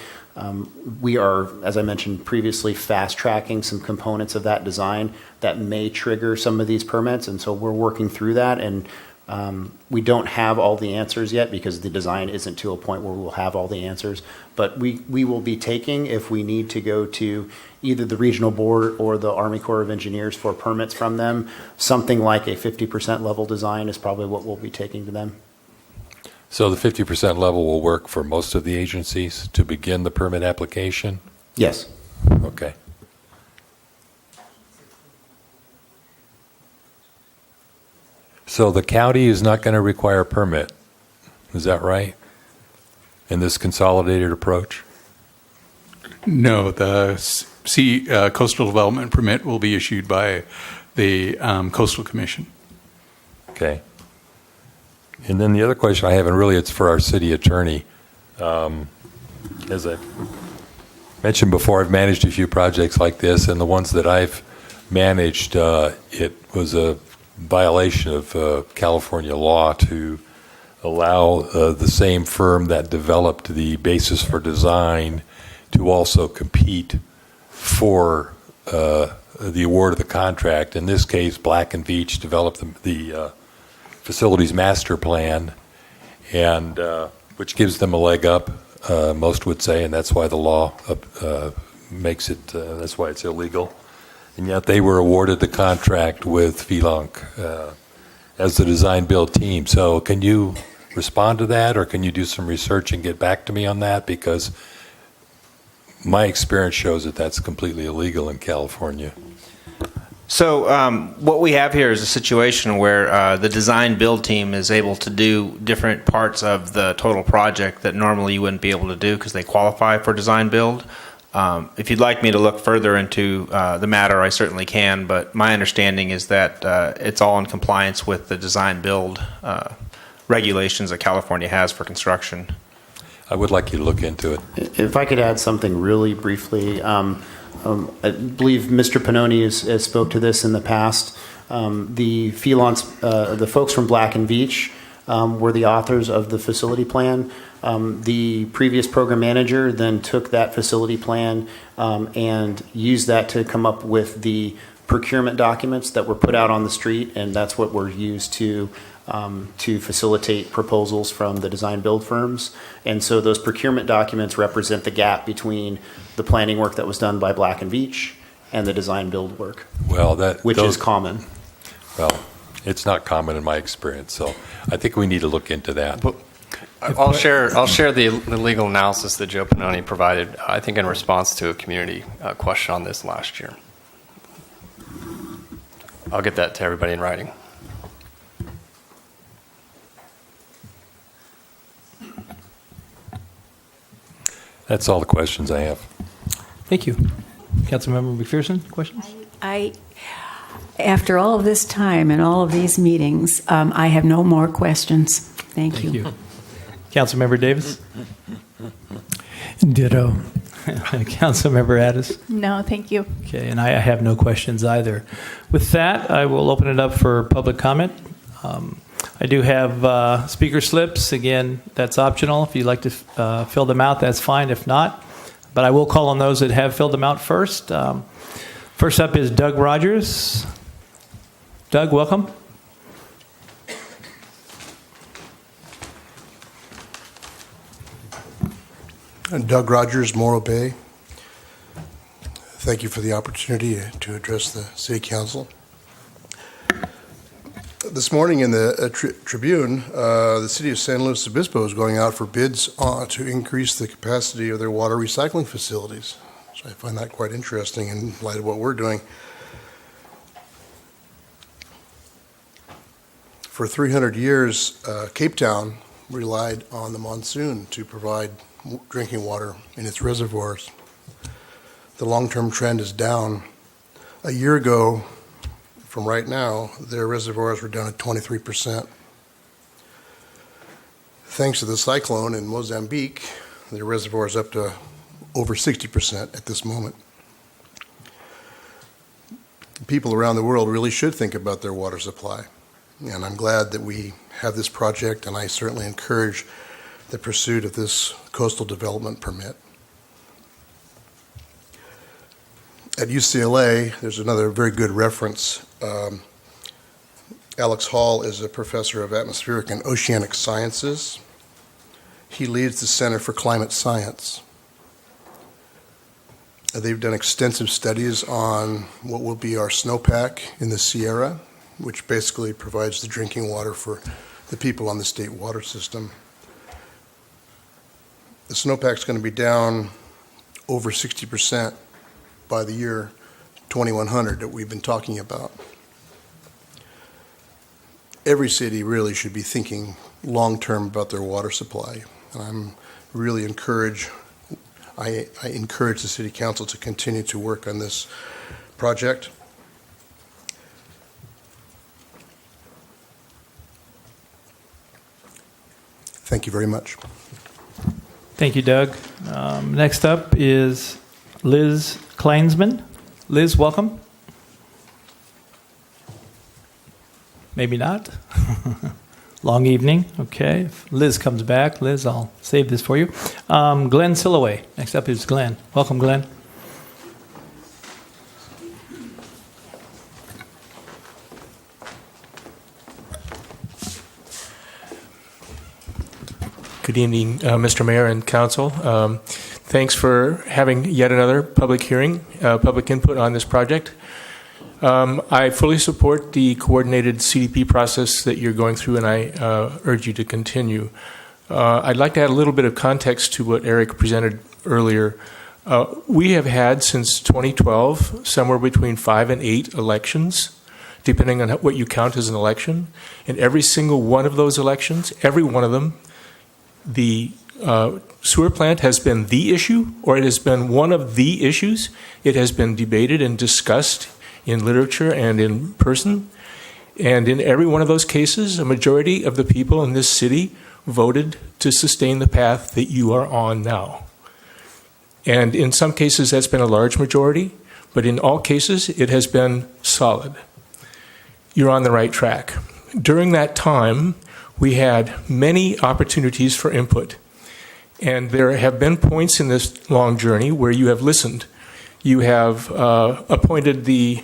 We are, as I mentioned previously, fast-tracking some components of that design that may trigger some of these permits, and so we're working through that, and we don't have all the answers yet because the design isn't to a point where we'll have all the answers, but we will be taking, if we need to go to either the regional board or the Army Corps of Engineers for permits from them, something like a 50% level design is probably what we'll be taking to them. So the 50% level will work for most of the agencies to begin the permit application? Yes. Okay. So the county is not going to require a permit, is that right, in this consolidated approach? No, the coastal development permit will be issued by the Coastal Commission. Okay. And then the other question I have, and really it's for our city attorney. As I mentioned before, I've managed a few projects like this, and the ones that I've managed, it was a violation of California law to allow the same firm that developed the basis for design to also compete for the award of the contract. In this case, Black and Veatch developed the facilities master plan, and which gives them a leg up, most would say, and that's why the law makes it, that's why it's illegal. And yet they were awarded the contract with Felanc as the design build team. So can you respond to that, or can you do some research and get back to me on that? Because my experience shows that that's completely illegal in California. So what we have here is a situation where the design build team is able to do different parts of the total project that normally you wouldn't be able to do because they qualify for design build. If you'd like me to look further into the matter, I certainly can, but my understanding is that it's all in compliance with the design build regulations that California has for construction. I would like you to look into it. If I could add something really briefly, I believe Mr. Pannoni has spoke to this in the past. The Felance, the folks from Black and Veatch were the authors of the facility plan. The previous program manager then took that facility plan and used that to come up with the procurement documents that were put out on the street, and that's what were used to facilitate proposals from the design build firms. And so those procurement documents represent the gap between the planning work that was done by Black and Veatch and the design build work. Well, which is common. Well, it's not common in my experience, so I think we need to look into that. I'll share the legal analysis that Joe Pannoni provided, I think in response to a community question on this last year. I'll get that to everybody in writing. That's all the questions I have. Thank you. Councilmember McPherson, questions? After all of this time and all of these meetings, I have no more questions. Thank you. Councilmember Davis? Ditto. Councilmember Addis? No, thank you. Okay, and I have no questions either. With that, I will open it up for public comment. I do have speaker slips. Again, that's optional. If you'd like to fill them out, that's fine. If not, but I will call on those that have filled them out first. First up is Doug Rogers. Doug, welcome. Doug Rogers, Morro Bay. Thank you for the opportunity to address the City Council. This morning in the Tribune, the City of San Luis Obispo is going out for bids to increase the capacity of their water recycling facilities. So I find that quite interesting in light of what we're doing. For 300 years, Cape Town relied on the monsoon to provide drinking water in its reservoirs. The long-term trend is down. A year ago, from right now, their reservoirs were down at 23%. Thanks to the cyclone in Mozambique, their reservoir is up to over 60% at this moment. People around the world really should think about their water supply. And I'm glad that we have this project, and I certainly encourage the pursuit of this coastal development permit. At UCLA, there's another very good reference. Alex Hall is a professor of atmospheric and oceanic sciences. He leads the Center for Climate Science. They've done extensive studies on what will be our snowpack in the Sierra, which basically provides the drinking water for the people on the state water system. The snowpack's going to be down over 60% by the year 2100 that we've been talking about. Every city really should be thinking long-term about their water supply. And I'm really I encourage the City Council to continue to work on this project. Thank you very much. Thank you, Doug. Next up is Liz Kleinsman. Liz, welcome. Maybe not. Long evening. Okay. If Liz comes back, Liz, I'll save this for you. Glenn Silloway. Next up is Glenn. Welcome, Glenn. Good evening, Mr. Mayor and Council. Thanks for having yet another public hearing, public input on this project. I fully support the coordinated CDP process that you're going through, and I urge you to continue. I'd like to add a little bit of context to what Eric presented earlier. We have had since 2012 somewhere between 5 and 8 elections, depending on what you count as an election. And every single one of those elections, every one of them, the sewer plant has been the issue, or it has been one of the issues. It has been debated and discussed in literature and in person. And in every one of those cases, a majority of the people in this city voted to sustain the path that you are on now. And in some cases, that's been a large majority, but in all cases, it has been solid. You're on the right track. During that time, We had many opportunities for input. And there have been points in this long journey where you have listened. You have appointed the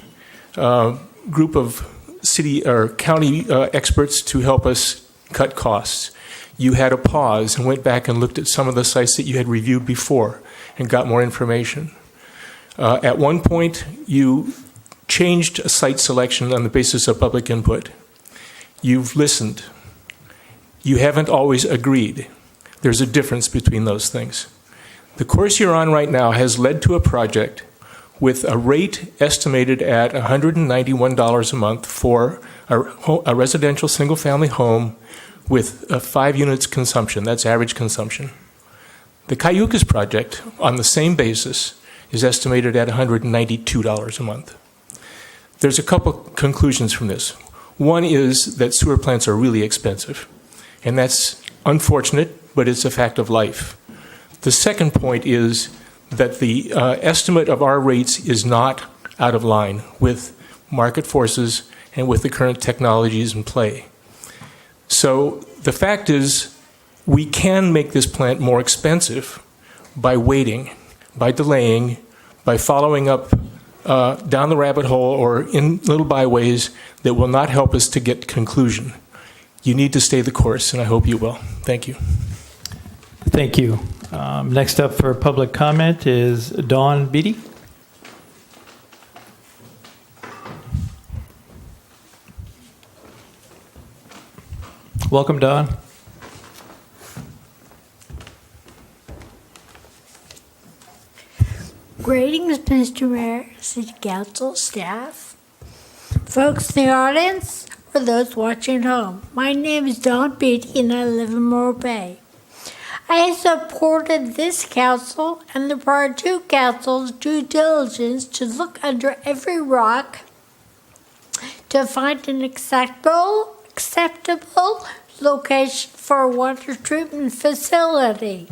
group of city or county experts to help us cut costs. You had a pause and went back and looked at some of the sites that you had reviewed before and got more information. At one point, you changed a site selection on the basis of public input. You've listened. You haven't always agreed. There's a difference between those things. The course you're on right now has led to a project with a rate estimated at $191 a month for a residential single-family home with 5 units consumption. That's average consumption. The Cayucas project, on the same basis, is estimated at $192 a month. There's a couple conclusions from this. One is that sewer plants are really expensive, and that's unfortunate, but it's a fact of life. The second point is that the estimate of our rates is not out of line with market forces and with the current technologies in play. So the fact is, we can make this plant more expensive by waiting, by delaying, by following up down the rabbit hole or in little byways that will not help us to get conclusion. You need to stay the course, and I hope you will. Thank you. Thank you. Next up for public comment is Dawn Beatty. Welcome, Dawn. Greetings, Mr. Mayor, City Council, staff, folks in the audience, or those watching at home. My name is Dawn Beatty, and I live in Morro Bay. I have supported this council and the prior two councils' due diligence to look under every rock to find an acceptable location for a water treatment facility.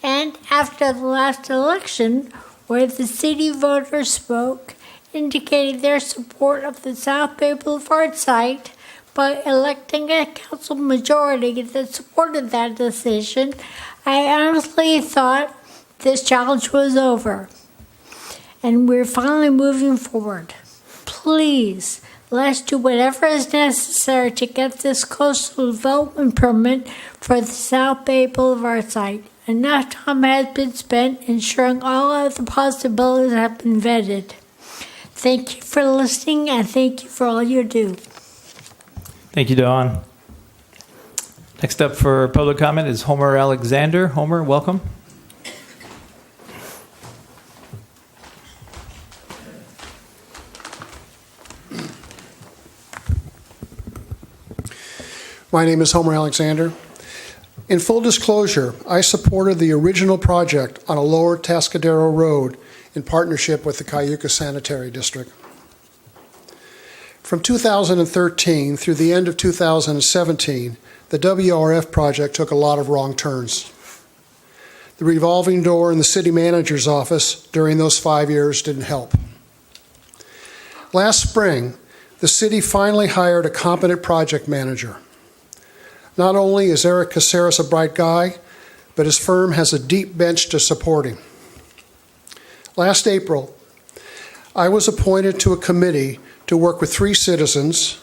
And after the last election, where the city voters spoke, indicating their support of the South Bay Boulevard site by electing a council majority that supported that decision, I honestly thought this challenge was over. And we're finally moving forward. Please, let's do whatever is necessary to get this coastal development permit for the South Bay Boulevard site. Enough time has been spent ensuring all of the possibilities have been vetted. Thank you for listening, and thank you for all you do. Thank you, Dawn. Next up for public comment is Homer Alexander. Homer, welcome. My name is Homer Alexander. In full disclosure, I supported the original project on a lower Tascadero Road in partnership with the Cayucas Sanitary District. From 2013 through the end of 2017, the WRF project took a lot of wrong turns. The revolving door in the city manager's office during those 5 years didn't help. Last spring, the city finally hired a competent project manager. Not only is Eric Caceres a bright guy, but his firm has a deep bench to support him. Last April, I was appointed to a committee to work with 3 citizens,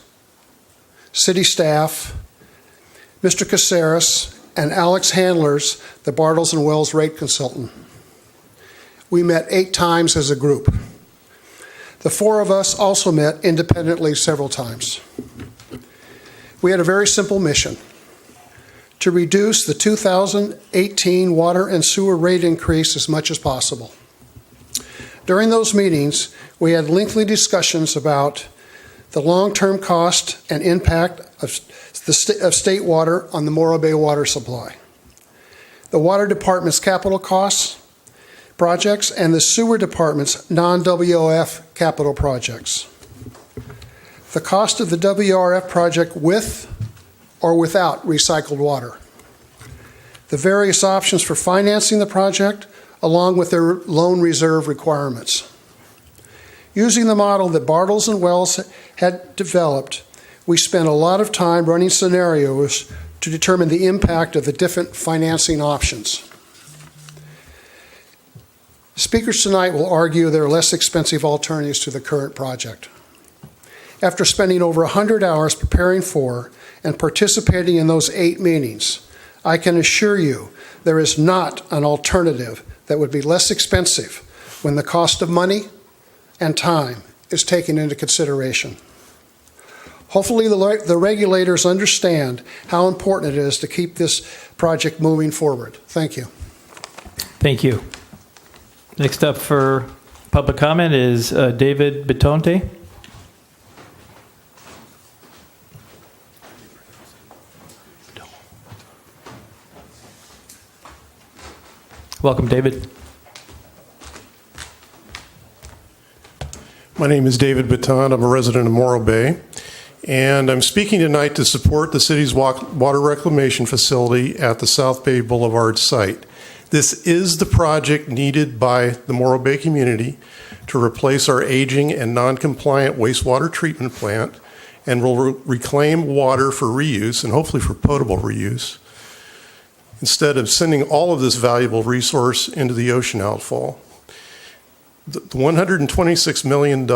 city staff, Mr. Caceres, and Alex Handlers, the Bartles and Wells rate consultant. We met 8 times as a group. The 4 of us also met independently several times. We had a very simple mission: to reduce the 2018 water and sewer rate increase as much as possible. During those meetings, we had lengthy discussions about the long-term cost and impact of state water on the Morro Bay water supply, the water department's capital costs projects, and the sewer department's non-WRF capital projects. The cost of the WRF project with or without recycled water, the various options for financing the project, along with their loan reserve requirements. Using the model that Bartles and Wells had developed, We spent a lot of time running scenarios to determine the impact of the different financing options. Speakers tonight will argue there are less expensive alternatives to the current project. After spending over 100 hours preparing for and participating in those 8 meetings, I can assure you there is not an alternative that would be less expensive when the cost of money and time is taken into consideration. Hopefully the regulators understand how important it is to keep this project moving forward. Thank you. Thank you. Next up for public comment is David Betonte. Welcome, David. My name is David Baton. I'm a resident of Morro Bay, and I'm speaking tonight to support the city's water reclamation facility at the South Bay Boulevard site. This is the project needed by the Morro Bay community to replace our aging and non-compliant wastewater treatment plant and will reclaim water for reuse and hopefully for potable reuse, instead of sending all of this valuable resource into the ocean outfall. The $126 million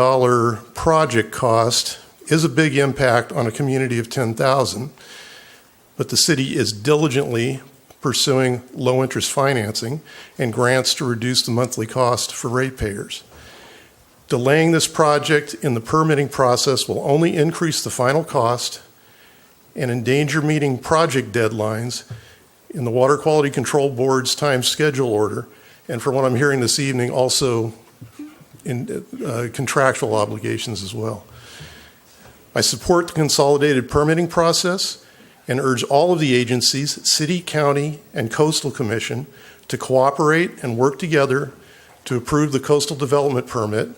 project cost is a big impact on a community of 10,000, but the city is diligently pursuing low-interest financing and grants to reduce the monthly cost for ratepayers. Delaying this project in the permitting process will only increase the final cost and endanger meeting project deadlines in the Water Quality Control Board's time schedule order, and from what I'm hearing this evening, also in contractual obligations as well. I support the consolidated permitting process and urge all of the agencies, city, county, and coastal commission to cooperate and work together to approve the coastal development permit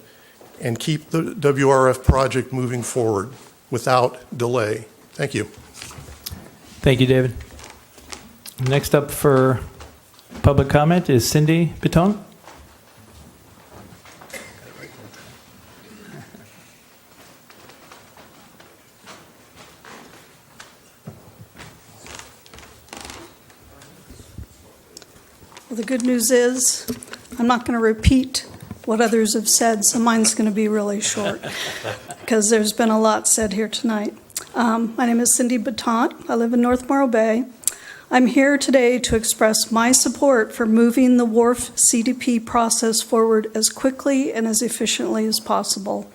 and keep the WRF project moving forward without delay. Thank you. Thank you, David. Next up for public comment is Cindy Piton. Well, the good news is I'm not going to repeat what others have said, so mine's going to be really short because there's been a lot said here tonight. My name is Cindy Batant. I live in North Morro Bay. I'm here today to express my support for moving the WRF CDP process forward as quickly and as efficiently as possible.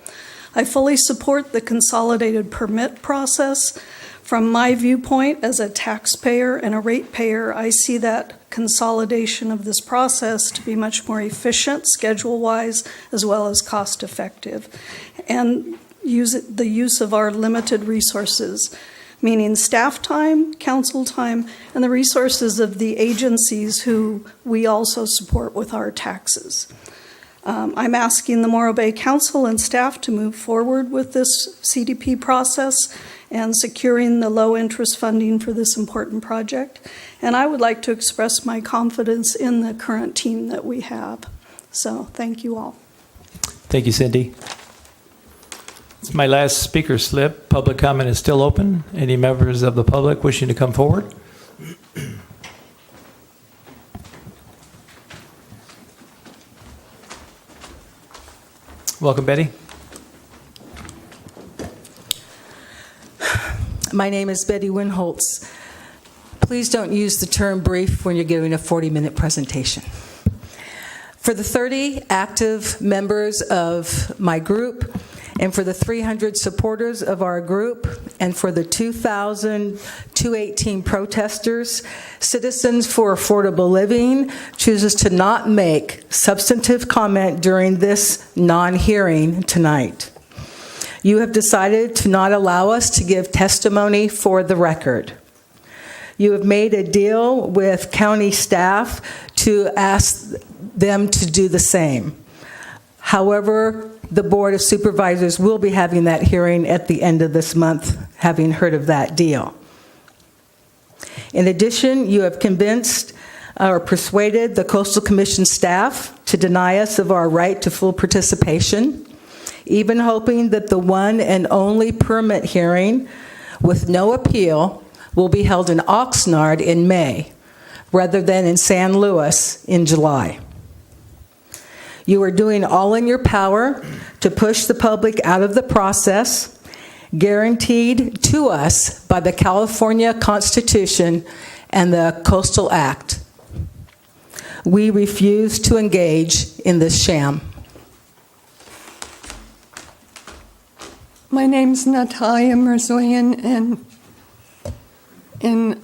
I fully support the consolidated permit process. From my viewpoint as a taxpayer and a ratepayer, I see that consolidation of this process to be much more efficient, schedule-wise, as well as cost-effective, and the use of our limited resources, meaning staff time, council time, and the resources of the agencies who we also support with our taxes. I'm asking the Morro Bay Council and staff to move forward with this CDP process and securing the low-interest funding for this important project. And I would like to express my confidence in the current team that we have. So thank you all. Thank you, Cindy. It's my last speaker slip. Public comment is still open. Any members of the public wishing to come forward? Welcome, Betty. My name is Betty Winholtz. Please don't use the term brief when you're giving a 40-minute presentation. For the 30 active members of my group, and for the 300 supporters of our group, and for the 2,218 protesters, Citizens for Affordable Living chooses to not make substantive comment during this non-hearing tonight. You have decided to not allow us to give testimony for the record. You have made a deal with county staff to ask them to do the same. However, the Board of Supervisors will be having that hearing at the end of this month, having heard of that deal. In addition, you have convinced or persuaded the Coastal Commission staff to deny us of our right to full participation even hoping that the one and only permit hearing with no appeal will be held in Oxnard in May, rather than in San Luis in July. You are doing all in your power to push the public out of the process, guaranteed to us by the California Constitution and the Coastal Act. We refuse to engage in this sham. My name's Natalia Mirzoyan, and in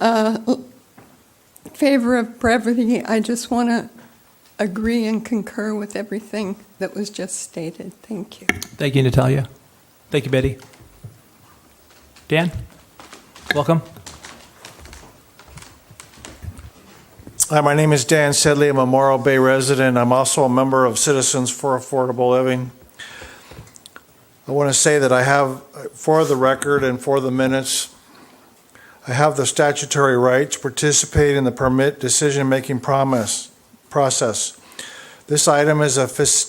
favor of brevity, I just want to agree and concur with everything that was just stated. Thank you. Thank you, Natalia. Thank you, Betty. Dan, welcome. Hi, my name is Dan Sedley. I'm a Morro Bay resident. I'm also a member of Citizens for Affordable Living. I want to say that I have, for the record and for the minutes, I have the statutory right to participate in the permit decision-making process. This item is a fictitious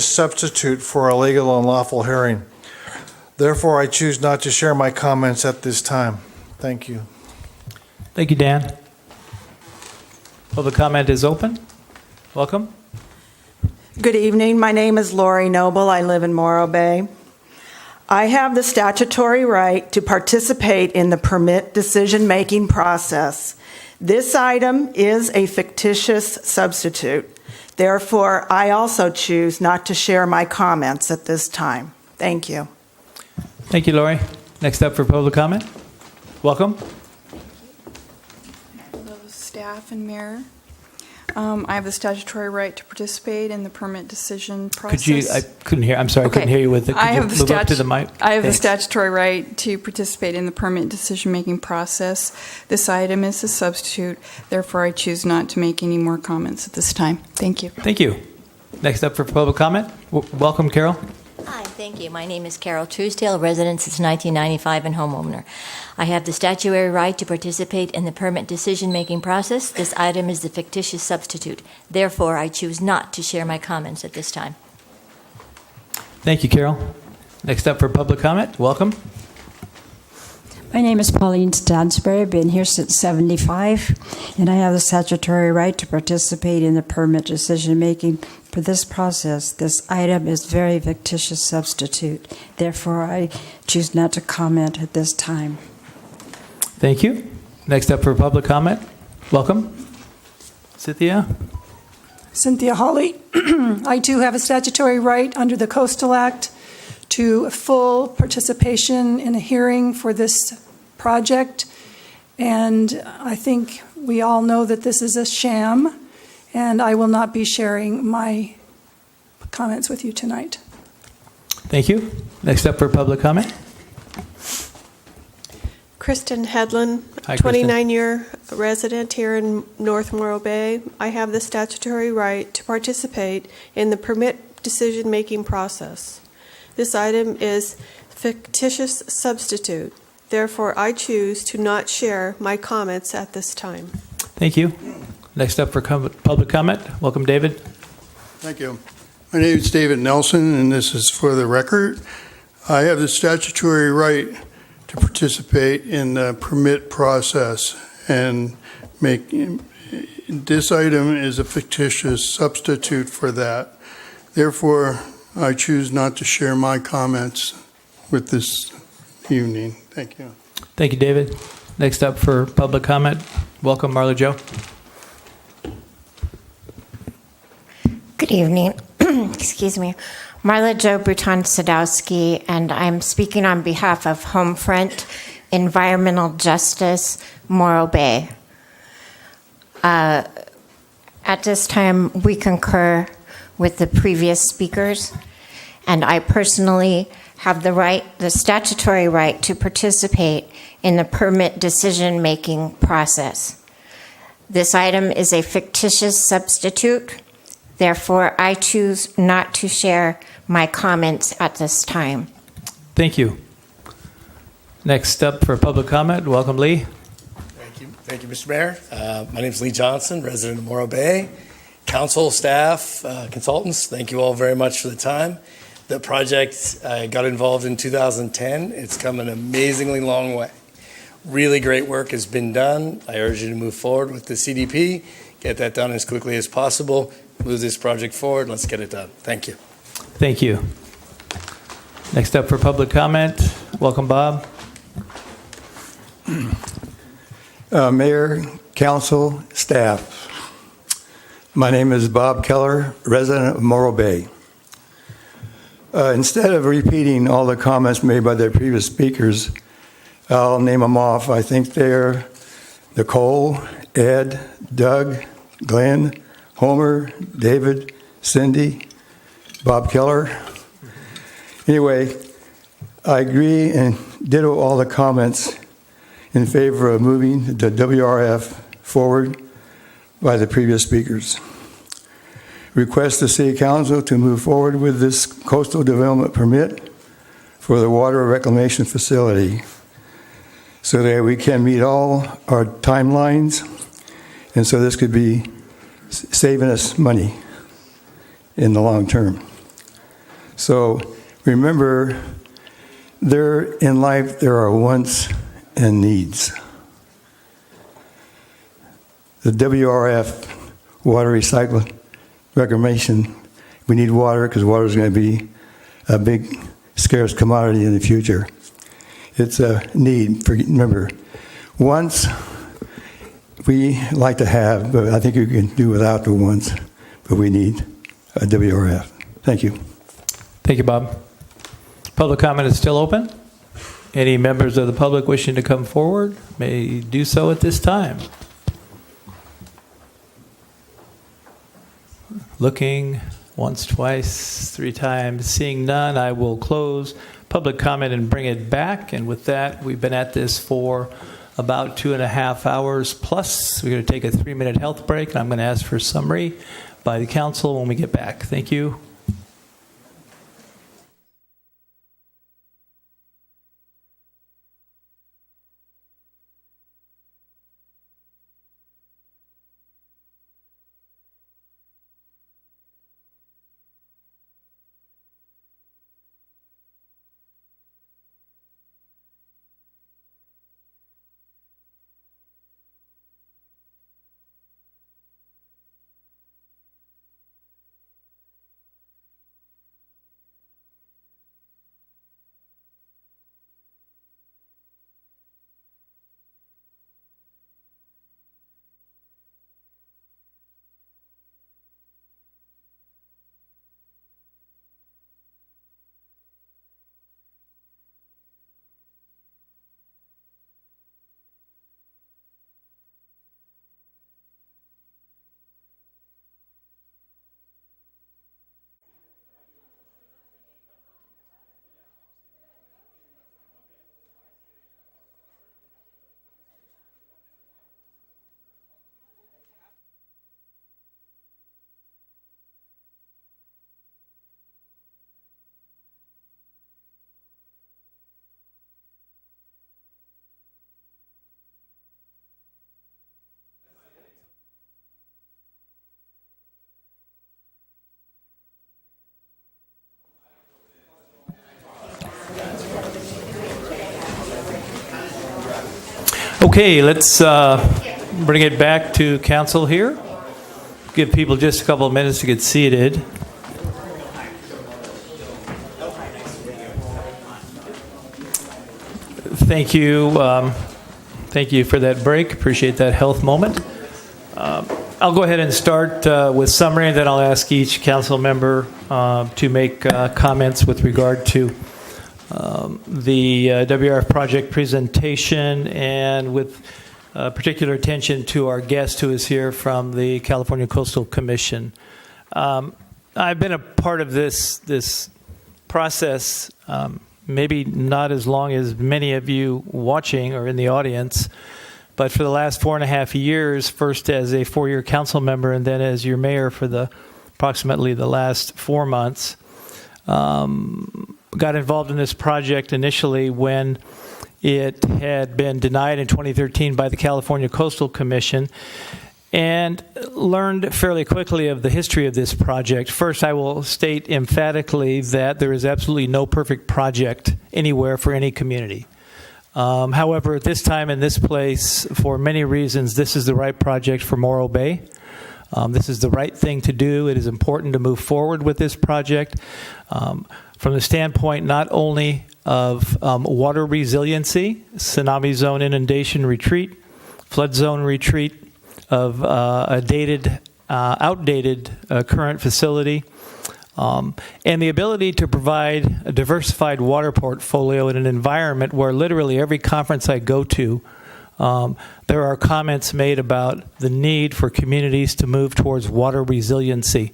substitute for a legal and lawful hearing. Therefore, I choose not to share my comments at this time. Thank you. Thank you, Dan. Public comment is open. Welcome. Good evening. My name is Lori Noble. I live in Morro Bay. I have the statutory right to participate in the permit decision-making process. This item is a fictitious substitute. Therefore, I also choose not to share my comments at this time. Thank you. Thank you, Lori. Next up for public comment. Welcome. Hello, staff and mayor. I have the statutory right to participate in the permit decision process. Could you? I couldn't hear. I'm sorry. I couldn't hear you with it. Could you move up to the mic? I have Thanks. the statutory right to participate in the permit decision-making process. This item is a substitute. Therefore, I choose not to make any more comments at this time. Thank you. Thank you. Next up for public comment. Welcome, Carol. Hi, thank you. My name is Carol Truesdale, resident since 1995 and homeowner. I have the statutory right to participate in the permit decision-making process. This item is the fictitious substitute. Therefore, I choose not to share my comments at this time. Thank you, Carol. Next up for public comment. Welcome. My name is Pauline Stansbury. I've been here since 75, and I have the statutory right to participate in the permit decision-making for this process. This item is very fictitious substitute. Therefore, I choose not to comment at this time. Thank you. Next up for public comment. Welcome. Cynthia. Cynthia Hawley. I too have a statutory right under the Coastal Act to full participation in a hearing for this project. And I think we all know that this is a sham, and I will not be sharing my comments with you tonight. Thank you. Next up for public comment. Kristen Hedlund, Hi, Kristen. 29-year resident here in North Morro Bay. I have the statutory right to participate in the permit decision-making process. This item is fictitious substitute. Therefore, I choose to not share my comments at this time. Thank you. Next up for public comment. Welcome, David. Thank you. My name is David Nelson, and this is for the record. I have the statutory right to participate in the permit process, and this item is a fictitious substitute for that. Therefore, I choose not to share my comments with this evening. Thank you. Thank you, David. Next up for public comment. Welcome, Marla Jo. Good evening. Excuse me. Marla Jo Bruton Sadowski, and I'm speaking on behalf of Homefront Environmental Justice, Morro Bay. At this time, we concur with the previous speakers, and I personally have the statutory right to participate in the permit decision-making process. This item is a fictitious substitute. Therefore, I choose not to share my comments at this time. Thank you. Next up for public comment. Welcome, Lee. Thank you, Mr. Mayor. My name is Lee Johnson, resident of Morro Bay, council, staff, consultants, thank you all very much for the time. The project, I got involved in 2010. It's come an amazingly long way. Really great work has been done. I urge you to move forward with the CDP, get that done as quickly as possible, move this project forward. Let's get it done. Thank you. Thank you. Next up for public comment, welcome Bob. Mayor, council, staff. My name is Bob Keller, resident of Morro Bay. Instead of repeating all the comments made by the previous speakers, I'll name them off. I think they're Nicole, Ed, Doug, Glenn, Homer, David, Cindy, Bob Keller. Anyway, I agree and ditto all the comments in favor of moving the WRF forward by the previous speakers. Request the City Council to move forward with this coastal development permit for the water reclamation facility so that we can meet all our timelines, and so this could be saving us money in the long term. So remember, in life there are wants and needs. The WRF, water recycling reclamation, we need water because water is going to be a big scarce commodity in the future. It's a need. Remember, wants we like to have, but I think you can do without the wants, but we need a WRF. Thank you. Thank you, Bob. Public comment is still open. Any members of the public wishing to come forward may do so at this time. Looking once, twice, three times, seeing none, I will close public comment and bring it back. And with that, we've been at this for about 2.5 hours plus. We're going to take a 3-minute health break, and I'm going to ask for a summary by the council when we get back. Thank you. Okay, let's bring it back to council here. Give people just a couple of minutes to get seated. Thank you. Thank you for that break. Appreciate that health moment. I'll go ahead and start with summary, and then I'll ask each council member to make comments with regard to the WRF project presentation, and with particular attention to our guest who is here from the California Coastal Commission. I've been a part of this process, maybe not as long as many of you watching or in the audience, but for the last 4.5 years, first as a 4-year council member and then as your mayor for approximately the last 4 months. Got involved in this project initially when it had been denied in 2013 by the California Coastal Commission. and learned fairly quickly of the history of this project. First, I will state emphatically that there is absolutely no perfect project anywhere for any community. However, at this time and this place, for many reasons, this is the right project for Morro Bay. This is the right thing to do. It is important to move forward with this project from the standpoint not only of water resiliency, tsunami zone inundation retreat, flood zone retreat of a outdated current facility, and the ability to provide a diversified water portfolio in an environment where literally every conference I go to, there are comments made about the need for communities to move towards water resiliency.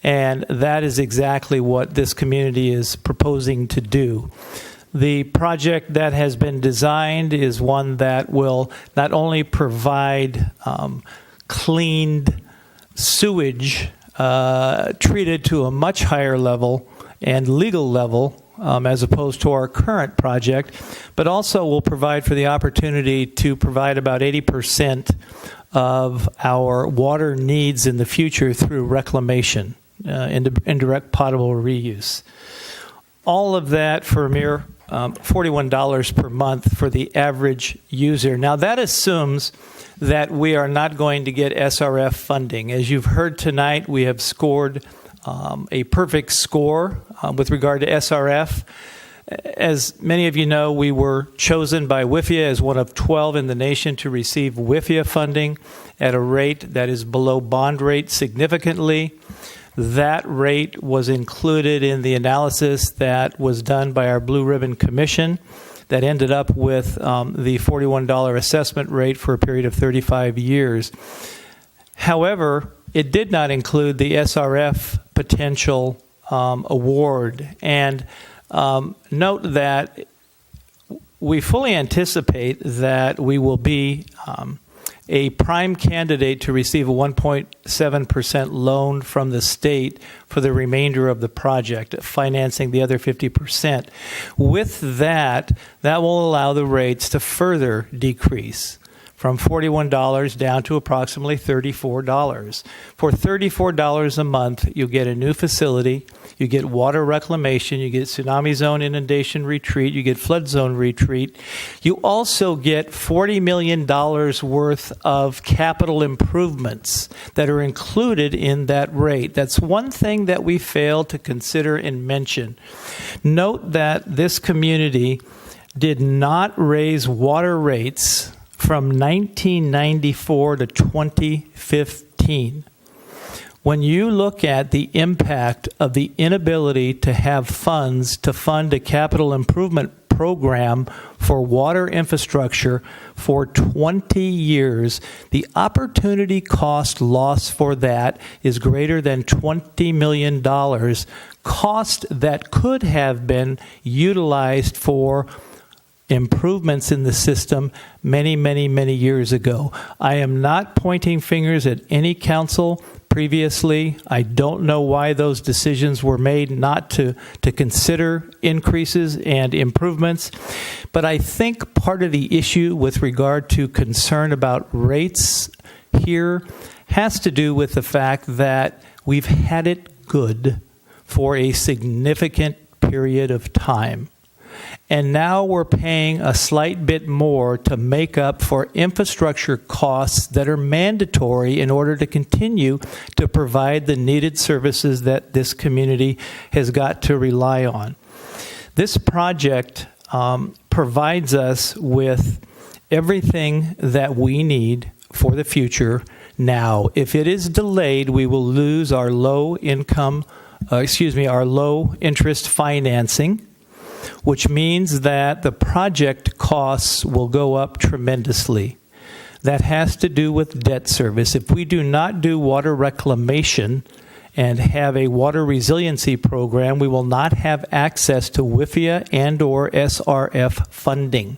And that is exactly what this community is proposing to do. The project that has been designed is one that will not only provide cleaned sewage treated to a much higher level and legal level as opposed to our current project, but also will provide for the opportunity to provide about 80% of our water needs in the future through reclamation, indirect potable reuse. All of that for a mere $41 per month for the average user. Now that assumes that we are not going to get SRF funding. As you've heard tonight, we have scored a perfect score with regard to SRF. As many of you know, we were chosen by WIFIA as one of 12 in the nation to receive WIFIA funding at a rate that is below bond rate significantly. That rate was included in the analysis that was done by our Blue Ribbon Commission that ended up with the $41 assessment rate for a period of 35 years. However, it did not include the SRF potential award. And note that we fully anticipate that we will be a prime candidate to receive a 1.7% loan from the state for the remainder of the project, financing the other 50%. With that, that will allow the rates to further decrease from $41 down to approximately $34. For $34 a month, you get a new facility, you get water reclamation, you get tsunami zone inundation retreat, you get flood zone retreat. You also get $40 million worth of capital improvements that are included in that rate. That's one thing that we failed to consider and mention. Note that this community did not raise water rates from 1994 to 2015. When you look at the impact of the inability to have funds to fund a capital improvement program for water infrastructure for 20 years, the opportunity cost loss for that is greater than $20 million, cost that could have been utilized for improvements in the system many, many, many years ago. I am not pointing fingers at any council previously. I don't know why those decisions were made not to consider increases and improvements. But I think part of the issue with regard to concern about rates here has to do with the fact that we've had it good for a significant period of time. And now we're paying a slight bit more to make up for infrastructure costs that are mandatory in order to continue to provide the needed services that this community has got to rely on. This project provides us with everything that we need for the future now. If it is delayed, we will lose our low interest financing, which means that the project costs will go up tremendously. That has to do with debt service. If we do not do water reclamation and have a water resiliency program, we will not have access to WIFIA and or SRF funding.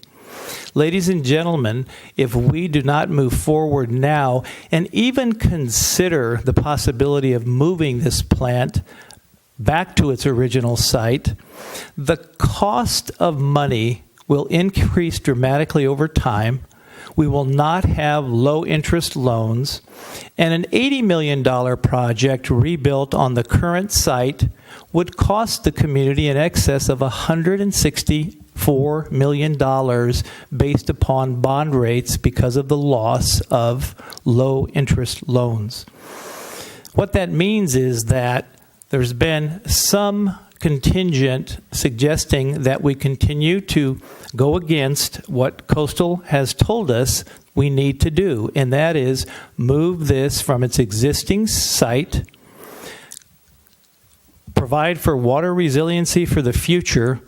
Ladies and gentlemen, if we do not move forward now and even consider the possibility of moving this plant back to its original site, the cost of money will increase dramatically over time. We will not have low-interest loans. And an $80 million project rebuilt on the current site would cost the community in excess of $164 million based upon bond rates because of the loss of low-interest loans. What that means is that there's been some contingent suggesting that we continue to go against what Coastal has told us we need to do, and that is move this from its existing site, provide for water resiliency for the future,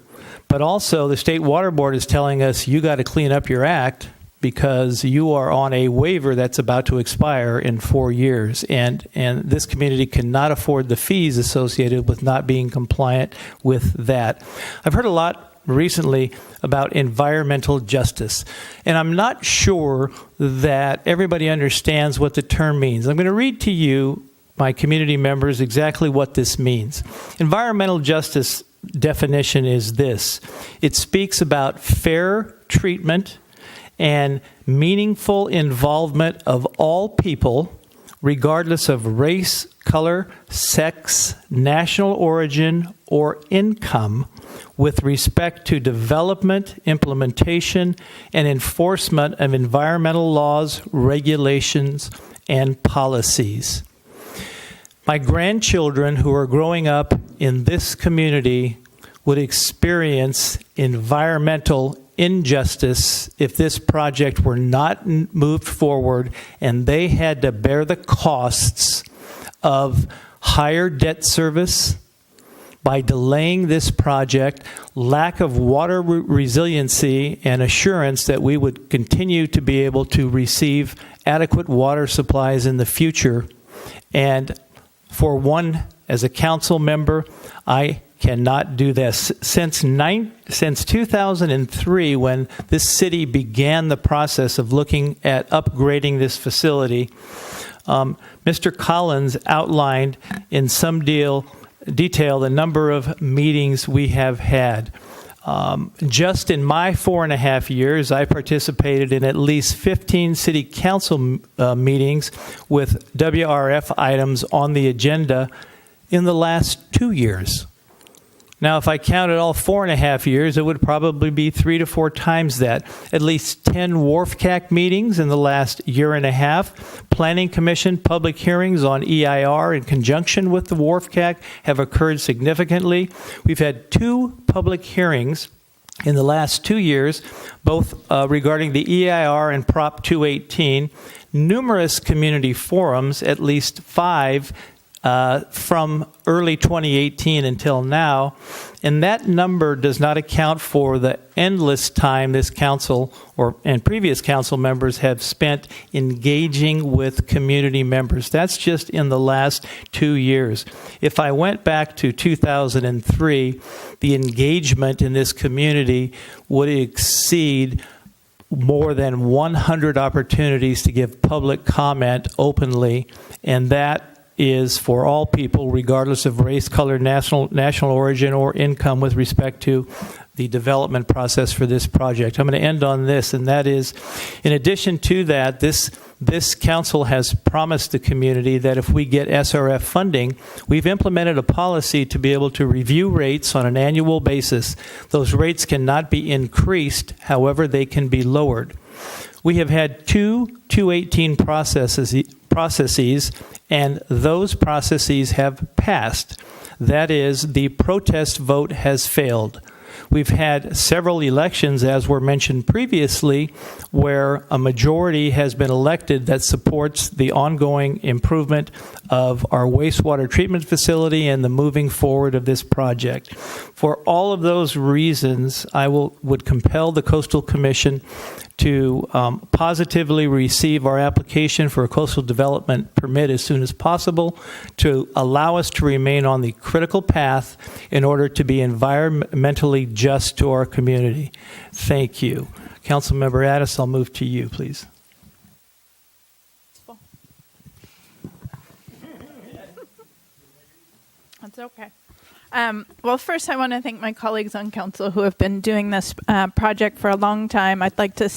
but also the State Water Board is telling us you got to clean up your act because you are on a waiver that's about to expire in 4 years. And this community cannot afford the fees associated with not being compliant with that. I've heard a lot recently about environmental justice, and I'm not sure that everybody understands what the term means. I'm going to read to you, my community members, exactly what this means. Environmental justice definition is this. It speaks about fair treatment and meaningful involvement of all people, regardless of race, color, sex, national origin, or income, with respect to development, implementation, and enforcement of environmental laws, regulations, and policies. My grandchildren who are growing up in this community would experience environmental injustice if this project were not moved forward and they had to bear the costs of higher debt service by delaying this project, lack of water resiliency, and assurance that we would continue to be able to receive adequate water supplies in the future. And for one, as a council member, I cannot do this. Since 2003, when this city began the process of looking at upgrading this facility, Mr. Collins outlined in some detail the number of meetings we have had. Just in my 4.5 years, I participated in at least 15 city council meetings with WRF items on the agenda in the last 2 years. Now, if I counted all 4.5 years, it would probably be 3 to 4 times that. At least 10 WRFCAC meetings in the last 1.5 years. Planning Commission public hearings on EIR in conjunction with the WRFCAC have occurred significantly. We've had 2 public hearings in the last 2 years, both regarding the EIR and Prop 218. Numerous community forums, at least 5, from early 2018 until now, and that number does not account for the endless time this council and previous council members have spent engaging with community members. That's just in the last 2 years. If I went back to 2003, the engagement in this community would exceed more than 100 opportunities to give public comment openly, and that is for all people, regardless of race, color, national origin, or income, with respect to the development process for this project. I'm going to end on this, and that is, in addition to that, this council has promised the community that if we get SRF funding, we've implemented a policy to be able to review rates on an annual basis. Those rates cannot be increased, however, they can be lowered. We have had 218 processes, and those processes have passed. That is, the protest vote has failed. We've had several elections, as were mentioned previously, where a majority has been elected that supports the ongoing improvement of our wastewater treatment facility and the moving forward of this project. For all of those reasons, I would compel the Coastal Commission to positively receive our application for a coastal development permit as soon as possible, to allow us to remain on the critical path in order to be environmentally just to our community. Thank you. Councilmember Addis, I'll move to you, please. That's okay. Well, first I want to thank my colleagues on council who have been doing this project for a long time. I'd like to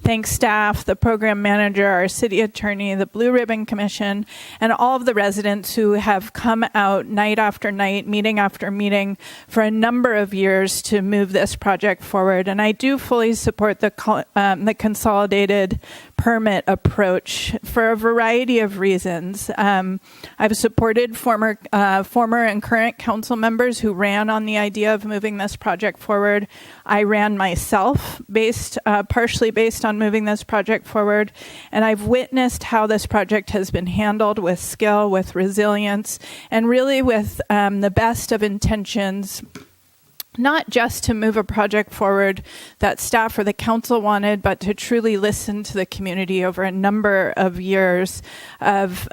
thank staff, the program manager, our city attorney, the Blue Ribbon Commission, and all of the residents who have come out night after night, meeting after meeting for a number of years to move this project forward. And I do fully support the consolidated permit approach for a variety of reasons. I've supported former and current council members who ran on the idea of moving this project forward. I ran myself partially based on moving this project forward, and I've witnessed how this project has been handled with skill, with resilience, and really with the best of intentions, not just to move a project forward that staff or the council wanted, but to truly listen to the community over a number of years of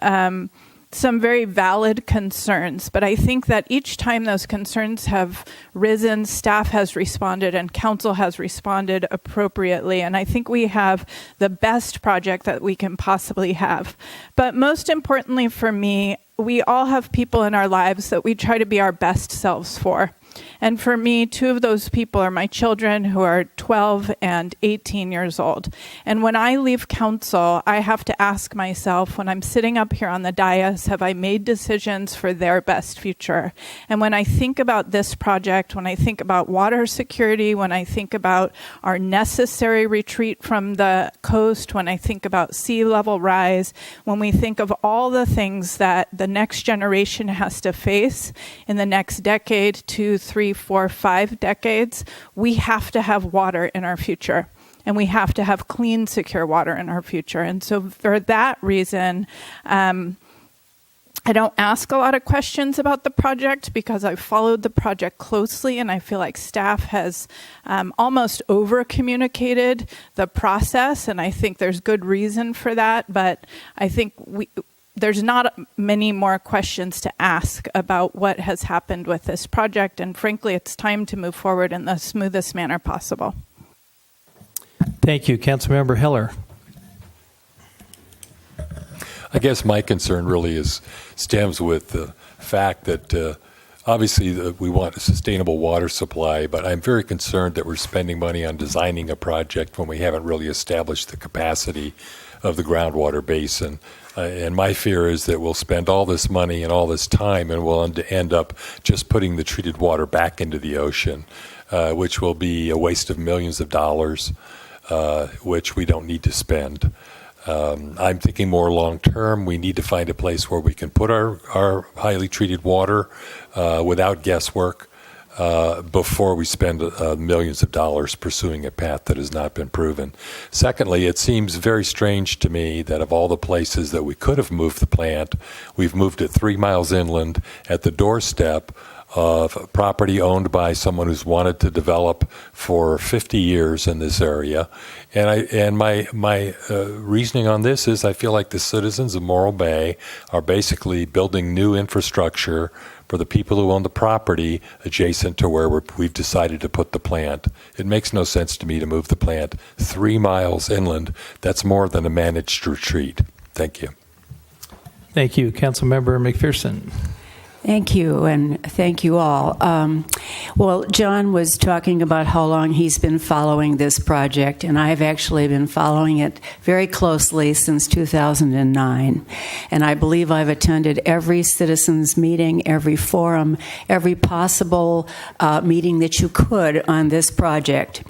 some very valid concerns. But I think that each time those concerns have risen, staff has responded and council has responded appropriately. And I think we have the best project that we can possibly have. But most importantly for me, we all have people in our lives that we try to be our best selves for. And for me, two of those people are my children who are 12 and 18 years old. And when I leave council, I have to ask myself, when I'm sitting up here on the dais, have I made decisions for their best future? And when I think about this project, when I think about water security, when I think about our necessary retreat from the coast, when I think about sea level rise, when we think of all the things that the next generation has to face in the next decade, 2, 3, 4, 5 decades, we have to have water in our future. And we have to have clean, secure water in our future. And so for that reason, I don't ask a lot of questions about the project because I've followed the project closely, and I feel like staff has almost over-communicated the process, and I think there's good reason for that. But I think there's not many more questions to ask about what has happened with this project, and frankly, it's time to move forward in the smoothest manner possible. Thank you. Councilmember Heller. I guess my concern really stems with the fact that obviously we want a sustainable water supply, but I'm very concerned that we're spending money on designing a project when we haven't really established the capacity of the groundwater basin. And my fear is that we'll spend all this money and all this time and we'll end up just putting the treated water back into the ocean, which will be a waste of millions of dollars, which we don't need to spend. I'm thinking more long term. We need to find a place where we can put our highly treated water without guesswork before we spend millions of dollars pursuing a path that has not been proven. Secondly, it seems very strange to me that of all the places that we could have moved the plant, we've moved it 3 miles inland at the doorstep of property owned by someone who's wanted to develop for 50 years in this area. And my reasoning on this is I feel like the citizens of Morro Bay are basically building new infrastructure for the people who own the property adjacent to where we've decided to put the plant. It makes no sense to me to move the plant 3 miles inland. That's more than a managed retreat. Thank you. Thank you. Councilmember McPherson. Thank you, and thank you all. Well, John was talking about how long he's been following this project, and I've actually been following it very closely since 2009. And I believe I've attended every citizens meeting, every forum, every possible meeting that you could on this project.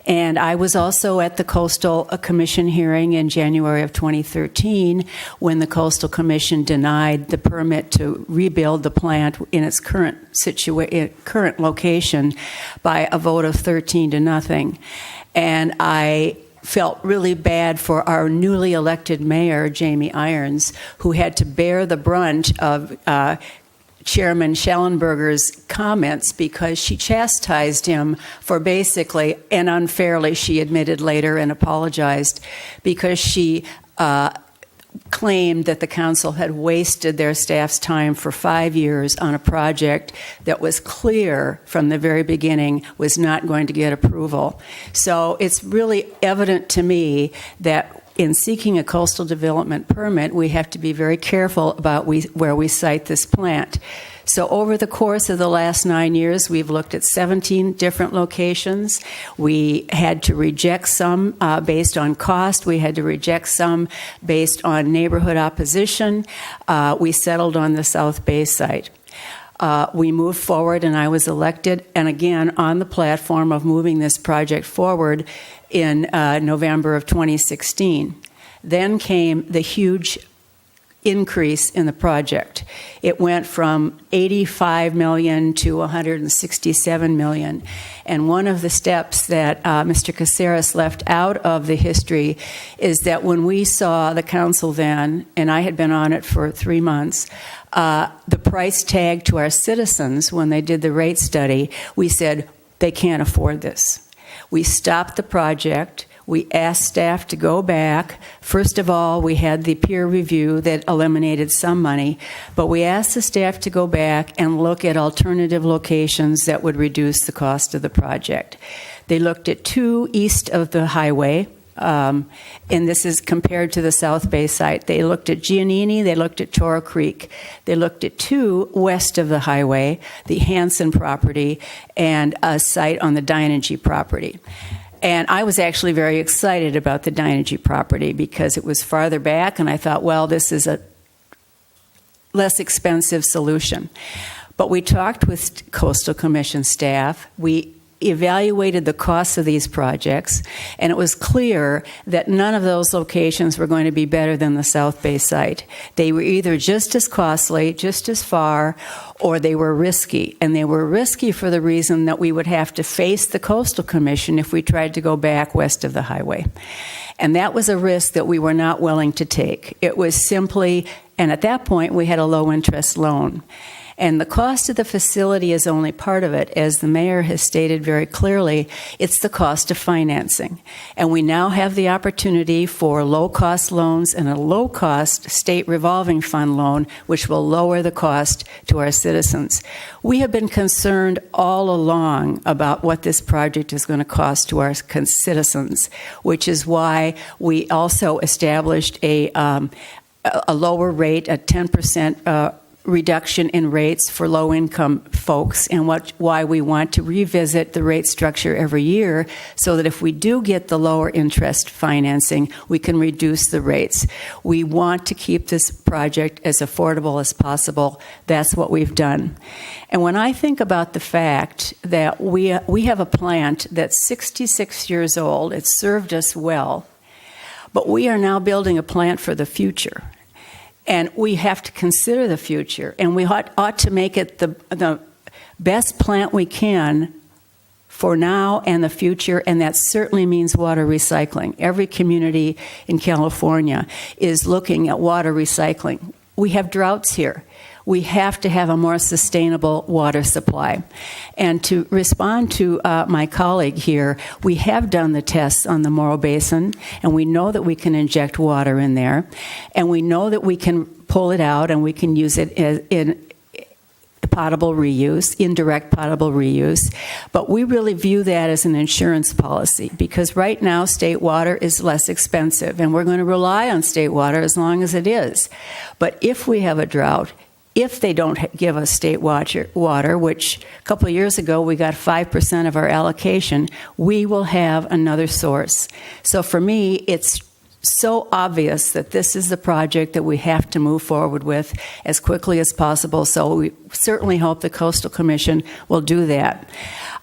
And I was also at the Coastal Commission hearing in January of 2013 when the Coastal Commission denied the permit to rebuild the plant in its current location by a vote of 13-0. And I felt really bad for our newly elected mayor, Jamie Irons, who had to bear the brunt of Chairman Schellenberger's comments because she chastised him for basically, and unfairly, she admitted later and apologized, because she claimed that the council had wasted their staff's time for 5 years on a project that was clear from the very beginning was not going to get approval. So it's really evident to me that in seeking a coastal development permit, we have to be very careful about where we site this plant. So over the course of the last 9 years, we've looked at 17 different locations. We had to reject some based on cost. We had to reject some based on neighborhood opposition. We settled on the South Bay site. We moved forward, and I was elected, and again, on the platform of moving this project forward in November of 2016. Then came the huge increase in the project. It went from 85 million to 167 million. And one of the steps that Mr. Caceres left out of the history is that when we saw the council then, and I had been on it for 3 months, the price tag to our citizens when they did the rate study, we said, they can't afford this. We stopped the project. We asked staff to go back. First of all, we had the peer review that eliminated some money, but we asked the staff to go back and look at alternative locations that would reduce the cost of the project. They looked at 2 east of the highway, and this is compared to the South Bay site. They looked at Giannini, they looked at Toro Creek. They looked at 2 west of the highway, the Hanson property, and a site on the Dynegy property. And I was actually very excited about the Dynegy property because it was farther back, and I thought, well, this is a less expensive solution. But we talked with Coastal Commission staff. We evaluated the costs of these projects, and it was clear that none of those locations were going to be better than the South Bay site. They were either just as costly, just as far, or they were risky. And they were risky for the reason that we would have to face the Coastal Commission if we tried to go back west of the highway. And that was a risk that we were not willing to take. It was simply, and at that point we had a low interest loan. And the cost of the facility is only part of it. As the mayor has stated very clearly, it's the cost of financing. And we now have the opportunity for low-cost loans and a low-cost state revolving fund loan, which will lower the cost to our citizens. We have been concerned all along about what this project is going to cost to our citizens, which is why we also established a lower rate, a 10% reduction in rates for low-income folks, and why we want to revisit the rate structure every year so that if we do get the lower interest financing, we can reduce the rates. We want to keep this project as affordable as possible. That's what we've done. And when I think about the fact that we have a plant that's 66 years old, it's served us well, but we are now building a plant for the future. And we have to consider the future, and we ought to make it the best plant we can for now and the future, and that certainly means water recycling. Every community in California is looking at water recycling. We have droughts here. We have to have a more sustainable water supply. And to respond to my colleague here, we have done the tests on the Morro Basin, and we know that we can inject water in there, and we know that we can pull it out and we can use it in potable reuse, indirect potable reuse. But we really view that as an insurance policy, because right now state water is less expensive, and we're going to rely on state water as long as it is. But if we have a drought, if they don't give us state water, which a couple of years ago we got 5% of our allocation, we will have another source. So for me, it's so obvious that this is the project that we have to move forward with as quickly as possible. So we certainly hope the Coastal Commission will do that.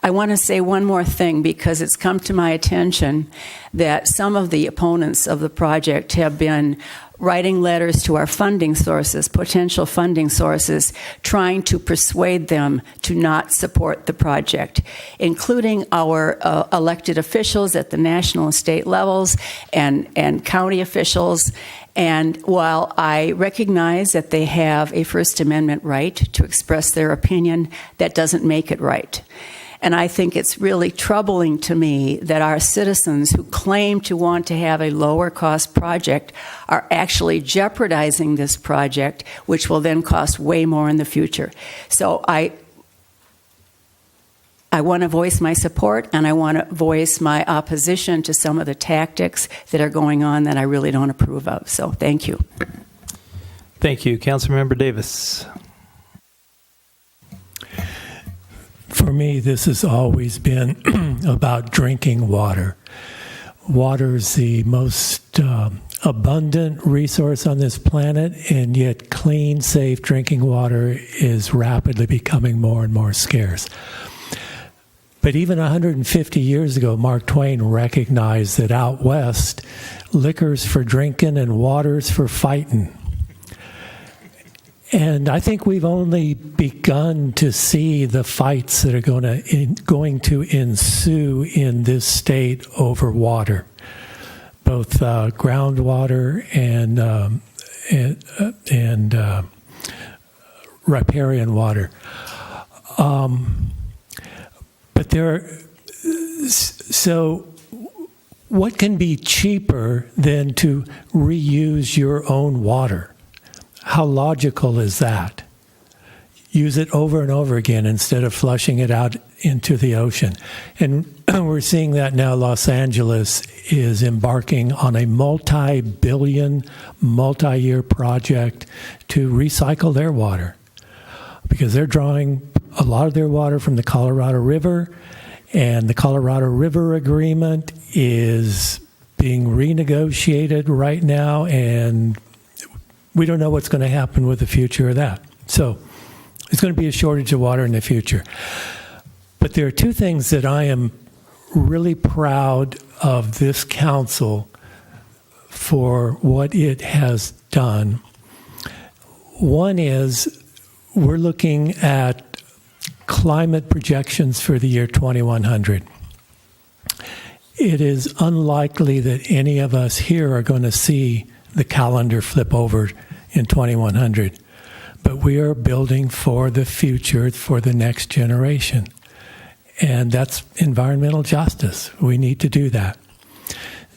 I want to say one more thing, because it's come to my attention that some of the opponents of the project have been writing letters to our funding sources, potential funding sources, trying to persuade them to not support the project, including our elected officials at the national and state levels and county officials. And while I recognize that they have a First Amendment right to express their opinion, that doesn't make it right. And I think it's really troubling to me that our citizens who claim to want to have a lower cost project are actually jeopardizing this project, which will then cost way more in the future. So I want to voice my support, and I want to voice my opposition to some of the tactics that are going on that I really don't approve of. So thank you. Thank you. Councilmember Davis. me, this has always been about drinking water. Water is the most abundant resource on this planet, and yet clean, safe drinking water is rapidly becoming more and more scarce. But even 150 years ago, Mark Twain recognized that out west, liquor's for drinking and water's for fighting. And I think we've only begun to see the fights that are going to ensue in this state over water, both groundwater and riparian water. But so what can be cheaper than to reuse your own water? How logical is that? Use it over and over again instead of flushing it out into the ocean. And we're seeing that now. Los Angeles is embarking on a multi-billion, multi-year project to recycle their water, because they're drawing a lot of their water from the Colorado River, and the Colorado River Agreement is being renegotiated right now, and we don't know what's going to happen with the future of that. So it's going to be a shortage of water in the future. But there are two things that I am really proud of this council for what it has done. One is we're looking at climate projections for the year 2100. It is unlikely that any of us here are going to see the calendar flip over in 2100. But we are building for the future, for the next generation. And that's environmental justice. We need to do that.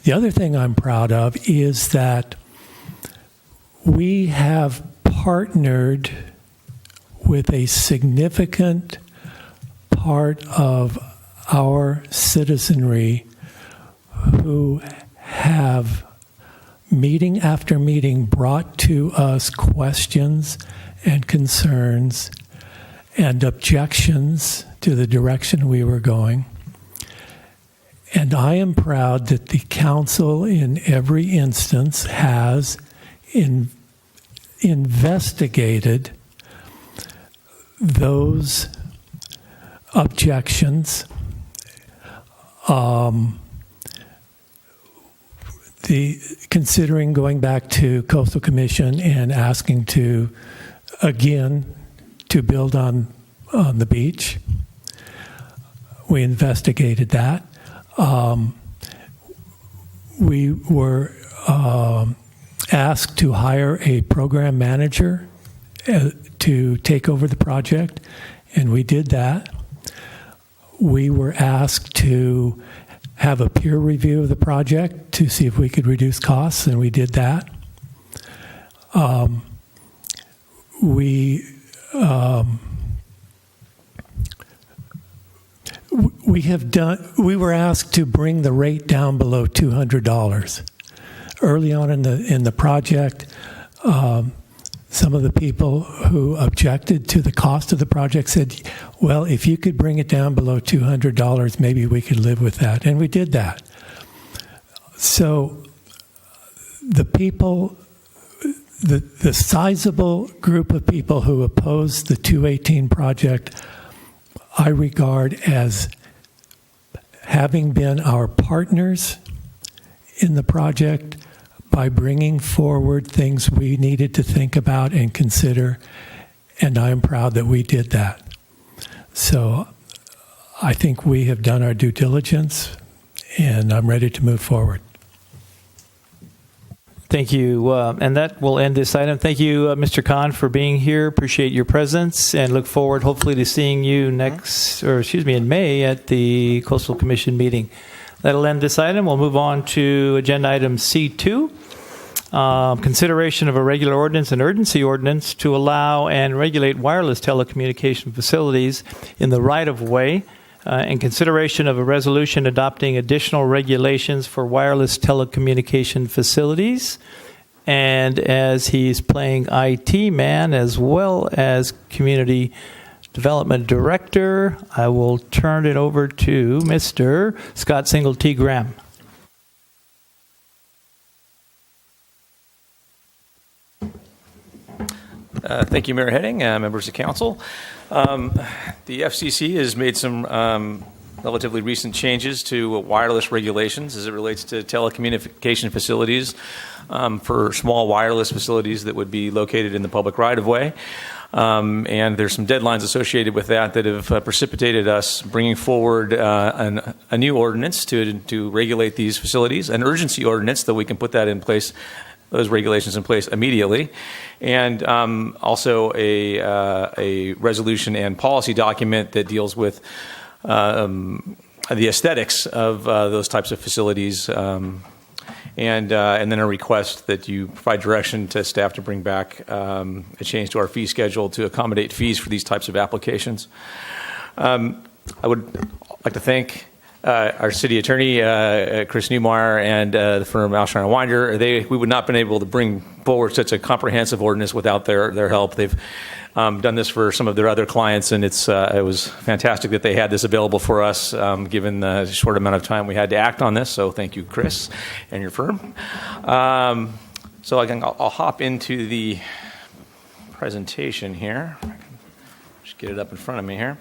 The other thing I'm proud of is that we have partnered with a significant part of our citizenry who have, meeting after meeting, brought to us questions and concerns and objections to the direction we were going. And I am proud that the council in every instance has investigated those objections. Considering going back to Coastal Commission and asking to, again, to build on the beach. We investigated that. We were asked to hire a program manager to take over the project, and we did that. We were asked to have a peer review of the project to see if we could reduce costs, and we did that. We were asked to bring the rate down below $200. Early on in the project, some of the people who objected to the cost of the project said, well, if you could bring it down below $200, maybe we could live with that. And we did that. So the people, the sizable group of people who opposed the 218 project, I regard as having been our partners in the project by bringing forward things we needed to think about and consider, and I am proud that we did that. So I think we have done our due diligence, and I'm ready to move forward. Thank you, and that will end this item. Thank you, Mr. Khan, for being here. Appreciate your presence, and look forward, hopefully, to seeing you in May at the Coastal Commission meeting. That'll end this item. We'll move on to agenda item C2, consideration of a regular ordinance and urgency ordinance to allow and regulate wireless telecommunication facilities in the right-of-way, and consideration of a resolution adopting additional regulations for wireless telecommunication facilities. And as he's playing IT man as well as community Development Director. I will turn it over to Mr. Scott Singleton Graham. Thank you, Mayor Heading, members of council. The FCC has made some relatively recent changes to wireless regulations as it relates to telecommunication facilities for small wireless facilities that would be located in the public right-of-way. And there's some deadlines associated with that have precipitated us bringing forward a new ordinance to regulate these facilities, an urgency ordinance, that we can put that in place, those regulations in place immediately, and also a resolution and policy document that deals with the aesthetics of those types of facilities, and then a request that you provide direction to staff to bring back a change to our fee schedule to accommodate fees for these types of applications. I would like to thank our city attorney, Chris Newmeyer, and the firm Alshire and Winder. We would not have been able to bring forward such a comprehensive ordinance without their help. They've done this for some of their other clients, and it was fantastic that they had this available for us, given the short amount of time we had to act on this. So thank you, Chris, and your firm. So I'll hop into the presentation here. Just get it up in front of me here.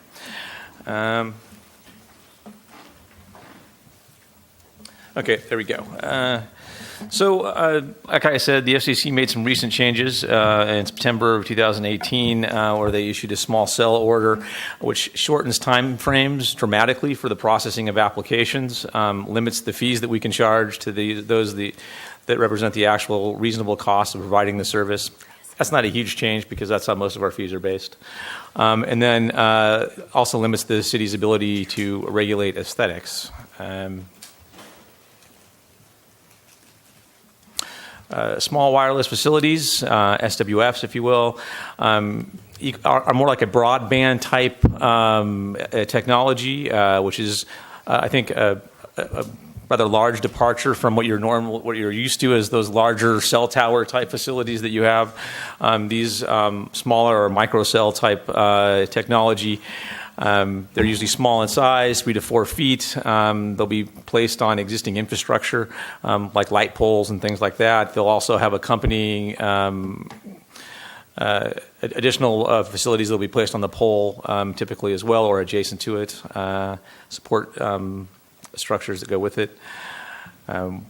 Okay, there we go. Like I said, the FCC made some recent changes in September of 2018 where they issued a small cell order, which shortens time frames dramatically for the processing of applications, limits the fees that we can charge to those that represent the actual reasonable cost of providing the service. That's not a huge change because that's how most of our fees are based. And then also limits the city's ability to regulate aesthetics. Small wireless facilities, SWFs, if you will, are more like a broadband type technology, which is, I think, a rather large departure from what you're used to as those larger cell tower type facilities that you have. These smaller or microcell type technology. They're usually small in size, 3 to 4 feet. They'll be placed on existing infrastructure, like light poles and things like that. They'll also have accompanying additional facilities that will be placed on the pole, typically as well, or adjacent to it, support structures that go with it. And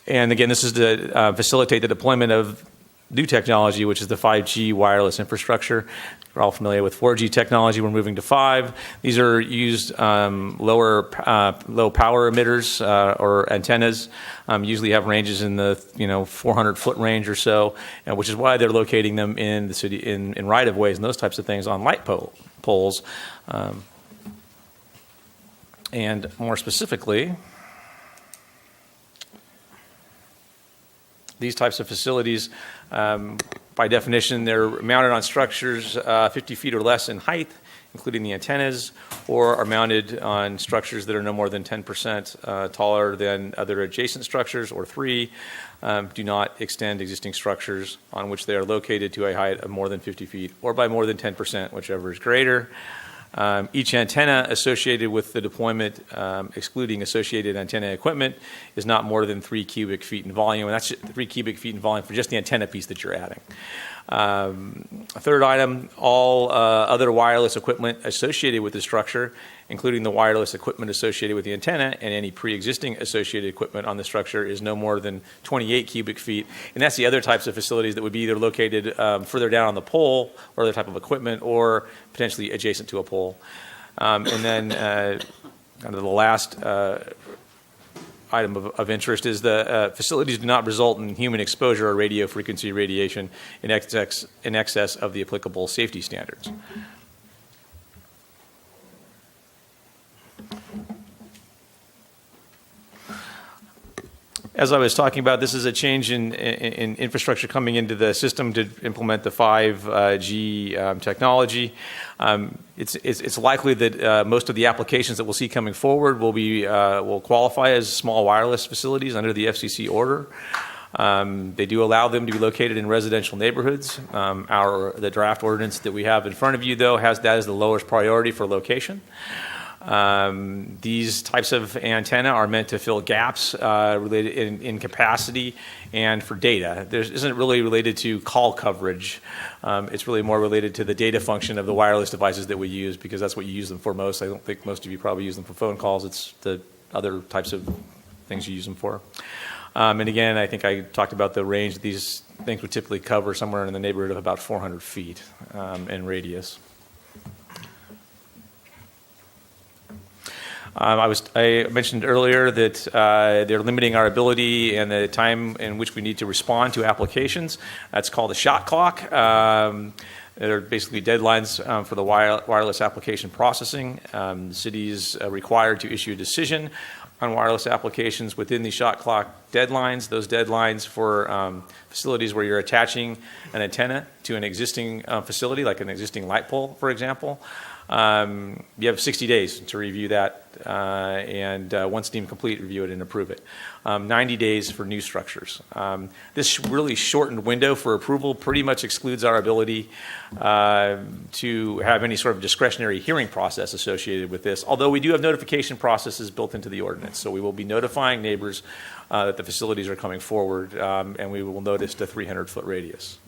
again, this is to facilitate the deployment of new technology, which is the 5G wireless infrastructure. We're all familiar with 4G technology. We're moving to 5. These are used low power emitters or antennas. Usually have ranges in the 400-foot range or so, which is why they're locating them in the city in right-of-ways and those types of things on light poles. And more specifically, these types of facilities, by definition, they're mounted on structures 50 feet or less in height, including the antennas, or are mounted on structures that are no more than 10% taller than other adjacent structures, or 3, do not extend existing structures on which they are located to a height of more than 50 feet, or by more than 10%, whichever is greater. Each antenna associated with the deployment, excluding associated antenna equipment, is not more than 3 cubic feet in volume, and that's 3 cubic feet in volume for just the antenna piece that you're adding. A third item, all other wireless equipment associated with the structure, including the wireless equipment associated with the antenna and any pre-existing associated equipment on the structure, is no more than 28 cubic feet. And that's the other types of facilities that would be either located further down on the pole or other type of equipment, or potentially adjacent to a pole. And then kind of the last item of interest is the facilities do not result in human exposure or radio frequency radiation in excess of the applicable safety standards. As I was talking about, this is a change in infrastructure coming into the system to implement the 5G technology. It's likely that most of the applications that we'll see coming forward will qualify as small wireless facilities under the FCC order. They do allow them to be located in residential neighborhoods. The draft ordinance that we have in front of you, though, has that as the lowest priority for location. These types of antenna are meant to fill gaps related in capacity and for data. This isn't really related to call coverage. It's really more related to the data function of the wireless devices that we use, because that's what you use them for most. I don't think most of you probably use them for phone calls. It's the other types of things you use them for. And again, I think I talked about the range that these things would typically cover, somewhere in the neighborhood of about 400 feet in radius. I mentioned earlier that they're limiting our ability and the time in which we need to respond to applications. That's called a shot clock. There are basically deadlines for the wireless application processing. The city is required to issue a decision on wireless applications within the shot clock deadlines. Those deadlines for facilities where you're attaching an antenna to an existing facility, like an existing light pole, for example. You have 60 days to review that, and once deemed complete, review it and approve it. 90 days for new structures. This really shortened window for approval pretty much excludes our ability to have any sort of discretionary hearing process associated with this, although we do have notification processes built into the ordinance. So we will be notifying neighbors that the facilities are coming forward, and we will notice the 300-foot radius.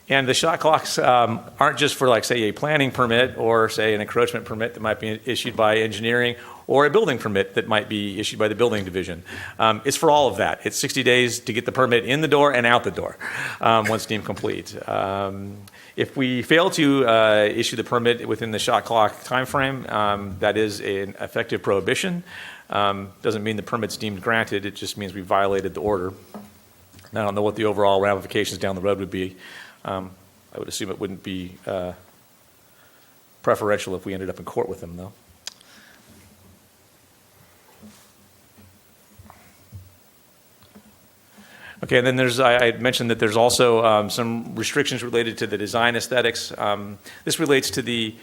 And the shot clocks aren't just for, like, say, a planning permit or, say, an encroachment permit that might be issued by engineering or a building permit that might be issued by the building division. It's for all of that. It's 60 days to get the permit in the door and out the door once deemed complete. If we fail to issue the permit within the shot clock timeframe, that is an effective prohibition. Doesn't mean the permit's deemed granted. It just means we violated the order. I don't know what the overall ramifications down the road would be. I would assume it wouldn't be preferential if we ended up in court with them, though. Okay, and then I mentioned that there's also some restrictions related to the design aesthetics. This relates to the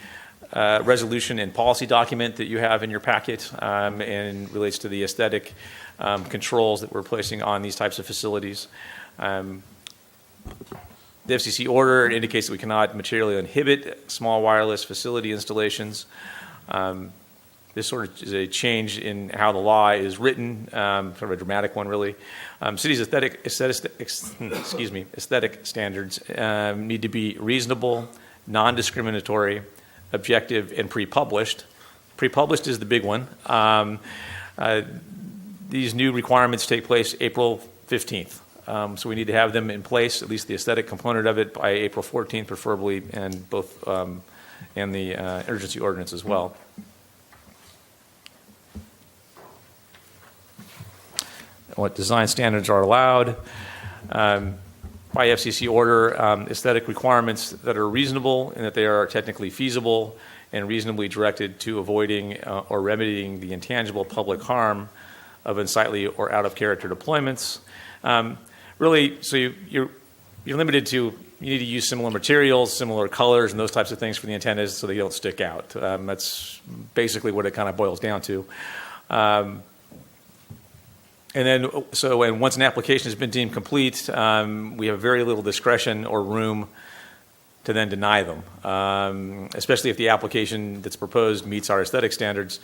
resolution and policy document that you have in your packet, and relates to the aesthetic controls that we're placing on these types of facilities. The FCC order indicates that we cannot materially inhibit small wireless facility installations. This sort of is a change in how the law is written, sort of a dramatic one, really. Cities' aesthetic standards need to be reasonable, non-discriminatory, objective, and pre-published. Pre-published is the big one. These new requirements take place April 15th. So we need to have them in place, at least the aesthetic component of it, by April 14th, preferably, and both and the urgency ordinance as well. What design standards are allowed. By FCC order, aesthetic requirements that are reasonable and that they are technically feasible and reasonably directed to avoiding or remedying the intangible public harm of unsightly or out-of-character deployments. Really, so you're limited to, you need to use similar materials, similar colors, and those types of things for the antennas so they don't stick out. That's basically what it kind of boils down to. And once an application has been deemed complete, we have very little discretion or room to then deny them, especially if the application that's proposed meets our aesthetic standards.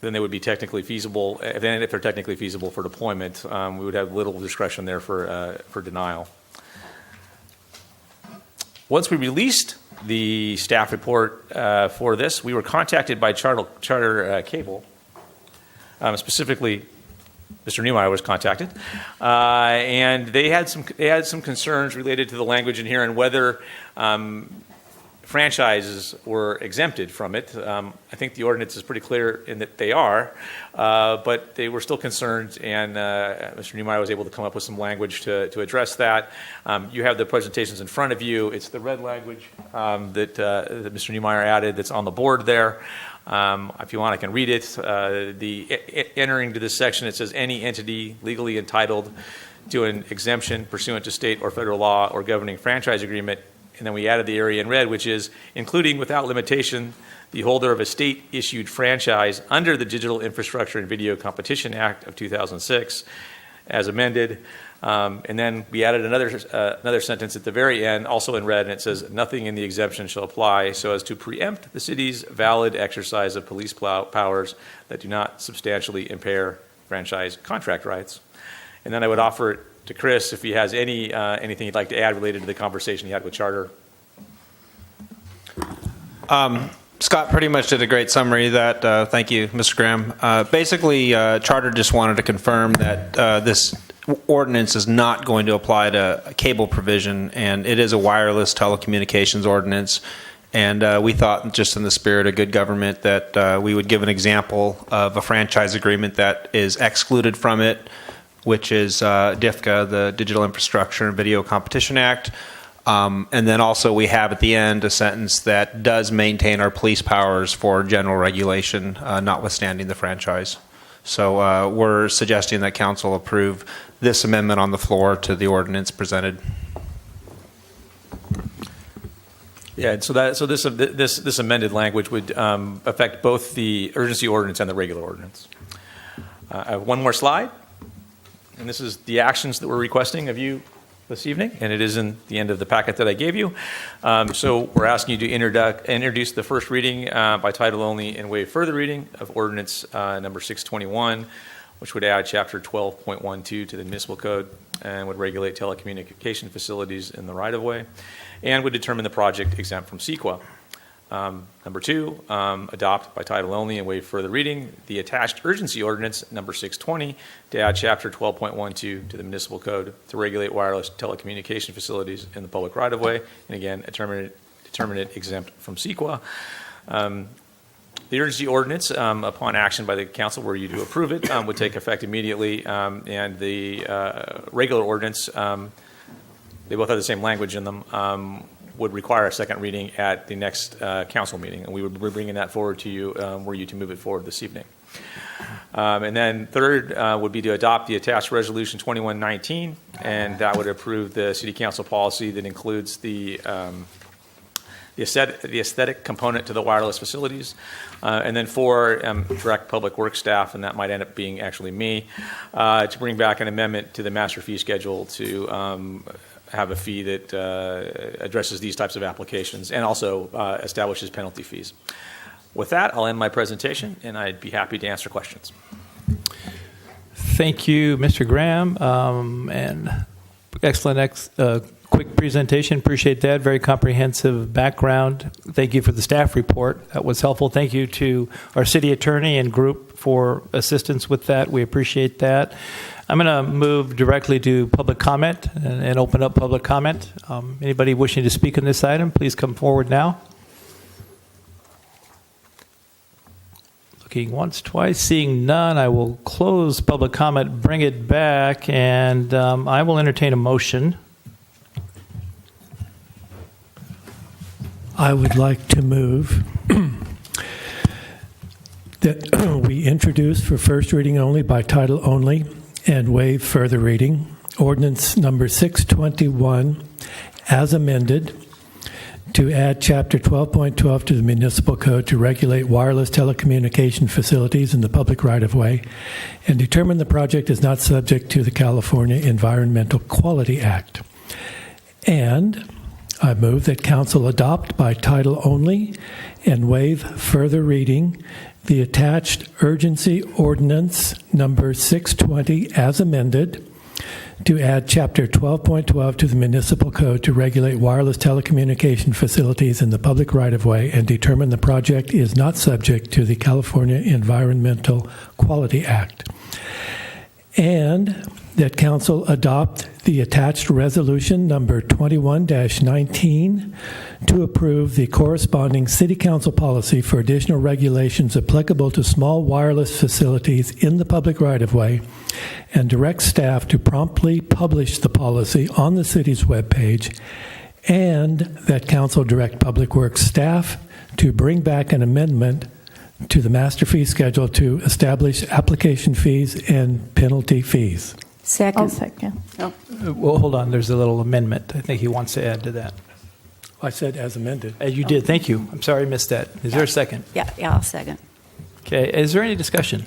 Then they would be technically feasible. If they're technically feasible for deployment, we would have little discretion there for denial. Once we released the staff report for this, we were contacted by Charter Cable. Specifically, Mr. Neumeier was contacted, and they had some concerns related to the language in here and whether franchises were exempted from it. I think the ordinance is pretty clear in that they are, but they were still concerned, and Mr. Neumeier was able to come up with some language to address that. You have the presentations in front of you. It's the red language that Mr. Neumeier added that's on the board there. If you want, I can read it. Entering to this section, it says any entity legally entitled to an exemption pursuant to state or federal law or governing franchise agreement. And then we added the area in red, which is including without limitation the holder of a state-issued franchise under the Digital Infrastructure and Video Competition Act of 2006, as amended. And then we added another sentence at the very end, also in red, and it says, nothing in the exemption shall apply so as to preempt the city's valid exercise of police powers that do not substantially impair franchise contract rights. And then I would offer it to Chris if he has anything he'd like to add related to the conversation he had with Charter. Scott pretty much did a great summary of that. Thank you, Mr. Graham. Basically, Charter just wanted to confirm that this ordinance is not going to apply to a cable provision, and it is a wireless telecommunications ordinance. And we thought, just in the spirit of good government, that we would give an example of a franchise agreement that is excluded from it, which is DIFCA, the Digital Infrastructure and Video Competition Act. And then also we have at the end a sentence that does maintain our police powers for general regulation, notwithstanding the franchise. So we're suggesting that council approve this amendment on the floor to the ordinance presented. Yeah, so this amended language would affect both the urgency ordinance and the regular ordinance. I have one more slide, and this is the actions that we're requesting of you this evening, and it is in the end of the packet that I gave you. So we're asking you to introduce the first reading by title only and waive further reading of ordinance number 621, which would add chapter 12.12 to the municipal code and would regulate telecommunication facilities in the right-of-way and would determine the project exempt from CEQA. Number 2, adopt by title only and waive further reading the attached urgency ordinance number 620 to add chapter 12.12 to the municipal code to regulate wireless telecommunication facilities in the public right-of-way, and again, determine it exempt from CEQA. The urgency ordinance, upon action by the council were you to approve it, would take effect immediately, and the regular ordinance, they both have the same language in them, would require a second reading at the next council meeting, and we would be bringing that forward to you were you to move it forward this evening. And then third would be to adopt the attached resolution 2119, and that would approve the city council policy that includes the aesthetic component to the wireless facilities. And then 4, direct public works staff, and that might end up being actually me, to bring back an amendment to the master fee schedule to have a fee that addresses these types of applications and also establishes penalty fees. With that, I'll end my presentation, and I'd be happy to answer questions. Thank you, Mr. Graham, and excellent quick presentation. Appreciate that. Very comprehensive background. Thank you for the staff report. That was helpful. Thank you to our city attorney and group for assistance with that. We appreciate that. I'm going to move directly to public comment and open up public comment. Anybody wishing to speak on this item, please come forward now. Looking once, twice, seeing none, I will close public comment, bring it back, and I will entertain a motion. I would like to move that we introduce for first reading only by title only and waive further reading ordinance number 621 as amended to add chapter 12.12 to the municipal code to regulate wireless telecommunication facilities in the public right-of-way and determine the project is not subject to the California Environmental Quality Act. And I move that council adopt by title only and waive further reading the attached urgency ordinance number 620 as amended to add chapter 12.12 to the municipal code to regulate wireless telecommunication facilities in the public right-of-way and determine the project is not subject to the California Environmental Quality Act. And that council adopt the attached resolution number 21-19 to approve the corresponding city council policy for additional regulations applicable to small wireless facilities in the public right-of-way and direct staff to promptly publish the policy on the city's webpage, and that council direct public works staff to bring back an amendment to the master fee schedule to establish application fees and penalty fees. Second. I'll second. Well, hold on. There's a little amendment I think he wants to add to that. I said as amended. You did, thank you. I'm sorry I missed that. Is there a second? Yeah, I'll second. Okay, is there any discussion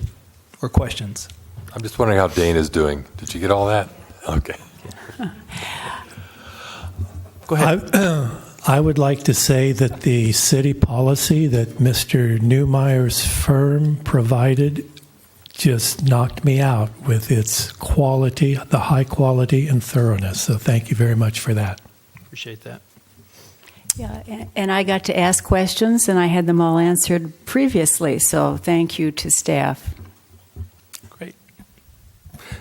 or questions? I'm just wondering how Dane is doing. Did you get all that? Okay. Go ahead. I would like to say that the city policy that Mr. Neumeyer's firm provided just knocked me out with its quality, the high quality and thoroughness. So thank you very much for that. Appreciate that. Yeah, and I got to ask questions, and I had them all answered previously. So thank you to staff. Great.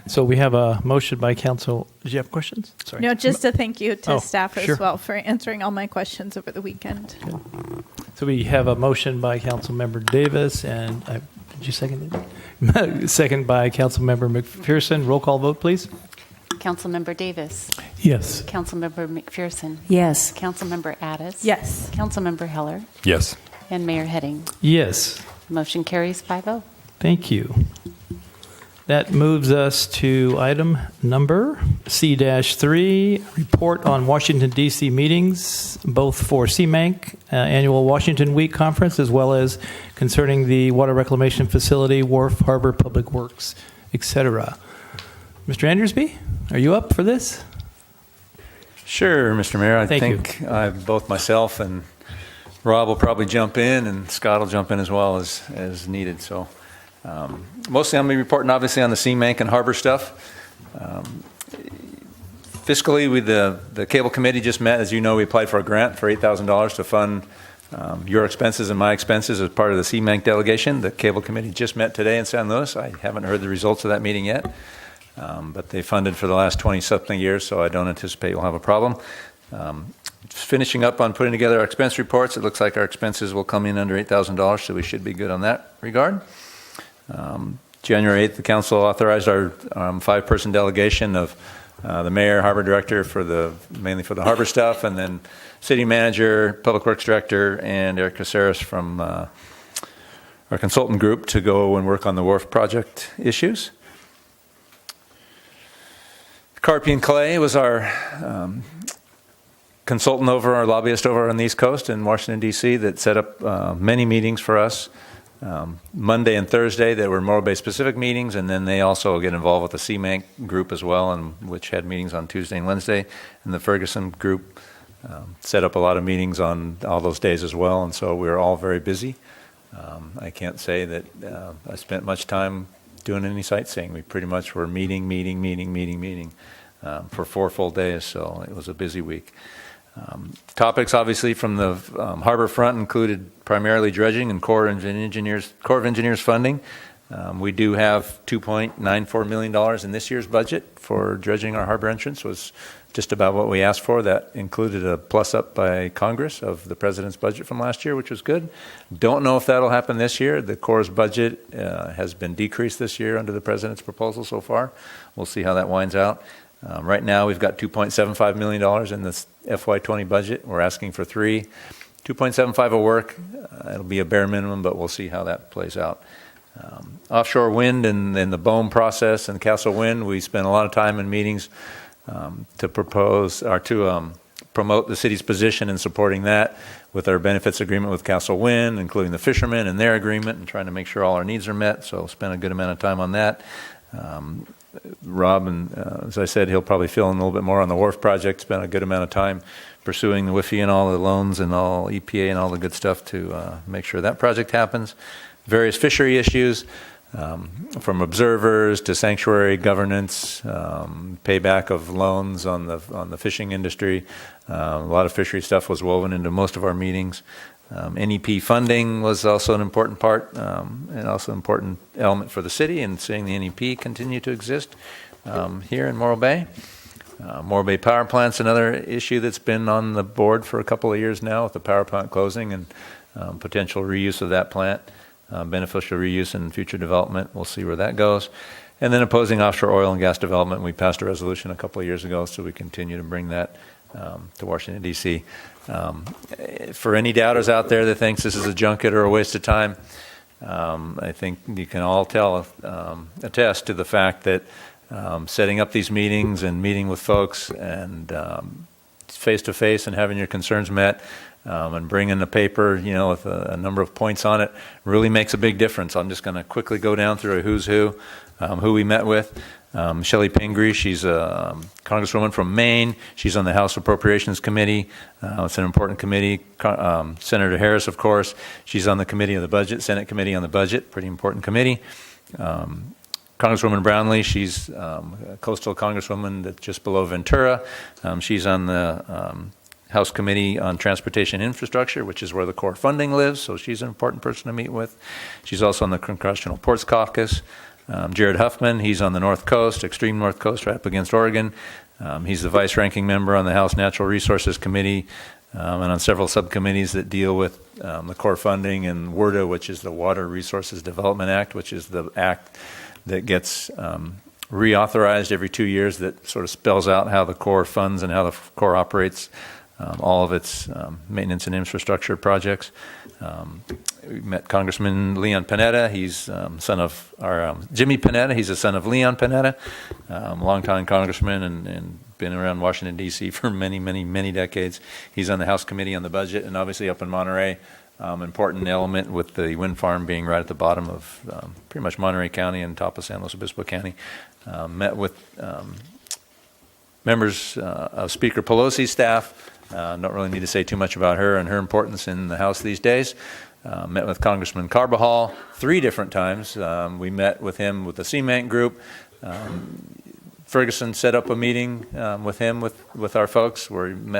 So we have a motion by council. Did you have questions? Sorry. No, just a thank you to Oh, staff as sure. well for answering all my questions over the weekend. So we have a motion by Councilmember Davis, and did you second it? Second by Councilmember McPherson. Roll call vote, please. Councilmember Davis. Yes. Councilmember McPherson. Yes. Councilmember Addis. Yes. Councilmember Heller. Yes. And Mayor Heading. Yes. Motion carries 5-0. Thank you. That moves us to item number C-3, report on Washington, D.C. meetings, both for CMANC, Annual Washington Week Conference, as well as concerning the Water Reclamation Facility, Wharf, Harbor, Public Works, etc. Mr. Andersby, are you up for this? Sure, Mr. Mayor. I Thank think both myself and Rob will probably jump in, and Scott will jump in as well as needed. So mostly I'm going to be reporting obviously on the CMANC and harbor stuff. Fiscally, the Cable Committee just met. As you know, we applied for a grant for $8,000 to fund your expenses and my expenses as part of the CMANC delegation. The Cable Committee just met today in San Luis. I haven't heard the results of that meeting yet. But they funded for the last 20-something years, so I don't anticipate we'll have a problem. Finishing up on putting together our expense reports, it looks like our expenses will come in under $8,000, so we should be good on that regard. January 8th, the council authorized our 5-person delegation of the mayor, harbor director mainly for the harbor stuff, and then city manager, public works director, and Eric Caceres from our consultant group to go and work on the wharf project issues. Carpian Clay was our consultant our lobbyist over on the East Coast in Washington, D.C. that set up many meetings for us. Monday and Thursday, there were Morro Bay specific meetings, and then they also get involved with the CMANC group as well, which had meetings on Tuesday and Wednesday. And the Ferguson group set up a lot of meetings on all those days as well, and so we were all very busy. I can't say that I spent much time doing any sightseeing. We pretty much were meeting for 4 full days, so it was a busy week. Topics obviously from the harbor front included primarily dredging and Corps of Engineers funding. We do have $2.94 million in this year's budget for dredging our harbor entrance. Was just about what we asked for. That included a plus up by Congress of the president's budget from last year, which was good. Don't know if that'll happen this year. The Corps' budget has been decreased this year under the president's proposal so far. We'll see how that winds out. Right now, we've got $2.75 million in this FY20 budget. We're asking for 3. 2.75 will work. It'll be a bare minimum, but we'll see how that plays out. Offshore wind and the BOEM process and Castle Wind, we spent a lot of time in meetings to propose or to promote the city's position in supporting that with our benefits agreement with Castle Wind, including the fishermen and their agreement, and trying to make sure all our needs are met. So spent a good amount of time on that. Rob, and as I said, he'll probably fill in a little bit more on the wharf project. Spent a good amount of time pursuing the WIFI and all the loans and all EPA and all the good stuff to make sure that project happens. Various fishery issues, from observers to sanctuary governance, payback of loans on the fishing industry. A lot of fishery stuff was woven into most of our meetings. NEP funding was also an important part and also an important element for the city, and seeing the NEP continue to exist here in Morro Bay. Morro Bay Power Plant's another issue that's been on the board for a couple of years now with the power plant closing and potential reuse of that plant, beneficial reuse and future development. We'll see where that goes. And then opposing offshore oil and gas development. We passed a resolution a couple of years ago, so we continue to bring that to Washington, D.C. For any doubters out there that thinks this is a junket or a waste of time, I think you can all attest to the fact that setting up these meetings and meeting with folks and face-to-face and having your concerns met, and bringing the paper, with a number of points on it, really makes a big difference. I'm just going to quickly go down through a who's who we met with. Shelley Pingree, she's a congresswoman from Maine. She's on the House Appropriations Committee. It's an important committee. Senator Harris, of course, she's on the Committee of the Budget, Senate Committee on the Budget, pretty important committee. Congresswoman Brownlee, she's a coastal congresswoman that's just below Ventura. She's on the House Committee on Transportation Infrastructure, which is where the core funding lives, so she's an important person to meet with. She's also on the Congressional Ports Caucus. Jared Huffman, he's on the North Coast, extreme North Coast, right up against Oregon. He's the vice-ranking member on the House Natural Resources Committee and on several subcommittees that deal with the core funding and WRDA, which is the Water Resources Development Act, which is the act that gets reauthorized every 2 years, that sort of spells out how the Corps funds and how the Corps operates all of its maintenance and infrastructure projects. We met Congressman Leon Panetta. He's son of our Jimmy Panetta. He's a son of Leon Panetta, longtime congressman and been around Washington, D.C. for many, many, many decades. He's on the House Committee on the Budget, and obviously up in Monterey, important element with the wind farm being right at the bottom of pretty much Monterey County and top of San Luis Obispo County. Met with members of Speaker Pelosi's staff. Don't really need to say too much about her and her importance in the House these days. Met with Congressman Carbajal 3 different times. We met with him with the CMB group. Ferguson set up a meeting with him, with our folks, where we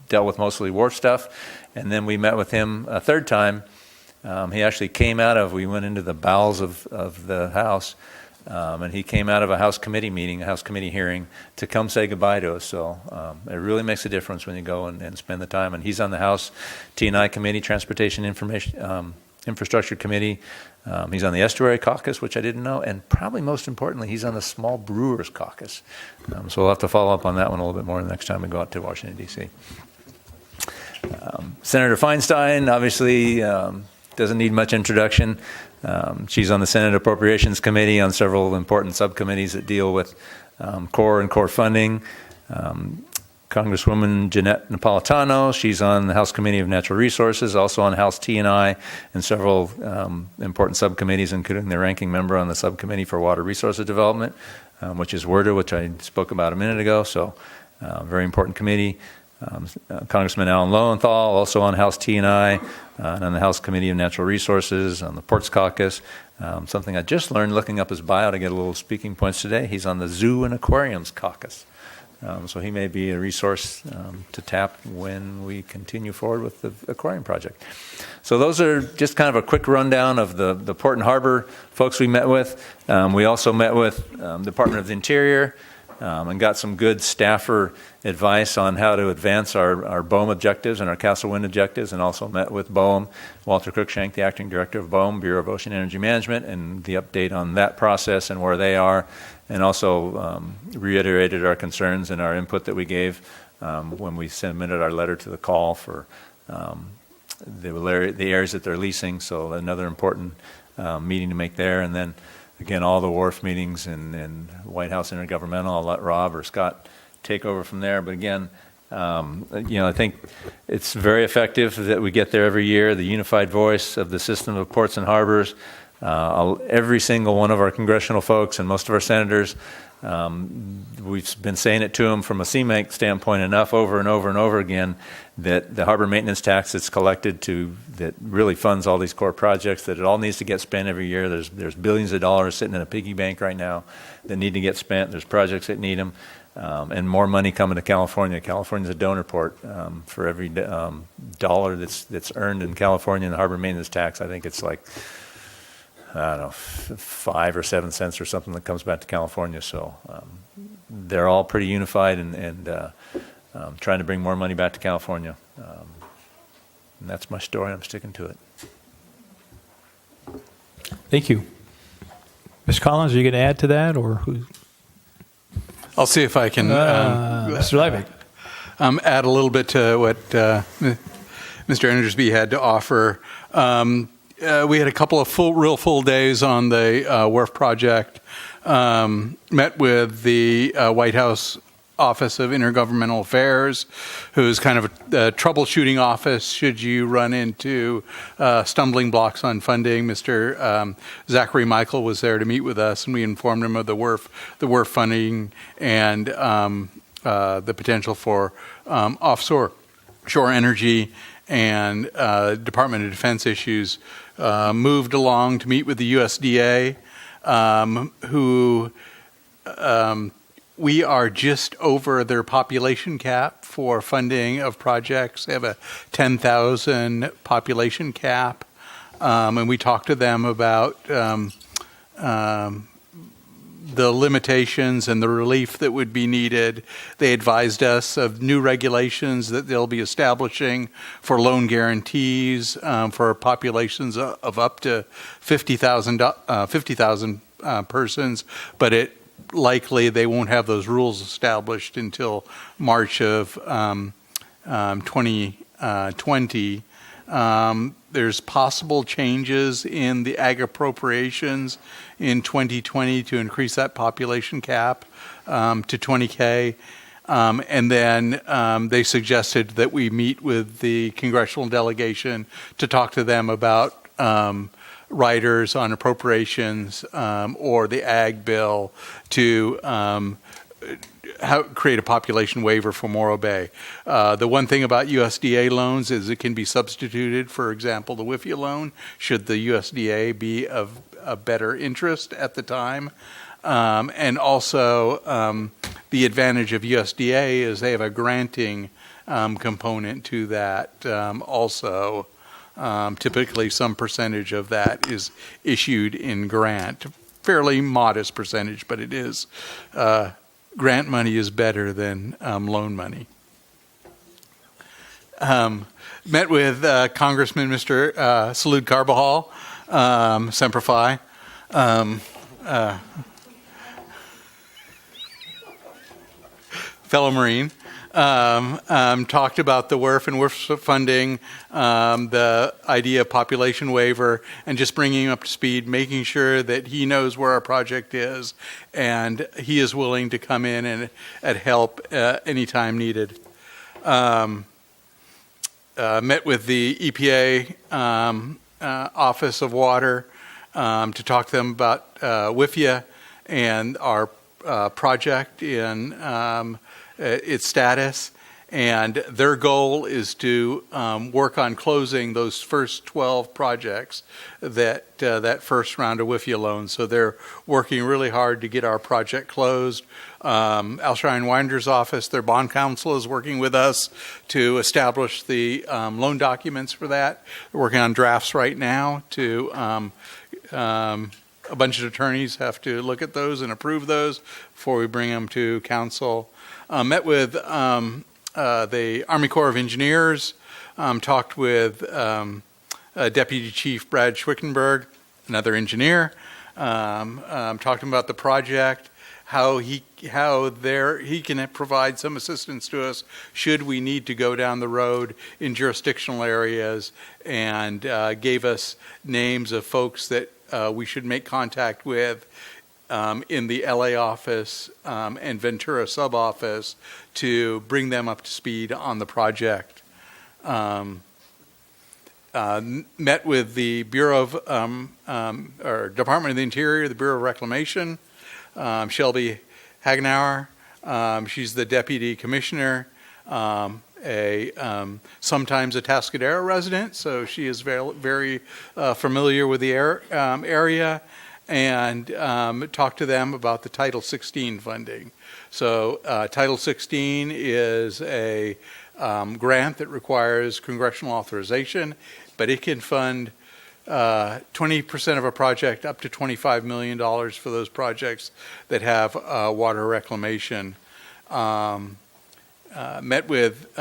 dealt with mostly wharf stuff. And then we met with him a 3rd time. He actually came we went into the bowels of the House, and he came out of a House committee meeting, a House committee hearing, to come say goodbye to us. So it really makes a difference when you go and spend the time. And he's on the House T&I Committee, Transportation Infrastructure Committee. He's on the Estuary Caucus, which I didn't know. And probably most importantly, he's on the Small Brewers Caucus. So we'll have to follow up on that one a little bit more the next time we go out to Washington, D.C. Senator Feinstein, obviously, doesn't need much introduction. She's on the Senate Appropriations Committee on several important subcommittees that deal with core and core funding. Congresswoman Jeanette Napolitano, she's on the House Committee of Natural Resources, also on House T&I and several important subcommittees, including the ranking member on the Subcommittee for Water Resources Development, which is WRDA, which I spoke about a minute ago, so very important committee. Congressman Alan Lowenthal, also on House T&I, and on the House Committee of Natural Resources, on the Ports Caucus. Something I just learned looking up his bio to get a little speaking points today. He's on the Zoo and Aquariums Caucus. So he may be a resource to tap when we continue forward with the aquarium project. So those are just kind of a quick rundown of the Port and Harbor folks we met with. We also met with Department of the Interior, and got some good staffer advice on how to advance our BOEM objectives and our Castle Wind objectives, and also met with BOEM, Walter Cruikshank, the acting director of BOEM, Bureau of Ocean Energy Management, and the update on that process and where they are, and also reiterated our concerns and our input that we gave when we submitted our letter to the call for the areas that they're leasing, so another important meeting to make there. And then again, all the wharf meetings and White House Intergovernmental, I'll let Rob or Scott take over from there. But again, I think it's very effective that we get there every year, the unified voice of the system of ports and harbors. Every single one of our congressional folks and most of our senators, we've been saying it to them from a CMB standpoint enough over and over and over again, that the harbor maintenance tax that's collected that really funds all these core projects, that it all needs to get spent every year. There's billions of dollars sitting in a piggy bank right now that need to get spent. There's projects that need them, and more money coming to California. California's a donor port. For every dollar that's earned in California in the harbor maintenance tax, I think it's like, I don't know, 5 or 7 cents or something that comes back to California. So they're all pretty unified and trying to bring more money back to California. And that's my story. I'm sticking to it. Thank you. Ms. Collins, are you going to add to that, or who? I'll see if I can Mr. Levick. add a little bit to what Mr. Endersby had to offer. We had a couple of real full days on the wharf project. Met with the White House Office of Intergovernmental Affairs, who's kind of a troubleshooting office should you run into stumbling blocks on funding. Mr. Zachary Michael was there to meet with us, and we informed him of the WRF funding and the potential for offshore energy and Department of Defense issues. Moved along to meet with the USDA, who we are just over their population cap for funding of projects. They have a 10,000 population cap, and we talked to them about the limitations and the relief that would be needed. They advised us of new regulations that they'll be establishing for loan guarantees for populations of up to 50,000 persons, but likely they won't have those rules established until March of 2020. There's possible changes in the ag appropriations in 2020 to increase that population cap to 20K. And then they suggested that we meet with the congressional delegation to talk to them about riders on appropriations or the ag bill to create a population waiver for Morro Bay. The one thing about USDA loans is it can be substituted, for example, the WIFIA loan, should the USDA be of a better interest at the time. And also the advantage of USDA is they have a granting component to that also. Typically some percentage of that is issued in grant. Fairly modest percentage, but it is. Grant money is better than loan money. Met with Congressman Mr. Salud Carbajal, Semper Fi. Fellow Marine. Talked about the WRF and WRF funding, the idea of population waiver, and just bringing him up to speed, making sure that he knows where our project is, and he is willing to come in and help anytime needed. Met with the EPA Office of Water to talk to them about WIFIA and our project in its status, and their goal is to work on closing those first 12 projects that first round of WIFIA loans. So they're working really hard to get our project closed. Alshire Winder's office, their bond counsel, is working with us to establish the loan documents for that. They're working on drafts right now to a bunch of attorneys have to look at those and approve those before we bring them to council. Met with the Army Corps of Engineers, talked with Deputy Chief Brad Schwickenberg, another engineer, talked to him about the project, how he can provide some assistance to us should we need to go down the road in jurisdictional areas, and gave us names of folks that we should make contact with in the LA office and Ventura sub-office to bring them up to speed on the project. Met with the Bureau of, or Department of the Interior, the Bureau of Reclamation, Shelby Hagenauer. She's the Deputy Commissioner, sometimes a Tascadero resident, so she is very familiar with the area, and talk to them about the Title 16 funding. So Title 16 is a grant that requires congressional authorization, but it can fund 20% of a project up to $25 million for those projects that have water reclamation. Met with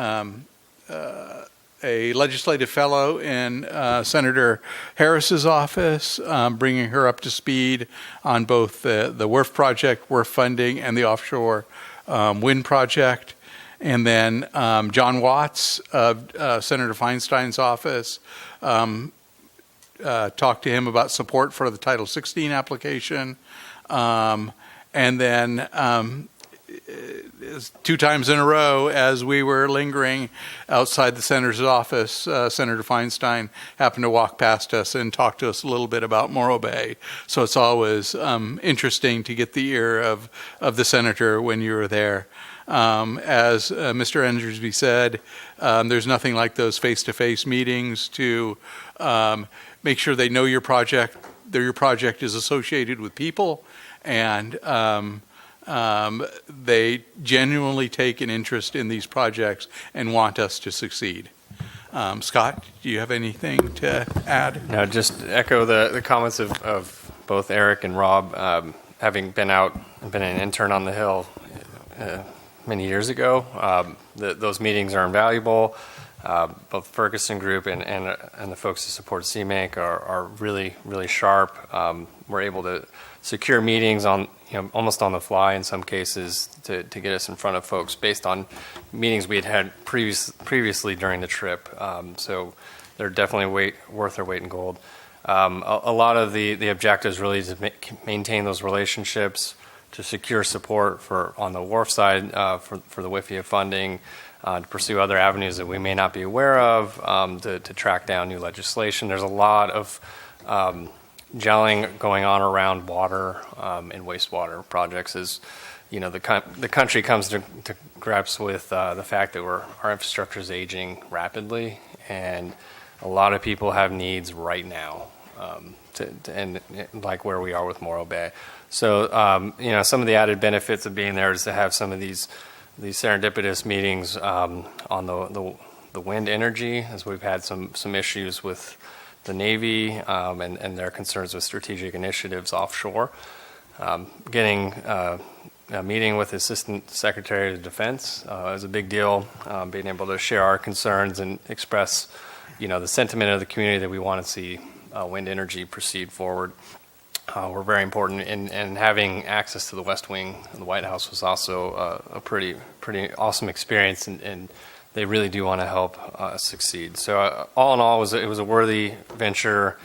a legislative fellow in Senator Harris's office, bringing her up to speed on both the WRF project, WRF funding, and the offshore wind project. And then John Watts of Senator Feinstein's office, talked to him about support for the Title 16 application. And then 2 times in a row, as we were lingering outside the senator's office, Senator Feinstein happened to walk past us and talk to us a little bit about Morro Bay. So it's always interesting to get the ear of the senator when you're there. As Mr. Endersby said, there's nothing like those face-to-face meetings to make sure they know your project, that your project is associated with people, and they genuinely take an interest in these projects and want us to succeed. Scott, do you have anything to add? No, just echo the comments of both Eric and Rob. Having been an intern on the Hill many years ago, those meetings are invaluable. Both Ferguson Group and the folks who support CMAC are really, really sharp. We're able to secure meetings on almost on the fly in some cases to get us in front of folks based on meetings we had previously during the trip. So they're definitely worth their weight in gold. A lot of the objectives really is to maintain those relationships, to secure support on the wharf side for the WIFIA funding, to pursue other avenues that we may not be aware of, to track down new legislation. There's a lot of gelling going on around water and wastewater projects as the country comes to grips with the fact that our infrastructure is aging rapidly, and a lot of people have needs right now, and like where we are with Morro Bay. So some of the added benefits of being there is to have some of these serendipitous meetings on the wind energy, as we've had some issues with the Navy and their concerns with strategic initiatives offshore. Getting a meeting with the Assistant Secretary of Defense is a big deal. Being able to share our concerns and express, the sentiment of the community that we want to see wind energy proceed forward. Were very important, and having access to the West Wing of the White House was also a pretty awesome experience, and they really do want to help us succeed. So all in all, it was a worthy venture.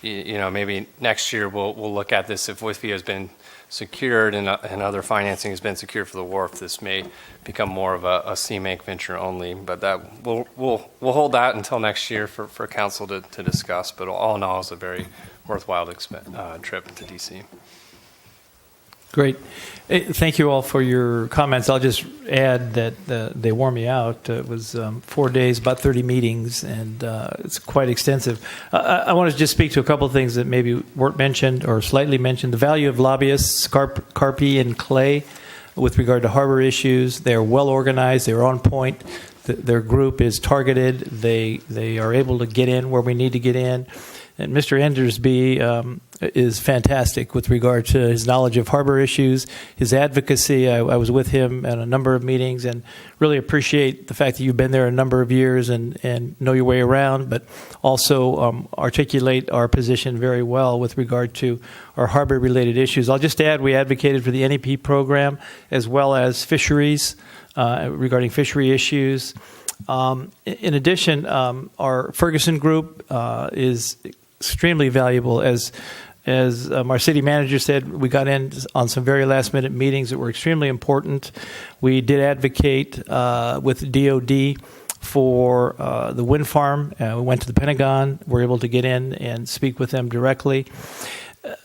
Maybe next year we'll look at this. If WIFIA has been secured and other financing has been secured for the wharf, this may become more of a CMAC venture only. But that we'll hold that until next year for council to discuss. But all in all, it's a very worthwhile trip to DC. Great. Thank you all for your comments. I'll just add that they wore me out. It was 4 days, about 30 meetings, and it's quite extensive. I want to just speak to a couple of things that maybe weren't mentioned or slightly mentioned. The value of lobbyists, Carpy and Clay, with regard to harbor issues. They're well organized. They're on point. Their group is targeted. They are able to get in where we need to get in. And Mr. Endersby is fantastic with regard to his knowledge of harbor issues, his advocacy. I was with him at a number of meetings and really appreciate the fact that you've been there a number of years and know your way around, but also articulate our position very well with regard to our harbor-related issues. I'll just add we advocated for the NEP program as well as fisheries regarding fishery issues. In addition, our Ferguson group is extremely valuable. As our city manager said, we got in on some very last-minute meetings that were extremely important. We did advocate with DOD for the wind farm. We went to the Pentagon. We were able to get in and speak with them directly.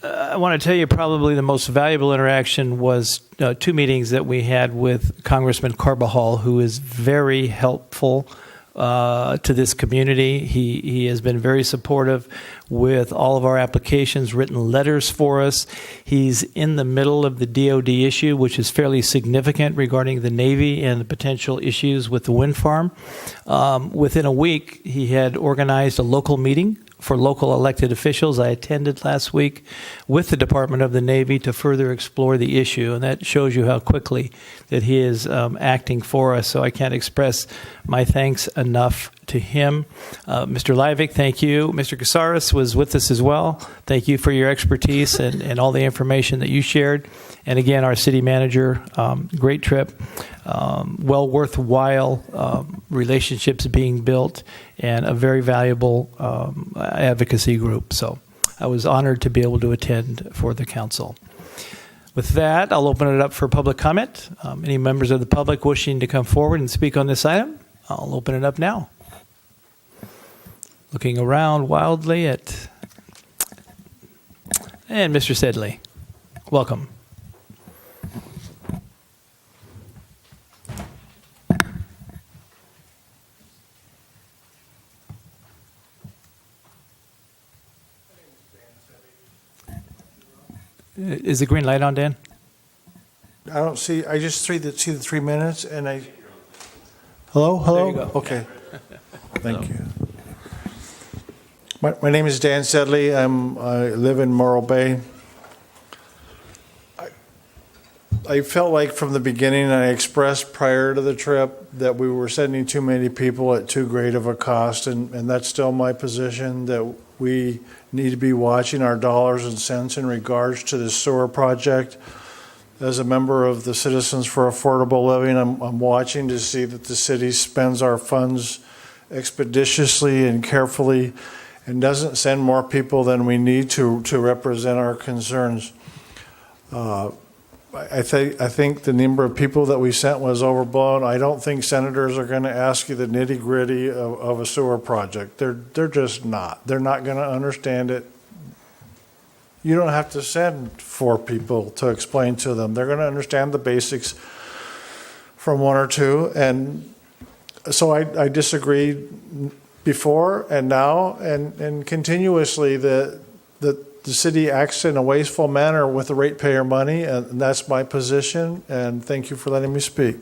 I want to tell you probably the most valuable interaction was 2 meetings that we had with Congressman Carbajal, who is very helpful to this community. He has been very supportive with all of our applications, written letters for us. He's in the middle of the DOD issue, which is fairly significant regarding the Navy and the potential issues with the wind farm. Within a week, he had organized a local meeting for local elected officials. I attended last week with the Department of the Navy to further explore the issue, and that shows you how quickly that he is acting for us. So I can't express my thanks enough to him. Mr. Livick, thank you. Mr. Casares was with us as well. Thank you for your expertise and all the information that you shared. And again, our city manager, great trip. Well worthwhile relationships being built, and a very valuable advocacy group. So I was honored to be able to attend for the council. With that, I'll open it up for public comment. Any members of the public wishing to come forward and speak on this item, I'll open it up now. Looking around wildly at... And Mr. Sedley, welcome. Is the green light on, Dan? I don't see, I just see the 3 minutes and I, hello? Hello? There you go. Okay. Thank you. My name is Dan Sedley. I live in Morro Bay. I felt like from the beginning, I expressed prior to the trip that we were sending too many people at too great of a cost, and that's still my position, that we need to be watching our dollars and cents in regards to the sewer project. As a member of the Citizens for Affordable Living, I'm watching to see that the city spends our funds expeditiously and carefully and doesn't send more people than we need to represent our concerns. I think the number of people that we sent was overblown. I don't think senators are going to ask you the nitty-gritty of a sewer project. They're just not. They're not going to understand it. You don't have to send 4 people to explain to them. They're going to understand the basics from 1 or 2. And so I disagree before and now and continuously that the city acts in a wasteful manner with the ratepayer money, and that's my position, and thank you for letting me speak.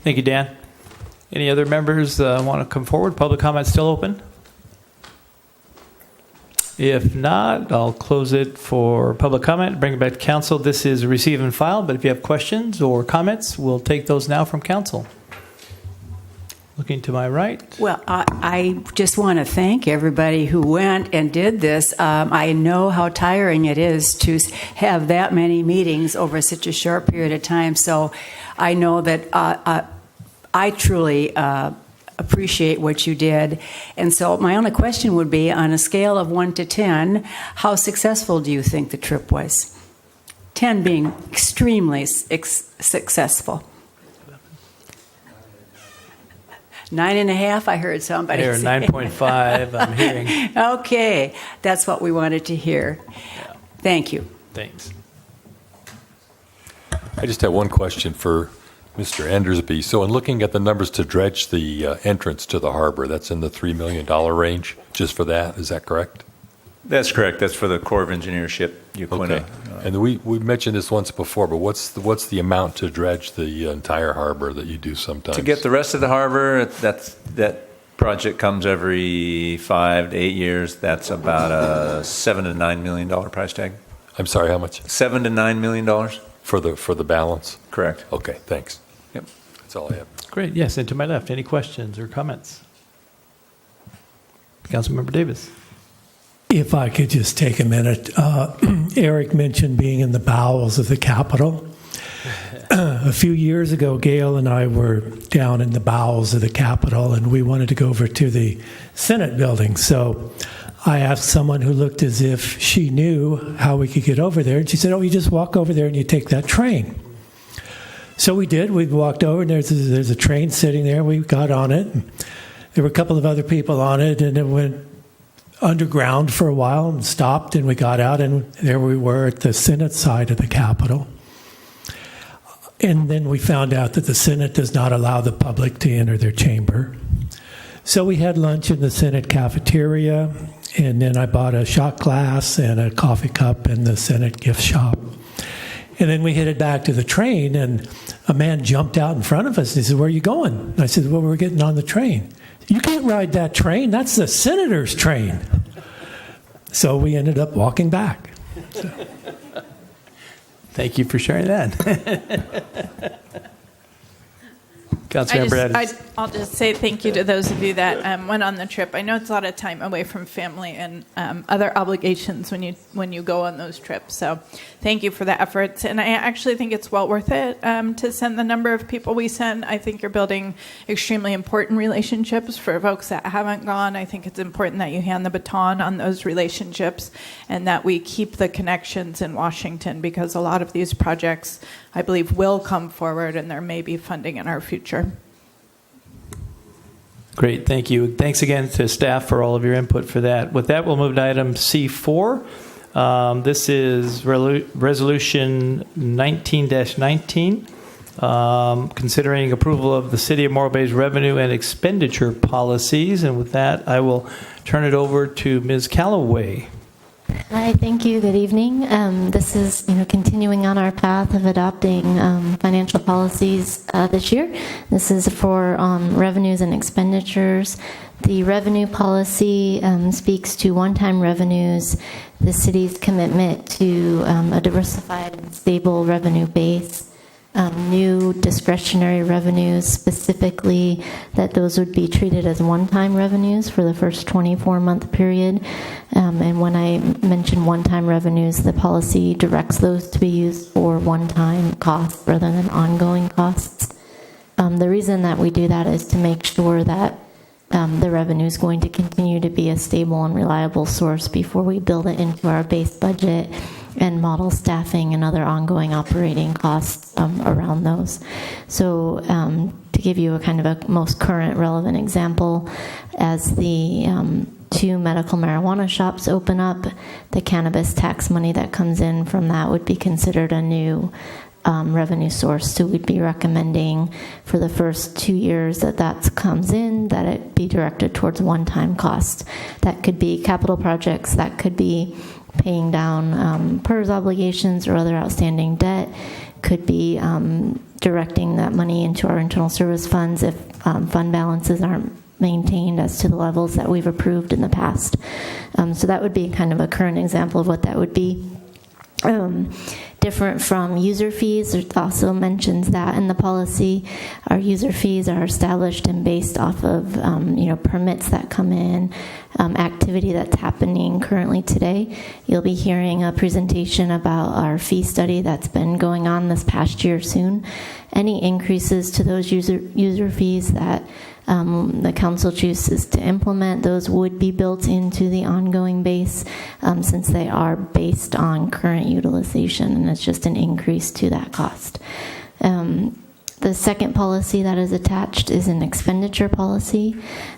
Thank you, Dan. Any other members want to come forward? Public comment still open? If not, I'll close it for public comment, bring it back to council. This is receive and file, but if you have questions or comments, we'll take those now from council. Looking to my right. Well, I just want to thank everybody who went and did this. I know how tiring it is to have that many meetings over such a short period of time. So I know that I truly appreciate what you did. And so my only question would be, on a scale of 1 to 10, how successful do you think the trip was? 10 being extremely successful. 9.5, I heard somebody say. 9.5, I'm hearing. Okay, that's what we wanted to hear. Yeah. Thank you. Thanks. I just have one question for Mr. Endersby. So in looking at the numbers to dredge the entrance to the harbor, that's in the $3 million range just for that, is that correct? That's correct. That's for the Corps of Engineers ship, Uquina. Okay. And we mentioned this once before, but what's the amount to dredge the entire harbor that you do sometimes? To get the rest of the harbor, that project comes every 5 to 8 years. That's about a $7 to $9 million price tag. I'm sorry, how much? $7 to $9 million for the balance. Correct. Okay, thanks. Yep, that's all I have. Great. Yes, and to my left, any questions or comments? Councilmember Davis. If I could just take a minute. Eric mentioned being in the bowels of the Capitol. A few years ago, Gail and I were down in the bowels of the Capitol, and we wanted to go over to the Senate building. So I asked someone who looked as if she knew how we could get over there, and she said, "Oh, you just walk over there and you take that train." So we did. We walked over, and there's a train sitting there. We got on it. There were a couple of other people on it, and it went underground for a while and stopped, and we got out, and there we were at the Senate side of the Capitol. And then we found out that the Senate does not allow the public to enter their chamber. So we had lunch in the Senate cafeteria, and then I bought a shot glass and a coffee cup in the Senate gift shop. And then we headed back to the train, and a man jumped out in front of us, and he said, "Where are you going?" And I said, "Well, we're getting on the train." "You can't ride that train. That's the senator's train." So we ended up walking back. So. Thank you for sharing that. Councilmember Addis. I'll just say thank you to those of you that went on the trip. I know it's a lot of time away from family and other obligations when you go on those trips. So thank you for the efforts. And I actually think it's well worth it to send the number of people we send. I think you're building extremely important relationships for folks that haven't gone. I think it's important that you hand the baton on those relationships and that we keep the connections in Washington, because a lot of these projects, I believe, will come forward and there may be funding in our future. Great, thank you. Thanks again to staff for all of your input for that. With that, we'll move to item C4. This is Resolution 19-19, considering approval of the City of Morro Bay's revenue and expenditure policies. And with that, I will turn it over to Ms. Calloway. Hi, thank you. Good evening. This is, continuing on our path of adopting financial policies this year. This is for revenues and expenditures. The revenue policy speaks to one-time revenues, the city's commitment to a diversified and stable revenue base, new discretionary revenues, specifically that those would be treated as one-time revenues for the first 24-month period. And when I mention one-time revenues, the policy directs those to be used for one-time costs rather than ongoing costs. The reason that we do that is to make sure that the revenue is going to continue to be a stable and reliable source before we build it into our base budget and model staffing and other ongoing operating costs around those. So to give you a kind of a most current relevant example, as the 2 medical marijuana shops open up, the cannabis tax money that comes in from that would be considered a new revenue source. So we'd be recommending for the first 2 years that comes in, that it be directed towards one-time cost. That could be capital projects, that could be paying down PERS obligations or other outstanding debt, could be directing that money into our internal service funds if fund balances aren't maintained as to the levels that we've approved in the past. So that would be kind of a current example of what that would be. Different from user fees, it also mentions that in the policy, our user fees are established and based off of permits that come in, activity that's happening currently today. You'll be hearing a presentation about our fee study that's been going on this past year soon. Any increases to those user fees that the council chooses to implement, those would be built into the ongoing base since they are based on current utilization, and it's just an increase to that cost. The second policy that is attached is an expenditure policy.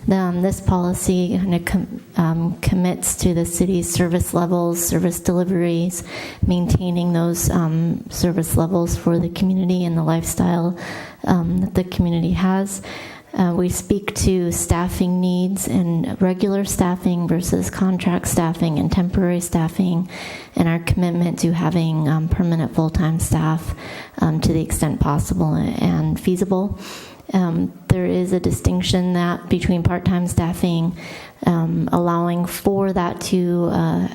This policy commits to the city's service levels, service deliveries, maintaining those service levels for the community and the lifestyle that the community has. We speak to staffing needs and regular staffing versus contract staffing and temporary staffing, and our commitment to having permanent full-time staff to the extent possible and feasible. There is a distinction that between part-time staffing, allowing for that to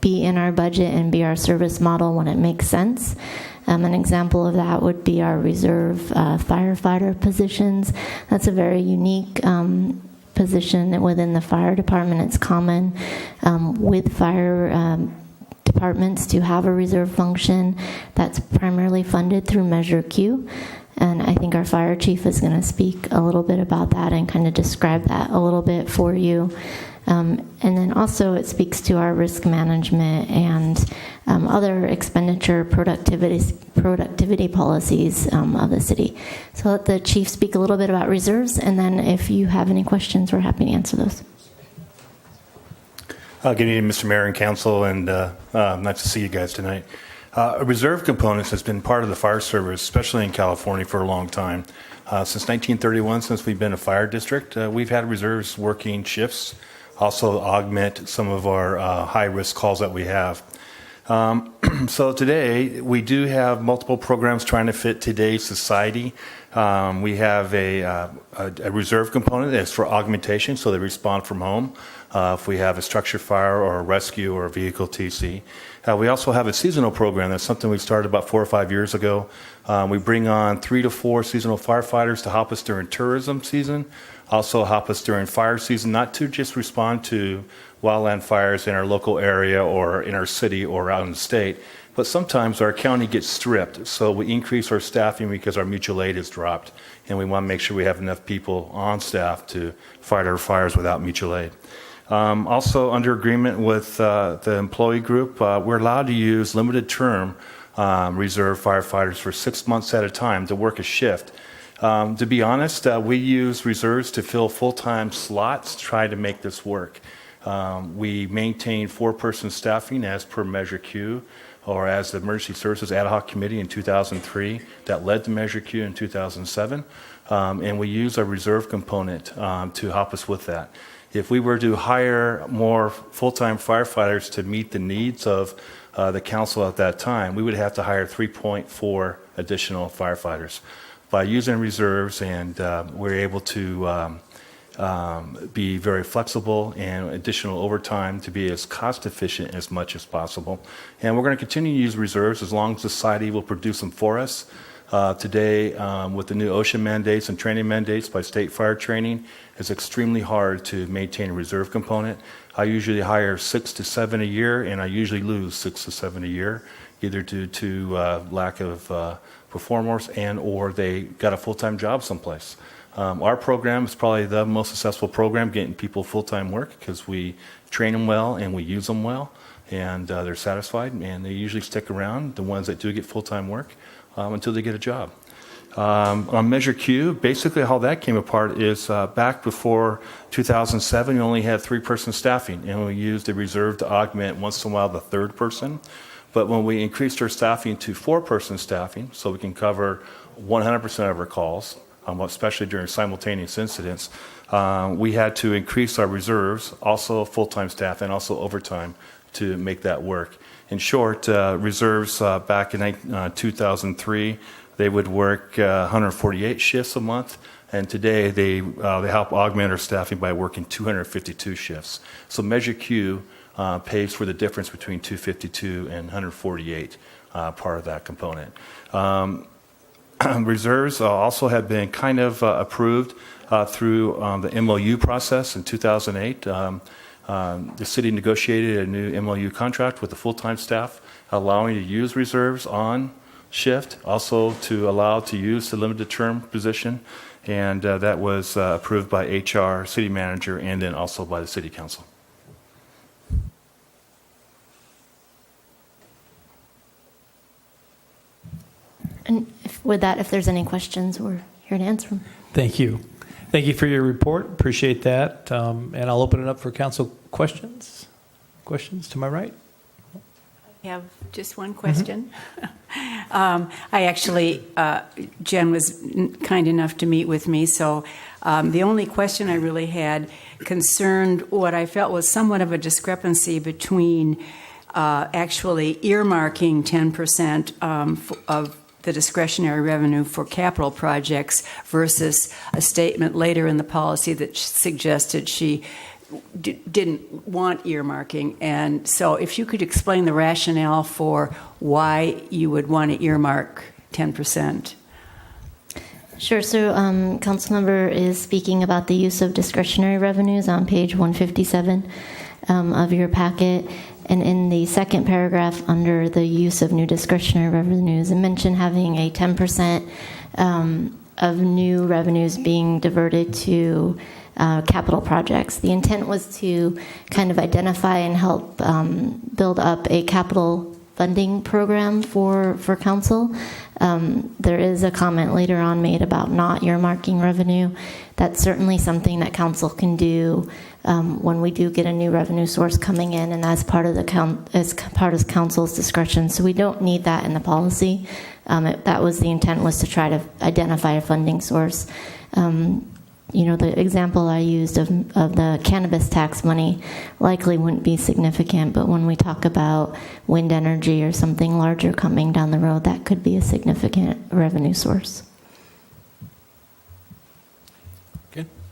be in our budget and be our service model when it makes sense. An example of that would be our reserve firefighter positions. That's a very unique position within the fire department. It's common with fire departments to have a reserve function that's primarily funded through Measure Q. And I think our fire chief is going to speak a little bit about that and kind of describe that a little bit for you. And then also it speaks to our risk management and other expenditure productivity policies of the city. So I'll let the chief speak a little bit about reserves, and then if you have any questions, we're happy to answer those. Good evening, Mr. Mayor and Council, and nice to see you guys tonight. Reserve components has been part of the fire service, especially in California, for a long time. Since 1931, since we've been a fire district, we've had reserves working shifts, also augment some of our high-risk calls that we have. So today, we do have multiple programs trying to fit today's society. We have a reserve component that's for augmentation, so they respond from home. if we have a structure fire or a rescue or a vehicle TC. We also have a seasonal program. That's something we started about 4 or 5 years ago. We bring on 3 to 4 seasonal firefighters to help us during tourism season, also help us during fire season, not to just respond to wildland fires in our local area or in our city or out in the state, but sometimes our county gets stripped, so we increase our staffing because our mutual aid has dropped, and we want to make sure we have enough people on staff to fight our fires without mutual aid. Also, under agreement with the employee group, we're allowed to use limited term reserve firefighters for 6 months at a time to work a shift. To be honest, we use reserves to fill full-time slots, try to make this work. We maintain 4-person staffing as per Measure Q, or as the Emergency Services Ad Hoc Committee in 2003 that led to Measure Q in 2007, and we use a reserve component to help us with that. If we were to hire more full-time firefighters to meet the needs of the council at that time, we would have to hire 3.4 additional firefighters. By using reserves, and we're able to be very flexible and additional overtime to be as cost efficient as much as possible. And we're going to continue to use reserves as long as society will produce them for us. Today, with the new OSHA mandates and training mandates by state fire training, it's extremely hard to maintain a reserve component. I usually hire 6 to 7 a year, and I usually lose 6 to 7 a year, either due to lack of performers and or they got a full-time job someplace. Our program is probably the most successful program getting people full-time work because we train them well and we use them well, and they're satisfied, and they usually stick around, the ones that do get full-time work, until they get a job. On Measure Q, basically how that came apart is back before 2007, we only had 3-person staffing, and we used the reserve to augment once in a while the 3rd person. But when we increased our staffing to 4-person staffing, so we can cover 100% of our calls, especially during simultaneous incidents, we had to increase our reserves, also full-time staff, and also overtime to make that work. In short, reserves back in 2003, they would work 148 shifts a month, and today they help augment our staffing by working 252 shifts. So Measure Q pays for the difference between 252 and 148, part of that component. Reserves also have been kind of approved through the MOU process in 2008. The city negotiated a new MOU contract with the full-time staff, allowing to use reserves on shift, also to allow to use the limited term position, and that was approved by HR, city manager, and then also by the city council. And with that, if there's any questions, we're here to answer them. Thank you. Thank you for your report. Appreciate that. And I'll open it up for council questions. Questions to my right? I have just one question. I actually, Jen was kind enough to meet with me, so the only question I really had concerned what I felt was somewhat of a discrepancy between actually earmarking 10% of the discretionary revenue for capital projects versus a statement later in the policy that suggested she didn't want earmarking. And so if you could explain the rationale for why you would want to earmark 10%. Sure. So Councilmember is speaking about the use of discretionary revenues on page 157 of your packet. And in the second paragraph under the use of new discretionary revenues, it mentioned having a 10% of new revenues being diverted to capital projects. The intent was to kind of identify and help build up a capital funding program for council. There is a comment later on made about not earmarking revenue. That's certainly something that council can do when we do get a new revenue source coming in, and as part of the council's discretion. So we don't need that in the policy. That was the intent, was to try to identify a funding source. The example I used of the cannabis tax money likely wouldn't be significant, but when we talk about wind energy or something larger coming down the road, that could be a significant revenue source.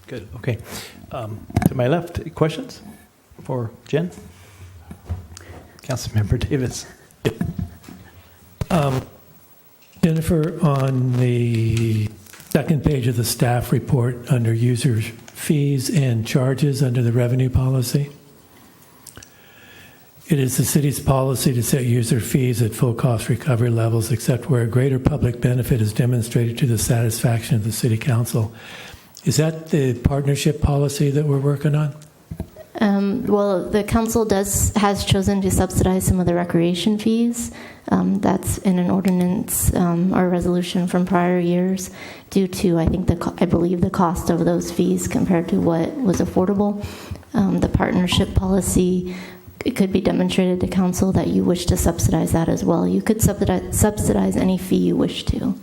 Good. Okay. To my left, questions? for Jen. Councilmember Davis. Jennifer, on the second page of the staff report under user fees and charges under the revenue policy, it is the city's policy to set user fees at full cost recovery levels except where a greater public benefit is demonstrated to the satisfaction of the city council. Is that the partnership policy that we're working on? Well, the council has chosen to subsidize some of the recreation fees. That's in an ordinance or resolution from prior years due to, I believe, the cost of those fees compared to what was affordable. The partnership policy, it could be demonstrated to council that you wish to subsidize that as well. You could subsidize any fee you wish to.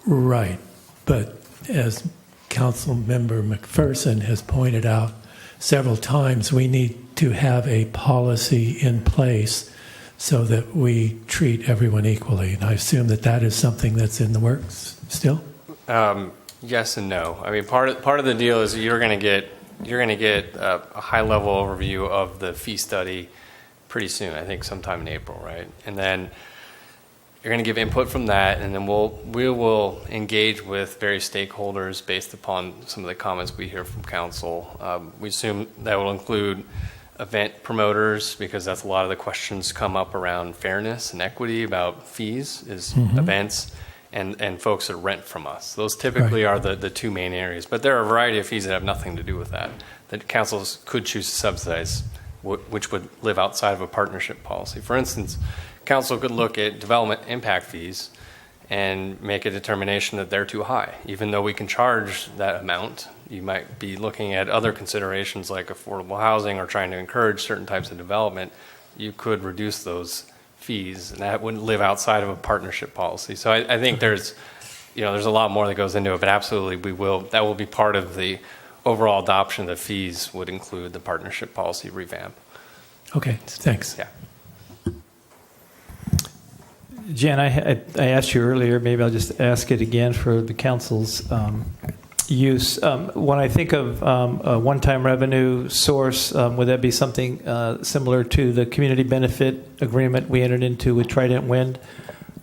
Right, but as Council Member McPherson has pointed out several times, we need to have a policy in place so that we treat everyone equally. And I assume that is something that's in the works still? Yes and no. I mean, part of the deal is you're going to get a high level overview of the fee study pretty soon. I think sometime in April, right? And then you're going to give input from that, and then we will engage with various stakeholders based upon some of the comments we hear from council. We assume that will include event promoters, because that's a lot of the questions come up around fairness and equity about fees is events and folks that rent from us. Those typically are the two main areas, but there are a variety of fees that have nothing to do with that councils could choose to subsidize, which would live outside of a partnership policy. For instance, council could look at development impact fees and make a determination that they're too high. Even though we can charge that amount, you might be looking at other considerations like affordable housing or trying to encourage certain types of development. You could reduce those fees, and that wouldn't live outside of a partnership policy. So I think there's a lot more that goes into it, but absolutely that will be part of the overall adoption of the fees would include the partnership policy revamp. Okay, thanks. Yeah. Jen, I asked you earlier, maybe I'll just ask it again for the council's use. When I think of a one-time revenue source, would that be something similar to the community benefit agreement we entered into with Trident Wind,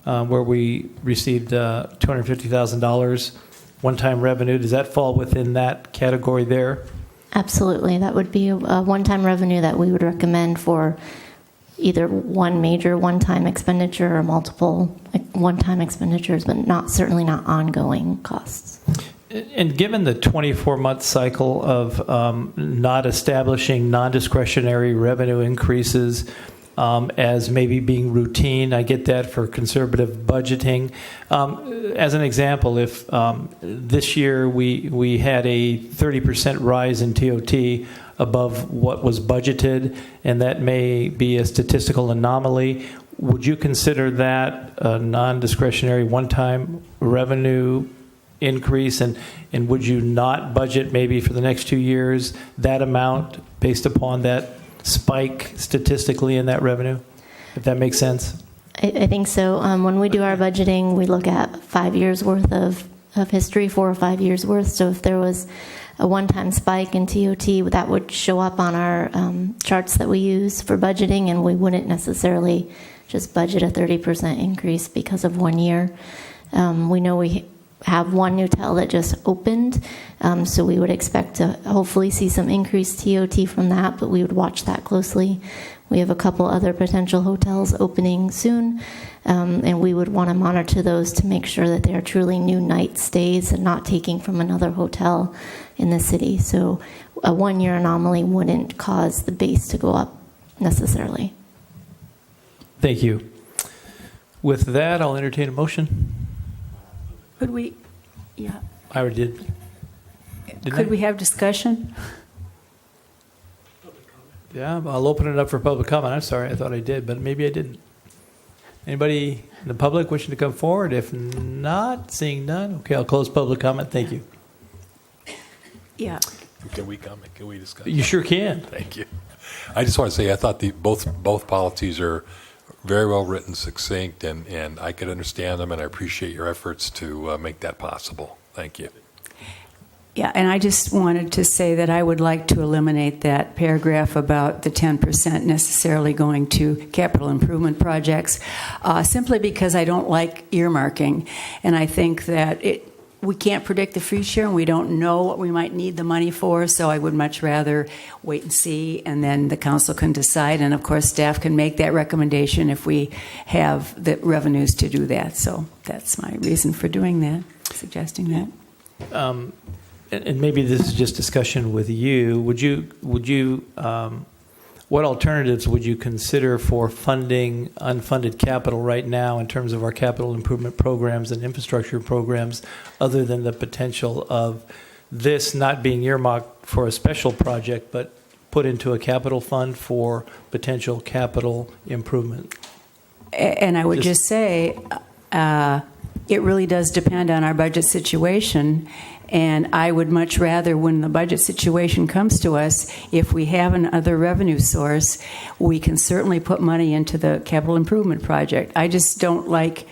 where we received $250,000 one-time revenue? Does that fall within that category there? Absolutely. That would be a one-time revenue that we would recommend for either one major one-time expenditure or multiple one-time expenditures, but certainly not ongoing costs. And given the 24-month cycle of not establishing non-discretionary revenue increases as maybe being routine, I get that for conservative budgeting. As an example, if this year we had a 30% rise in TOT above what was budgeted, and that may be a statistical anomaly, would you consider that a non-discretionary one-time revenue increase, and would you not budget maybe for the next 2 years that amount based upon that spike statistically in that revenue, if that makes sense? I think so. When we do our budgeting, we look at 5 years worth of history, 4 or 5 years worth. So if there was a one-time spike in TOT, that would show up on our charts that we use for budgeting, and we wouldn't necessarily just budget a 30% increase because of 1 year. We know we have one new hotel that just opened, so we would expect to hopefully see some increased TOT from that, but we would watch that closely. We have a couple other potential hotels opening soon, and we would want to monitor those to make sure that they are truly new night stays and not taking from another hotel in the city. So a 1 year anomaly wouldn't cause the base to go up necessarily. Thank you. With that, I'll entertain a motion. Could we, yeah. I already did. Could we have discussion? Yeah, I'll open it up for public comment. I'm sorry, I thought I did, but maybe I didn't. Anybody in the public wishing to come forward? If not, seeing none, okay, I'll close public comment. Thank you. Yeah. Can we comment? Can we discuss? You sure can. Thank you. I just want to say I thought both policies are very well written, succinct, and I could understand them, and I appreciate your efforts to make that possible. Thank you. Yeah, and I just wanted to say that I would like to eliminate that paragraph about the 10% necessarily going to capital improvement projects, simply because I don't like earmarking. And I think that we can't predict the future, and we don't know what we might need the money for, so I would much rather wait and see, and then the council can decide. And of course, staff can make that recommendation if we have the revenues to do that. So that's my reason for doing that, suggesting that. And maybe this is just discussion with you. Would you what alternatives would you consider for funding unfunded capital right now in terms of our capital improvement programs and infrastructure programs, other than the potential of this not being earmarked for a special project, but put into a capital fund for potential capital improvement? And I would just say, it really does depend on our budget situation. And I would much rather, when the budget situation comes to us, if we have another revenue source, we can certainly put money into the capital improvement project. I just don't like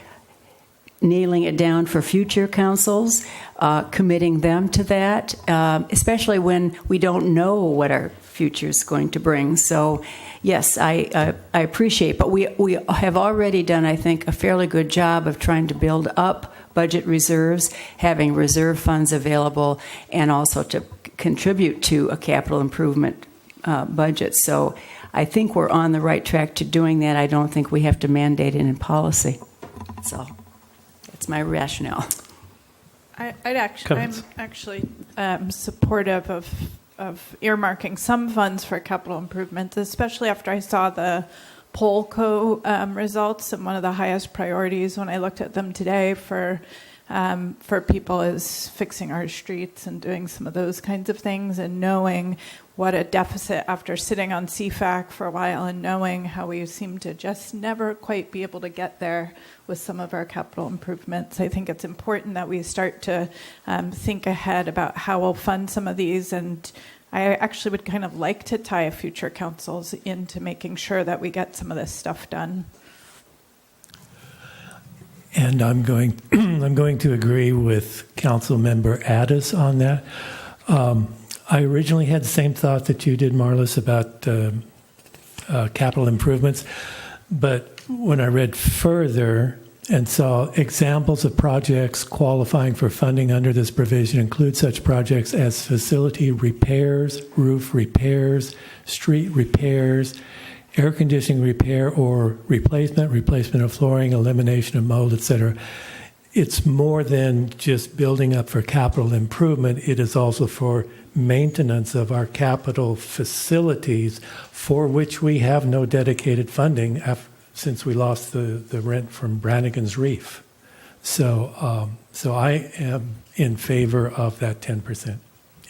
nailing it down for future councils, committing them to that, especially when we don't know what our future is going to bring. So, yes, I appreciate, but we have already done, I think, a fairly good job of trying to build up budget reserves, having reserve funds available, and also to contribute to a capital improvement budget. So I think we're on the right track to doing that. I don't think we have to mandate it in policy. So that's my rationale. I'm actually supportive of earmarking some funds for capital improvements, especially after I saw the Polco results, and one of the highest priorities when I looked at them today for people is fixing our streets and doing some of those kinds of things, and knowing what a deficit after sitting on CFAC for a while and knowing how we seem to just never quite be able to get there with some of our capital improvements. I think it's important that we start to think ahead about how we'll fund some of these, and I actually would kind of like to tie future councils into making sure that we get some of this stuff done. And I'm going to agree with Council Member Addis on that. I originally had the same thought that you did, Marlis, about capital improvements, but when I read further and saw examples of projects qualifying for funding under this provision include such projects as facility repairs, roof repairs, street repairs, air conditioning repair or replacement of flooring, elimination of mold, etc. It's more than just building up for capital improvement. It is also for maintenance of our capital facilities, for which we have no dedicated funding since we lost the rent from Brannigan's Reef. So I am in favor of that 10%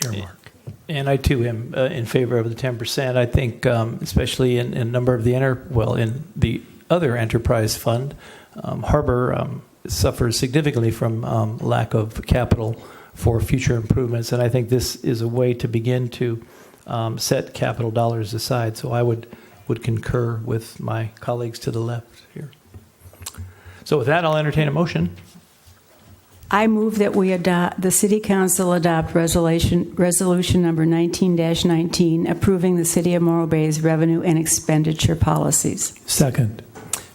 earmark. And I too am in favor of the 10%. I think, especially in a number of in the other enterprise fund, Harbor suffers significantly from lack of capital for future improvements, and I think this is a way to begin to set capital dollars aside. So I would concur with my colleagues to the left here. So with that, I'll entertain a motion. I move that the City Council adopt resolution number 19-19, approving the City of Morro Bay's revenue and expenditure policies. Second.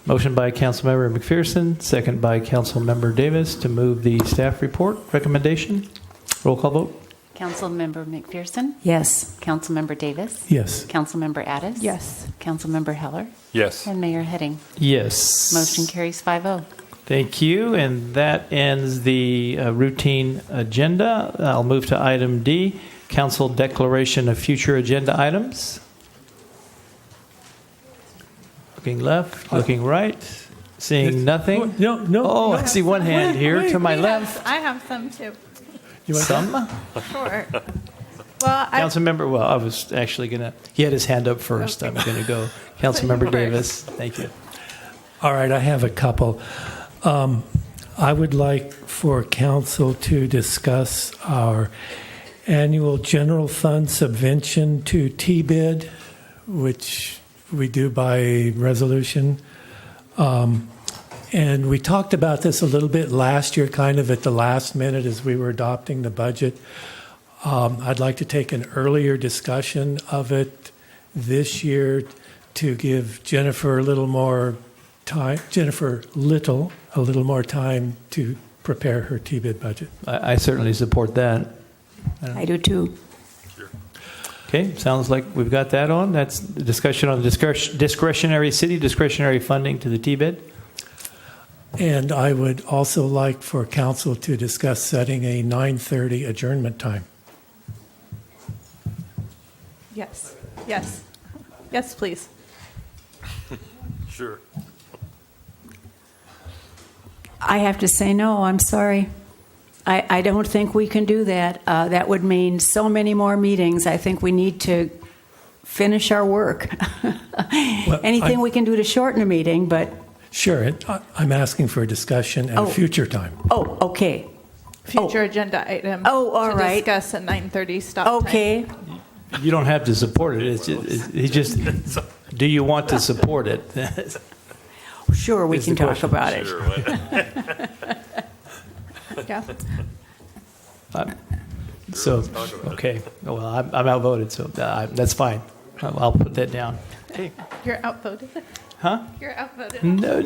Motion by Councilmember McPherson, second by Councilmember Davis to move the staff report recommendation. Roll call vote. Councilmember McPherson? Yes. Councilmember Davis? Yes. Councilmember Addis? Yes. Councilmember Heller? Yes. And Mayor Heading? Yes. Motion carries 5-0. Thank you, and that ends the routine agenda. I'll move to item D, council declaration of future agenda items. Looking left, looking right, seeing nothing. No. Oh, I see one hand here to my left. I have some too. You want Some? Sure. Well, Councilmember, I was actually going to, he had his hand up first. I'm going to go. Councilmember Davis, thank you. All right, I have a couple. I would like for council to discuss our annual general fund subvention to TBID, which we do by resolution. And we talked about this a little bit last year, kind of at the last minute as we were adopting the budget. I'd like to take an earlier discussion of it this year to give Jennifer a little more time, a little more time to prepare her T-bid budget. I certainly support that. I do too. Okay, sounds like we've got that on. That's the discussion on discretionary city discretionary funding to the T-bid. And I would also like for council to discuss setting a 9:30 adjournment time. Yes, yes, yes, please. Sure. I have to say no, I'm sorry. I don't think we can do that. That would mean so many more meetings. I think we need to finish our work. Anything we can do to shorten a meeting, but... Sure, I'm asking for a discussion at a future time. Oh, okay. Future agenda item. Oh, all to right. discuss at 9:30 stop time. Okay. You don't have to support it. It's just do you want to support it? Sure, we Is can the talk question. about it. Yeah. So, okay. Well, I'm outvoted, so that's fine. I'll put that down. Okay. You're outvoted. Huh? You're outvoted. No.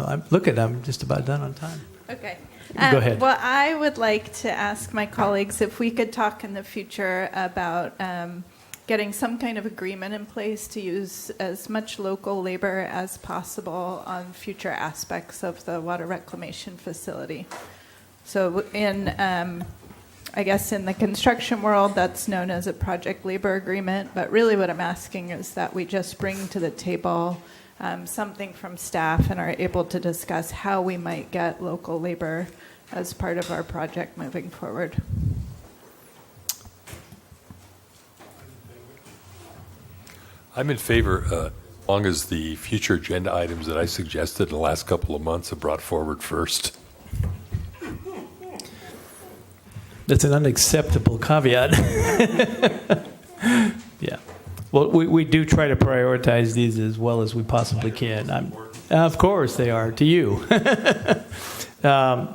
I'm just about done on time. Okay. Go ahead. Well, I would like to ask my colleagues if we could talk in the future about getting some kind of agreement in place to use as much local labor as possible on future aspects of the water reclamation facility. So I guess in the construction world, that's known as a project labor agreement. But really what I'm asking is that we just bring to the table something from staff and are able to discuss how we might get local labor as part of our project moving forward. I'm in favor, as long as the future agenda items that I suggested in the last couple of months are brought forward first. That's an unacceptable caveat. Yeah. Well, we do try to prioritize these as well as we possibly can. Of course they are, to you.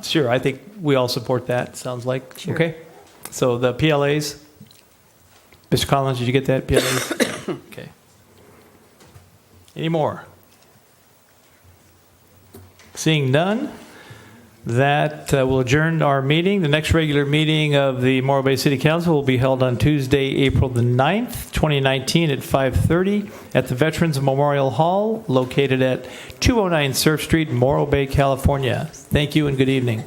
Sure, I think we all support that, sounds like. Sure. Okay. So the PLAs. Mr. Collins, did you get that, PLAs? Okay. Any more? Seeing none, that will adjourn our meeting. The next regular meeting of the Morro Bay City Council will be held on Tuesday, April the 9th, 2019 at 5:30 at the Veterans Memorial Hall located at 209 Surf Street, Morro Bay, California. Thank you and good evening.